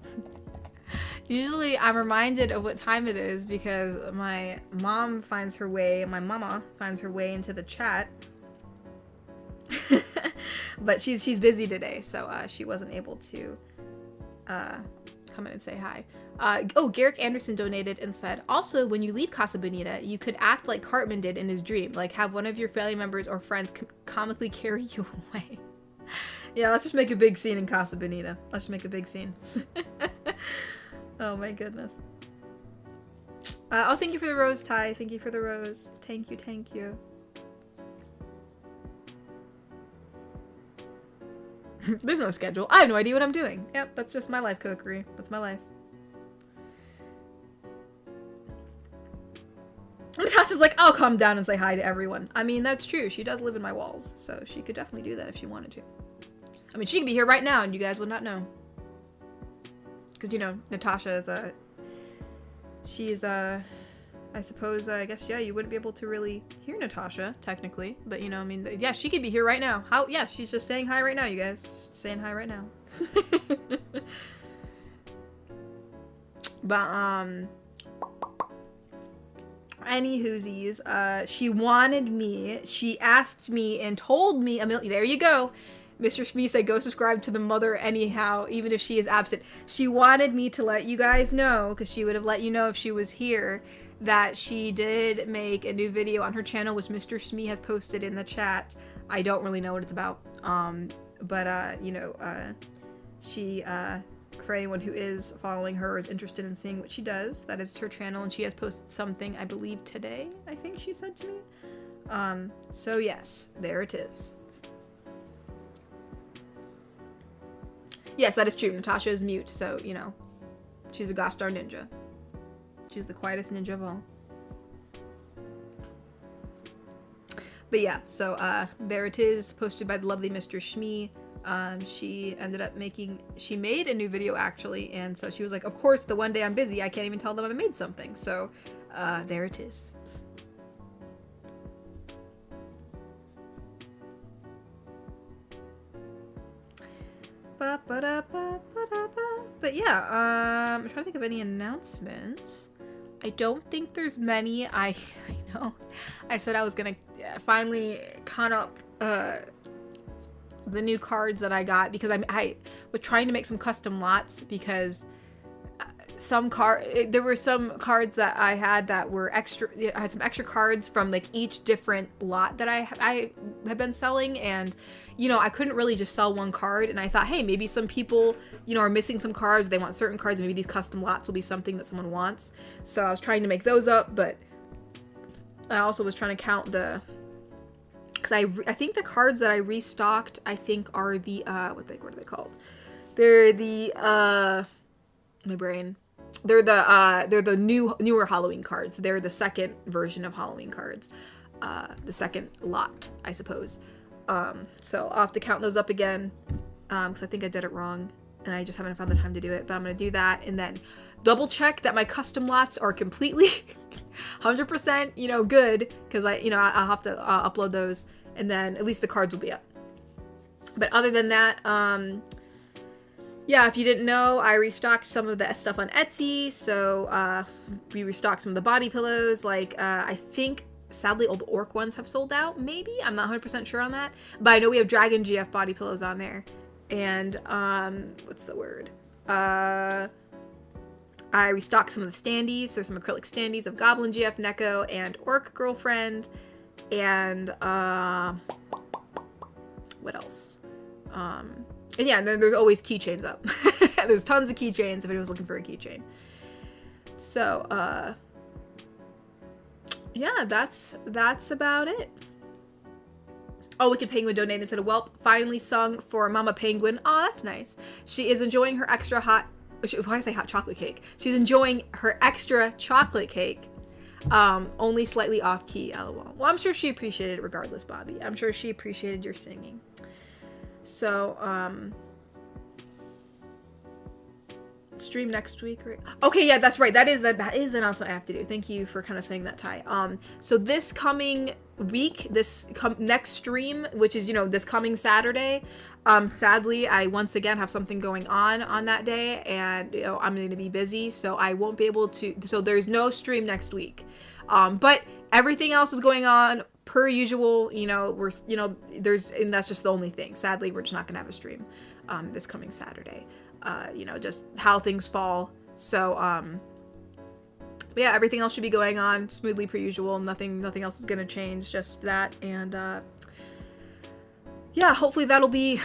Speaker 1: Usually I'm reminded of what time it is because my mama finds her way into the chat. But she's busy today, so she wasn't able to come in and say hi. Garrick Anderson donated and said, "Also, when you leave Casa Bonita, you could act like Cartman did in his dream, like have one of your family members or friends comically carry you away." Yeah, let's just make a big scene in Casa Bonita. Let's just make a big scene. Oh my goodness. Oh, thank you for the rose, Ty. Thank you for the rose. Thank you, thank you. There's no schedule. I have no idea what I'm doing. Yep, that's just my life, Kokiri. That's my life. Natasha's like, "I'll calm down and say hi to everyone." I mean, that's true. She does live in my walls, so she could definitely do that if she wanted to. I mean, she could be here right now and you guys would not know. Because, you know, Natasha is she's I suppose, I guess, yeah, you wouldn't be able to really hear Natasha, technically. But, you know, I mean, yeah, she could be here right now. How? Yeah, she's just saying hi right now, you guys. Saying hi right now. But, any whoosies, she asked me and told me there you go. Mr. Shmee said, "Go subscribe to the mother anyhow, even if she is absent." She wanted me to let you guys know, because she would have let you know if she was here, that she did make a new video on her channel, which Mr. Shmee has posted in the chat. I don't really know what it's about. But, you know, she, for anyone who is following her or is interested in seeing what she does, that is her channel, and she has posted something, I believe, today, I think she said to me. So yes, there it is. Yes, that is true. Natasha is mute, so, you know, she's a gosh darn ninja. She's the quietest ninja of all. But yeah, so, there it is, posted by the lovely Mr. Shmee. She ended up she made a new video, actually, and so she was like, "Of course, the one day I'm busy, I can't even tell them I made something." So, there it is. But yeah, I'm trying to think of any announcements. I don't think there's many. I know I said I was gonna finally count up the new cards that I got, because I was trying to make some custom lots, because there were some cards that I had that were extra. I had some extra cards from like each different lot that I have been selling, and you know, I couldn't really just sell one card, and I thought, hey, maybe some people, you know, are missing some cards, they want certain cards, and maybe these custom lots will be something that someone wants. So I was trying to make those up, but I also was trying to count the because I think the cards that I restocked, I think are the what are they called? They're the my brain. They're the newer Halloween cards. They're the second version of Halloween cards. The second lot, I suppose. So I'll have to count those up again, because I think I did it wrong and I just haven't found the time to do it, but I'm gonna do that and then double check that my custom lots are completely 100% good, because I'll have to upload those, and then at least the cards will be up. But other than that, yeah, if you didn't know, I restocked some of the stuff on Etsy. So we restocked some of the body pillows. Like I think sadly all the orc ones have sold out, maybe, I'm not 100% sure on that, but I know we have Dragon GF body pillows on there. And what's the word, I restocked some of the standees, so some acrylic standees of Goblin GF, Neko, and Orc Girlfriend. And what else? And yeah, and then there's always keychains up. There's tons of keychains if anyone's looking for a keychain. So yeah, that's about it. Oh, Wicked Penguin donated and said, "Welp, finally sung for Mama Penguin." Oh, that's nice. She is enjoying her extra hot. Why did I say hot chocolate cake? She's enjoying her extra chocolate cake. Only slightly off key, lol. Well, I'm sure she appreciated it regardless, Bobby. I'm sure she appreciated your singing. So, stream next week, right? Okay, yeah, that's right. That is the announcement I have to do. Thank you for kind of saying that, Ty. So this coming week, next stream, which is, this coming Saturday, sadly, I once again have something going on that day, and, I'm going to be busy, so I won't be able to, so there's no stream next week. But everything else is going on per usual, and that's just the only thing. Sadly, we're just not going to have a stream, this coming Saturday. Just how things fall. So, but yeah, everything else should be going on smoothly per usual. Nothing else is gonna change, just that. And, yeah, hopefully that'll be,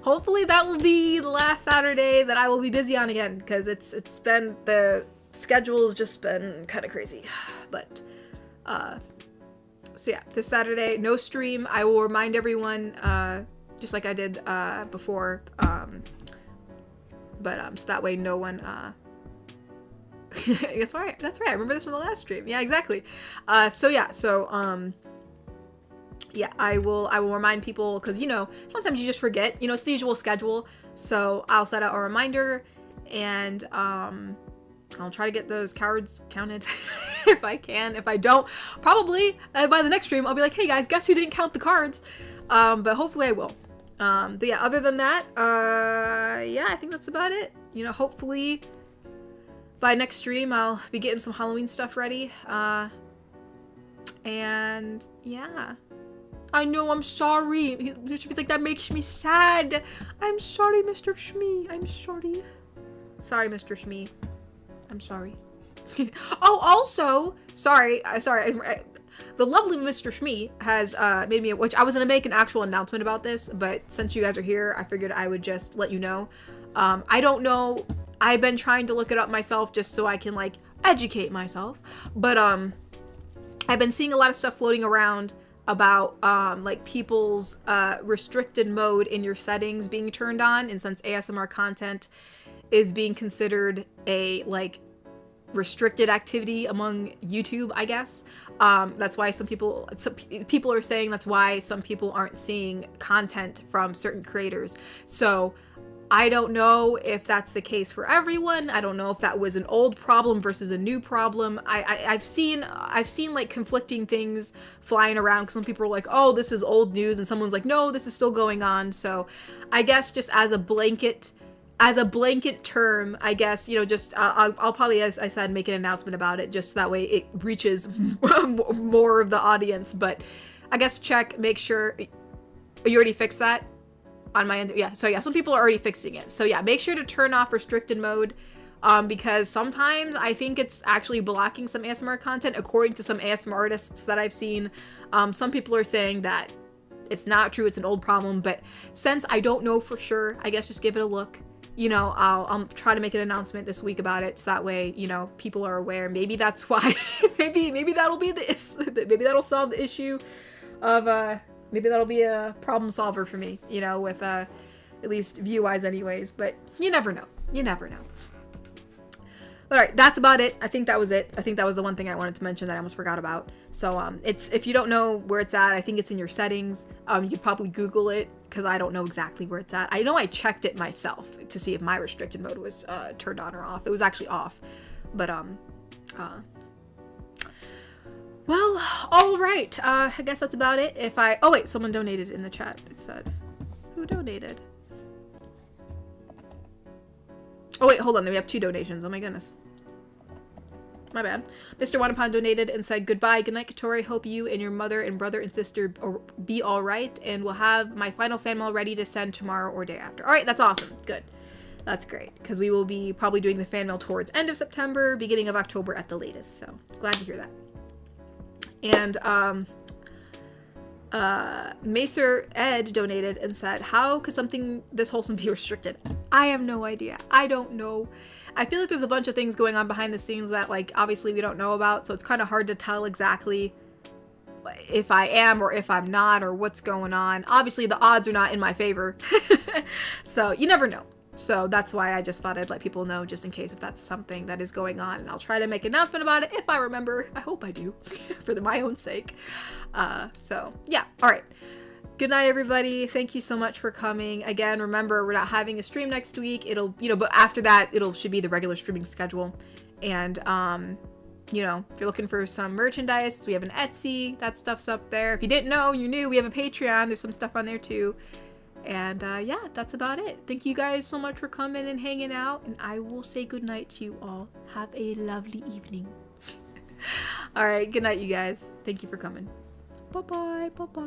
Speaker 1: the last Saturday that I will be busy on again, because it's been, the schedule's just been kind of crazy. But, so yeah, this Saturday, no stream. I will remind everyone, just like I did, before, but so that way no one that's right, I remember this from the last stream. Yeah, exactly. Yeah, I will remind people, because sometimes you just forget, it's the usual schedule, so I'll set out a reminder, and I'll try to get those cards counted if I can. If I don't, probably by the next stream I'll be like, hey guys, guess who didn't count the cards? But hopefully I will. But yeah, other than that, yeah, I think that's about it. Hopefully by next stream I'll be getting some Halloween stuff ready. And yeah, I know, I'm sorry. He's like, that makes me sad. I'm sorry, Mr. Shmee. I'm sorry. Sorry, Mr. Shmee. I'm sorry. Oh, also, sorry. The lovely Mr. Shmee has made me, which I was going to make an actual announcement about this, but since you guys are here, I figured I would just let you know. I don't know. I've been trying to look it up myself just so I can, educate myself. But I've been seeing a lot of stuff floating around about, people's restricted mode in your settings being turned on. And since ASMR content is being considered a, restricted activity among YouTube, I guess. That's why some people are saying that's why some people aren't seeing content from certain creators. So I don't know if that's the case for everyone. I don't know if that was an old problem versus a new problem. I've seen conflicting things flying around, because some people are like, oh, this is old news, and someone's like, no, this is still going on. So I guess just as a blanket term, I guess, I'll probably, as I said, make an announcement about it, just that way it reaches more of the audience. But I guess make sure you already fixed that on my end. Yeah, so yeah, some people are already fixing it. So yeah, make sure to turn off restricted mode, because sometimes I think it's actually blocking some ASMR content, according to some ASMR artists that I've seen. Some people are saying that it's not true, it's an old problem, but since I don't know for sure, I guess just give it a look. I'll try to make an announcement this week about it, so that way, people are aware. Maybe that's why, maybe that'll be this, maybe that'll solve the issue. of maybe that'll be a problem solver for me, you know, with at least view wise anyways, but you never know. You never know. All right, that's about it. I think that was it. I think that was the one thing I wanted to mention that I almost forgot about. So it's, if you don't know where it's at, I think it's in your settings. You could probably Google it because I don't know exactly where it's at. I know I checked it myself to see if my restricted mode was turned on or off. It was actually off, but well, all right. I guess that's about it. Oh wait, someone donated in the chat. It said, who donated? Oh wait, hold on. We have 2 donations. Oh my goodness. My bad. Mr. Wanapon donated and said, goodbye, good night, Katori. Hope you and your mother and brother and sister be all right, and we'll have my final fan mail ready to send tomorrow or day after. All right, that's awesome. Good. That's great, because we will be probably doing the fan mail towards end of September, beginning of October at the latest. So glad to hear that. And Macer Ed donated and said, how could something this wholesome be restricted? I have no idea. I don't know. I feel like there's a bunch of things going on behind the scenes that, like, obviously we don't know about, so it's kind of hard to tell exactly if I am or if I'm not or what's going on. Obviously the odds are not in my favor. So you never know. So that's why I just thought I'd let people know, just in case if that's something that is going on, and I'll try to make an announcement about it if I remember. I hope I do for my own sake. So yeah. All right. Good night, everybody. Thank you so much for coming. Again, remember, we're not having a stream next week. It'll, you know, but after that, should be the regular streaming schedule. And, you know, if you're looking for some merchandise, we have an Etsy. That stuff's up there. If you didn't know, you're new. We have a Patreon. There's some stuff on there too. And, yeah, that's about it. Thank you guys so much for coming and hanging out. And I will say good night to you all. Have a lovely evening. All right. Good night, you guys. Thank you for coming. Bye-bye. Bye-bye.